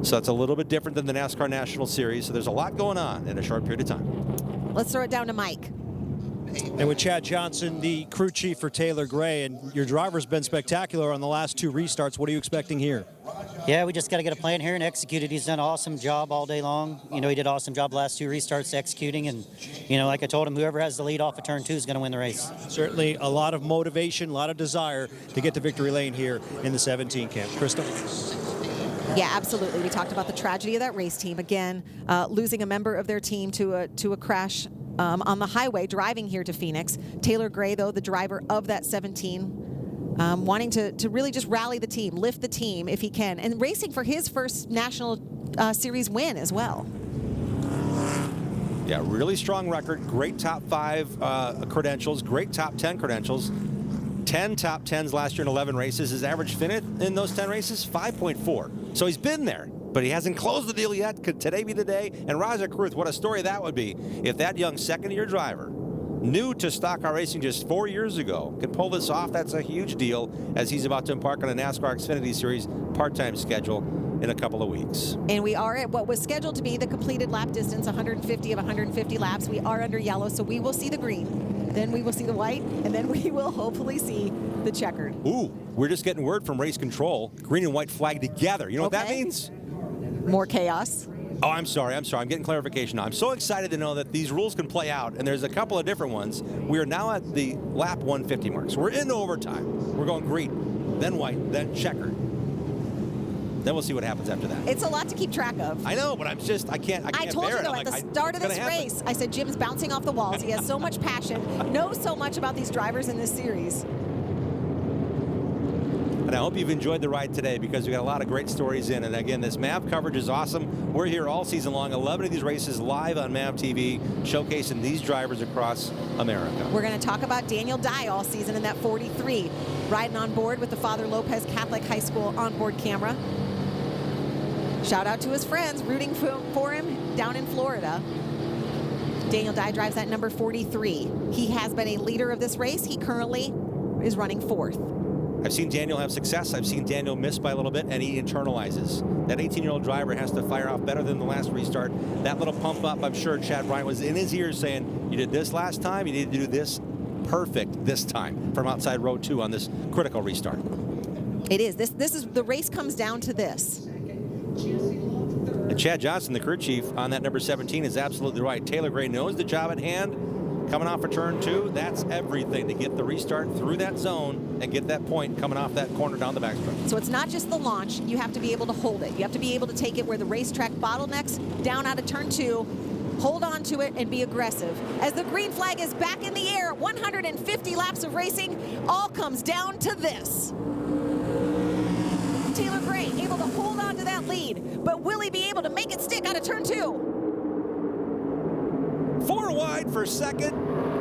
So it's a little bit different than the NASCAR National Series. So there's a lot going on in a short period of time. Let's throw it down to Mike. And with Chad Johnson, the crew chief for Taylor Gray, and your driver's been spectacular on the last 2 restarts. What are you expecting here? Yeah, we just got to get a plan here and execute it. He's done an awesome job all day long. You know, he did an awesome job the last 2 restarts executing. And, you know, like I told him, whoever has the lead off of turn 2 is going to win the race. Certainly a lot of motivation, a lot of desire to get to victory lane here in the 17 camp. Krista? Yeah, absolutely. We talked about the tragedy of that race team. Again, losing a member of their team to a crash on the highway driving here to Phoenix. Taylor Gray, though, the driver of that 17, wanting to really just rally the team, lift the team if he can, and racing for his first National Series win as well. Yeah, really strong record, great top 5 credentials, great top 10 credentials. 10 top 10s last year in 11 races. His average finish in those 10 races, 5.4. So he's been there, but he hasn't closed the deal yet. Could today be the day? And Raja Caruth, what a story that would be if that young second-year driver, new to stock car racing just 4 years ago, can pull this off. That's a huge deal as he's about to embark on a NASCAR Xfinity Series part-time schedule in a couple of weeks. And we are at what was scheduled to be the completed lap distance, 150 of 150 laps. We are under yellow, so we will see the green. Then we will see the white, and then we will hopefully see the checkered. Ooh, we're just getting word from race control. Green and white flag together. You know what that means? More chaos. Oh, I'm sorry. I'm getting clarification now. I'm so excited to know that these rules can play out, and there's a couple of different ones. We are now at the lap 150 mark, so we're in overtime. We're going green, then white, then checkered. Then we'll see what happens after that. It's a lot to keep track of. I know, but I can't I told bear you, though, it. at the start of this race, I said Jim's bouncing off the walls. He has so much passion, knows so much about these drivers in this series. And I hope you've enjoyed the ride today because we got a lot of great stories in. And again, this MAV coverage is awesome. We're here all season long, 11 of these races live on MAV TV, showcasing these drivers across America. We're going to talk about Daniel Dye all season in that 43, riding on board with the Father Lopez Catholic High School onboard camera. Shout out to his friends rooting for him down in Florida. Daniel Dye drives that number 43. He has been a leader of this race. He currently is running 4th. I've seen Daniel have success. I've seen Daniel miss by a little bit, and he internalizes. That 18-year-old driver has to fire off better than the last restart. That little pump up, I'm sure Chad Bryant was in his ears saying, you did this last time, you need to do this perfect this time from outside row 2 on this critical restart. It is. This is the race comes down to this. And Chad Johnson, the crew chief on that number 17, is absolutely right. Taylor Gray knows the job at hand. Coming off for turn 2, that's everything to get the restart through that zone and get that point coming off that corner down the backstretch. So it's not just the launch. You have to be able to hold it. You have to be able to take it where the racetrack bottlenecks down out of turn 2, hold on to it, and be aggressive. As the green flag is back in the air, 150 laps of racing, all comes down to this. Taylor Gray able to hold on to that lead, but will he be able to make it stick out of turn 2? 4 wide for second.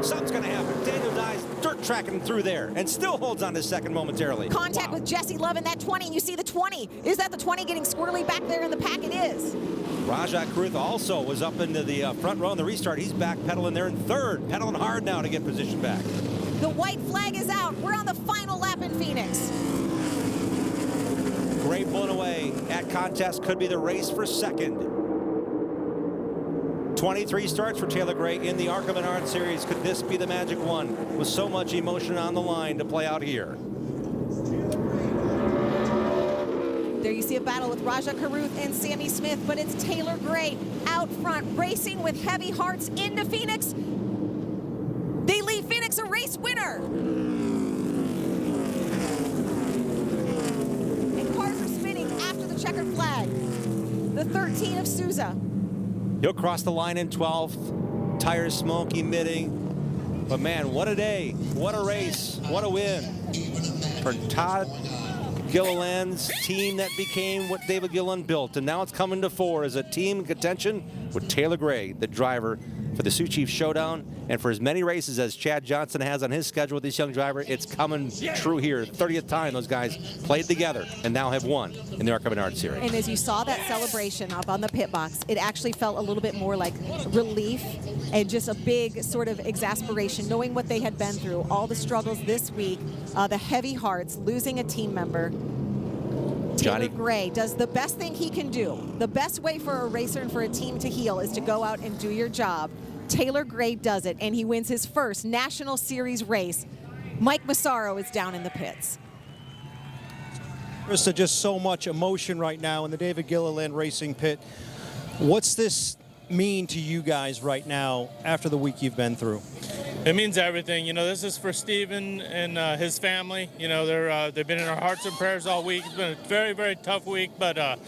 Something's going to happen. Daniel Dye's dirt tracking through there and still holds on to second momentarily. Contact with Jesse Love in that 20, and you see the 20. Is that the 20 getting squirrely back there in the pack? It is. Raja Caruth also was up into the front row in the restart. He's back pedaling there in 3rd, pedaling hard now to get position back. The white flag is out. We're on the final lap in Phoenix. Gray blown away at contest, could be the race for second. 23 starts for Taylor Gray in the ARCA Menards Series. Could this be the magic one with so much emotion on the line to play out here? There you see a battle with Raja Caruth and Sammy Smith, but it's Taylor Gray out front, racing with heavy hearts into Phoenix. They leave Phoenix a race winner. And cars are spinning after the checkered flag. The 13 of Souza. He'll cross the line in 12th. Tires smoke emitting. But man, what a day. What a race. What a win for Todd Gilliland's team that became what David Gilliland built. And now it's coming to 4 as a team in contention with Taylor Gray, the driver for the Sioux Chiefs Showdown. And for as many races as Chad Johnson has on his schedule with this young driver, it's coming true here. 30th time those guys played together and now have won in the ARCA Menards Series. And as you saw that celebration up on the pit box, it actually felt a little bit more like relief and just a big sort of exasperation, knowing what they had been through, all the struggles this week, the heavy hearts, losing a team member. Taylor Gray does the best thing he can do. The best way for a racer and for a team to heal is to go out and do your job. Taylor Gray does it, and he wins his first National Series race. Mike Massaro is down in the pits. Krista, just so much emotion right now in the David Gilliland Racing pit. What's this mean to you guys right now after the week you've been through? It means everything. You know, this is for Steven and his family. You know, they've been in our hearts and prayers all week. It's been a very, very tough week. But,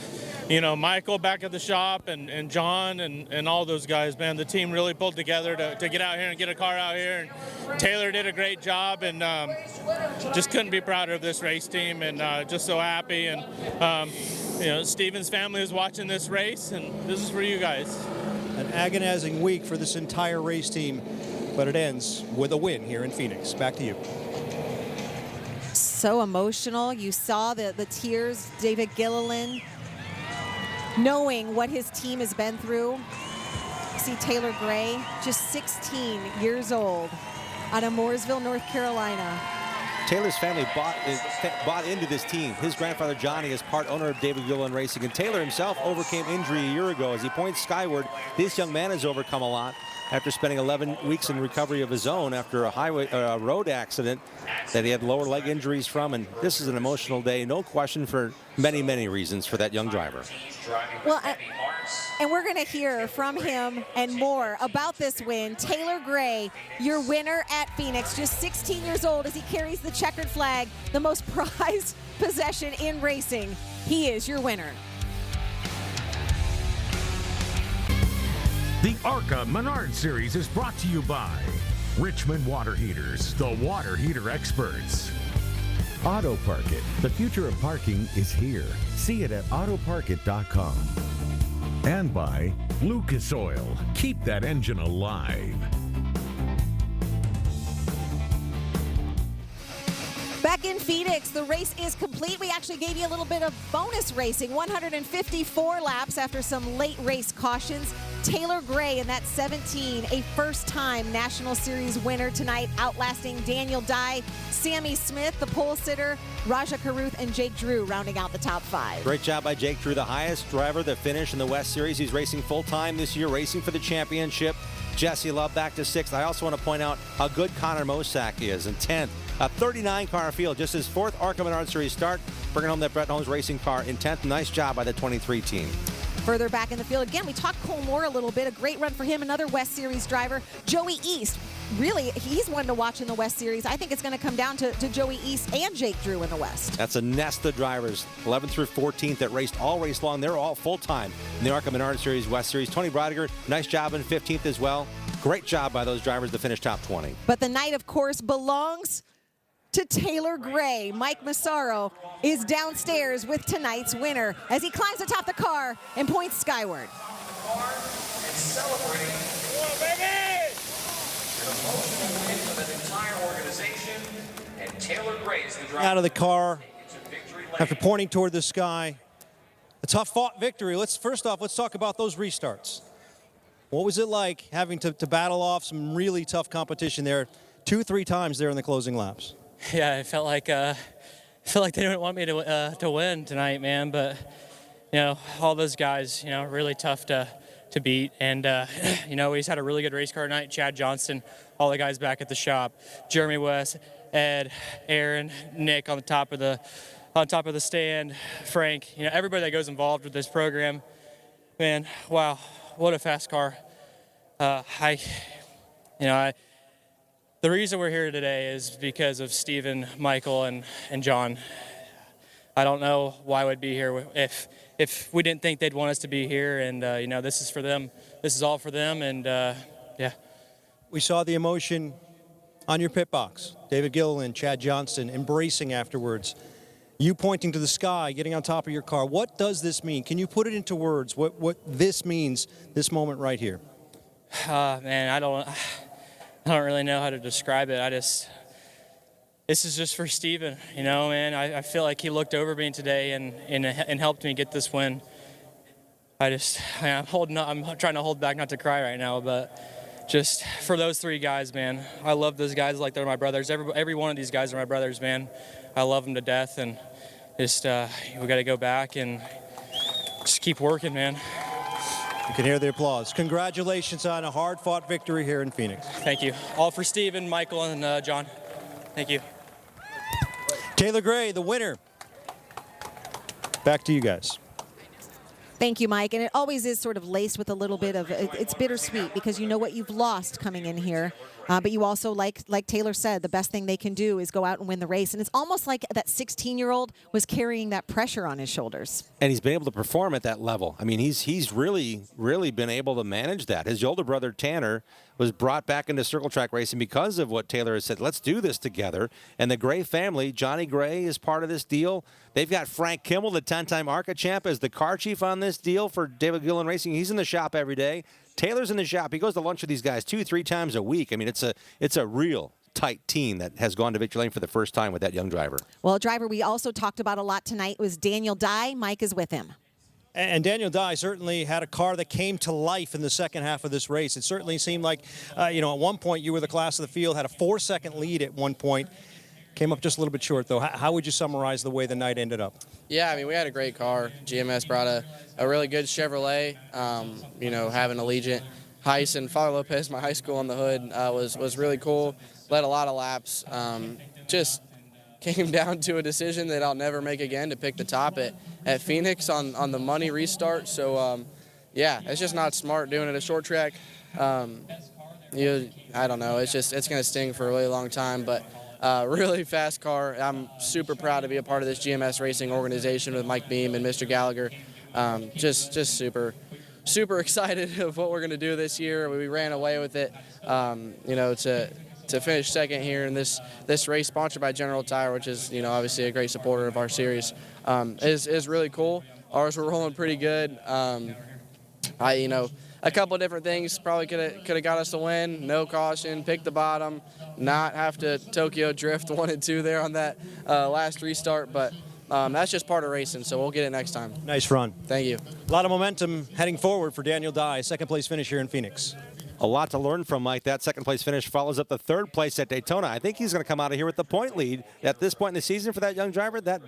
you know, Michael back at the shop and John and all those guys, man, the team really pulled together to get out here and get a car out here. And Taylor did a great job, and just couldn't be prouder of this race team, and just so happy. And, you know, Steven's family is watching this race, and this is for you guys. An agonizing week for this entire race team, but it ends with a win here in Phoenix. Back to you. So emotional. You saw the tears. David Gilliland, knowing what his team has been through. See Taylor Gray, just 16 years old, out of Mooresville, North Carolina. Taylor's family bought into this team. His grandfather Johnny is part owner of David Gilliland Racing, and Taylor himself overcame injury a year ago. As he points skyward, this young man has overcome a lot after spending 11 weeks in recovery of his own after a road accident that he had lower leg injuries from. And this is an emotional day, no question, for many, many reasons for that young driver. Well, and we're going to hear from him and more about this win. Taylor Gray, your winner at Phoenix, just 16 years old as he carries the checkered flag, the most prized possession in racing. He is your winner. The ARCA Menards Series is brought to you by Richmond Water Heaters, the water heater experts. Auto Park It. The future of parking is here. See it at autoparkit.com. And by Lucas Oil. Keep that engine alive. Back in Phoenix, the race is complete. We actually gave you a little bit of bonus racing, 154 laps after some late race cautions. Taylor Gray in that 17, a first-time National Series winner tonight, outlasting Daniel Dye, Sammy Smith, the pole sitter, Raja Caruth, and Jake Drew rounding out the top 5. Great job by Jake Drew, the highest driver that finished in the West Series. He's racing full-time this year, racing for the championship. Jesse Love back to 6th. I also want to point out how good Connor Mosak is in 10th. A 39-car field, just his 4th ARCA Menards Series start, bringing home that Brett Holmes racing car in 10th. Nice job by the 23 team. Further back in the field, again, we talked Cole Moore a little bit. A great run for him, another West Series driver. Joey East, really, he's one to watch in the West Series. I think it's going to come down to Joey East and Jake Drew in the West. That's a nest of drivers, 11th through 14th, that raced all race long. They're all full-time in the ARCA Menards Series West Series. Tony Brodiger, nice job in 15th as well. Great job by those drivers to finish top 20. But the night, of course, belongs to Taylor Gray. Mike Massaro is downstairs with tonight's winner as he climbs atop the car and points skyward. Out of the car after pointing toward the sky. A tough-fought victory. First off, let's talk about those restarts. What was it like having to battle off some really tough competition there 2-3 times there in the closing laps? Yeah, I felt like they didn't want me to win tonight, man. But you know, all those guys, you know, really tough to beat. And, you know, he's had a really good race car tonight. Chad Johnston, all the guys back at the shop, Jeremy West, Ed, Aaron, Nick on top of the stand, Frank, you know, everybody that goes involved with this program. Man, wow, what a fast car. The reason we're here today is because of Steven, Michael, and John. I don't know why we'd be here if we didn't think they'd want us to be here. And, you know, this is for them. This is all for them. And, yeah. We saw the emotion on your pit box. David Gilliland, Chad Johnston embracing afterwards. You pointing to the sky, getting on top of your car. What does this mean? Can you put it into words, what this means, this moment right here? Man, I don't really know how to describe it. This is just for Steven, you know, man. I feel like he looked over me today and helped me get this win. I'm trying to hold back not to cry right now, but just for those three guys, man. I love those guys like they're my brothers. Every one of these guys are my brothers, man. I love them to death, and just we got to go back and just keep working, man. You can hear the applause. Congratulations on a hard-fought victory here in Phoenix. Thank you. All for Steven, Michael, and John. Thank you. Taylor Gray, the winner. Back to you guys. Thank you, Mike. And it always is sort of laced with a little bit of, it's bittersweet because you know what you've lost coming in here. But you also, like Taylor said, the best thing they can do is go out and win the race. And it's almost like that 16-year-old was carrying that pressure on his shoulders. And he's been able to perform at that level. I mean, he's really been able to manage that. His older brother, Tanner, was brought back into circle track racing because of what Taylor has said. Let's do this together. And the Gray family, Johnny Gray is part of this deal. They've got Frank Kimmel, the 10-time ARCA champ, as the car chief on this deal for David Gilliland Racing. He's in the shop every day. Taylor's in the shop. He goes to lunch with these guys 2-3 times a week. I mean, it's a real tight team that has gone to victory lane for the first time with that young driver. Well, a driver we also talked about a lot tonight was Daniel Dye. Mike is with him. And Daniel Dye certainly had a car that came to life in the second half of this race. It certainly seemed like, you know, at one point you were the class of the field, had a 4-second lead at one point. Came up just a little bit short, though. How would you summarize the way the night ended up? Yeah, I mean, we had a great car. GMS brought a really good Chevrolet. You know, having Allegiant, Heiss, and Father Lopez, my high school on the hood, was really cool. Led a lot of laps. Just came down to a decision that I'll never make again to pick the top at Phoenix on the money restart. So, yeah, it's just not smart doing it at short track. I don't know. It's going to sting for a really long time, but really fast car. I'm super proud to be a part of this GMS racing organization with Mike Beam and Mr. Gallagher. Just super excited of what we're going to do this year. We ran away with it, you know, to finish second here in this race sponsored by General Tire, which is, you know, obviously a great supporter of our series, is really cool. Ours were rolling pretty good. You know, a couple of different things probably could have got us a win. No caution, pick the bottom, not have to Tokyo drift 1 and 2 there on that last restart, but that's just part of racing, so we'll get it next time. Nice run. Thank you. A lot of momentum heading forward for Daniel Dye, second place finish here in Phoenix. A lot to learn from Mike. That second place finish follows up the third place at Daytona. I think he's going to come out of here with the point lead at this point in the season for that young driver. That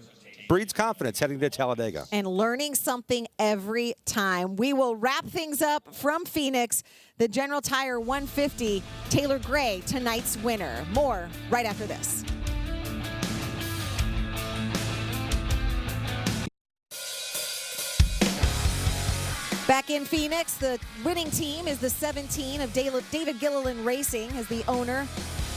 breeds confidence heading to Talladega. And learning something every time. We will wrap things up from Phoenix. The General Tire 150, Taylor Gray, tonight's winner. More right after this. Back in Phoenix, the winning team is the 17 of David Gilliland Racing as the owner.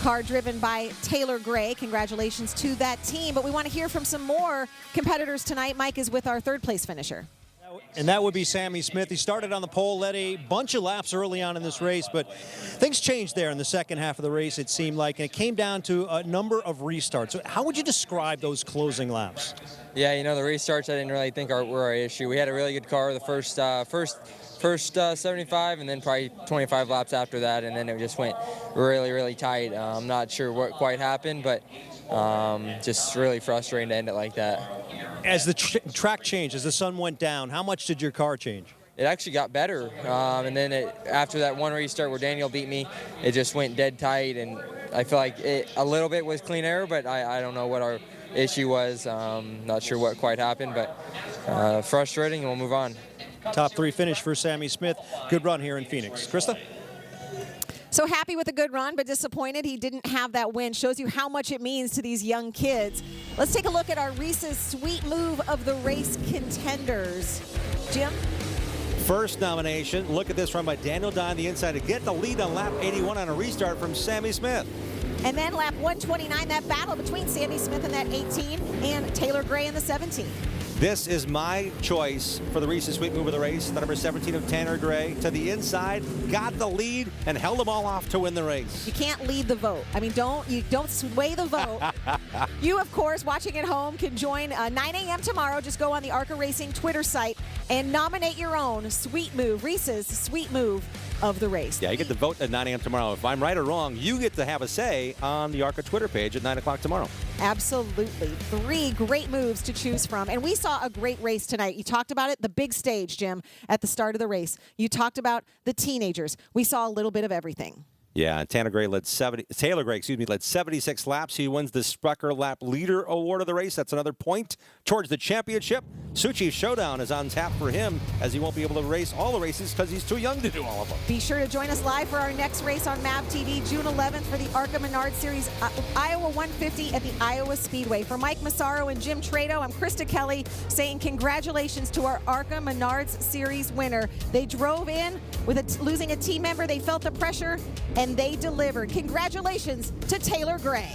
Car driven by Taylor Gray. Congratulations to that team. But we want to hear from some more competitors tonight. Mike is with our third place finisher. And that would be Sammy Smith. He started on the pole, led a bunch of laps early on in this race, but things changed there in the second half of the race, it seemed like, and it came down to a number of restarts. So how would you describe those closing laps? Yeah, you know, the restarts I didn't really think were our issue. We had a really good car the first 75 and then probably 25 laps after that, and then it just went really tight. I'm not sure what quite happened, but just really frustrating to end it like that. As the track changed, as the sun went down, how much did your car change? It actually got better, and then after that one restart where Daniel beat me, it just went dead tight, and I feel like a little bit was clean air, but I don't know what our issue was. Not sure what quite happened, but frustrating, and we'll move on. Top 3 finish for Sammy Smith. Good run here in Phoenix. Krista? So happy with a good run, but disappointed he didn't have that win. Shows you how much it means to these young kids. Let's take a look at our Reese's Sweet Move of the Race contenders. Jim? First nomination, look at this run by Daniel Dye on the inside to get the lead on lap 81 on a restart from Sammy Smith. And then lap 129, that battle between Sammy Smith in that 18 and Taylor Gray in the 17. This is my choice for the Reese's Sweet Move of the race. The number 17 of Tanner Gray to the inside, got the lead, and held them all off to win the race. You can't lead the vote. I mean, don't sway the vote. You, of course, watching at home, can join 9 a.m. tomorrow. Just go on the ARCA Racing Twitter site and nominate your own Sweet Move, Reese's Sweet Move of the race. Yeah, you get to vote at 9 a.m. tomorrow. If I'm right or wrong, you get to have a say on the ARCA Twitter page at 9 o'clock tomorrow. Absolutely. 3 great moves to choose from. And we saw a great race tonight. You talked about it, the big stage, Jim, at the start of the race. You talked about the teenagers. We saw a little bit of everything. Yeah, Taylor Gray led 76 laps. He wins the Sprecher Lap Leader Award of the race. That's another point towards the championship. Suchi's Showdown is on tap for him, as he won't be able to race all the races because he's too young to do all of them. Be sure to join us live for our next race on MAV TV, June 11th, for the ARCA Menards Series Iowa 150 at the Iowa Speedway. For Mike Massaro and Jim Trado, I'm Krista Kelly saying congratulations to our ARCA Menards Series winner. They drove in with losing a team member. They felt the pressure, and they delivered. Congratulations to Taylor Gray.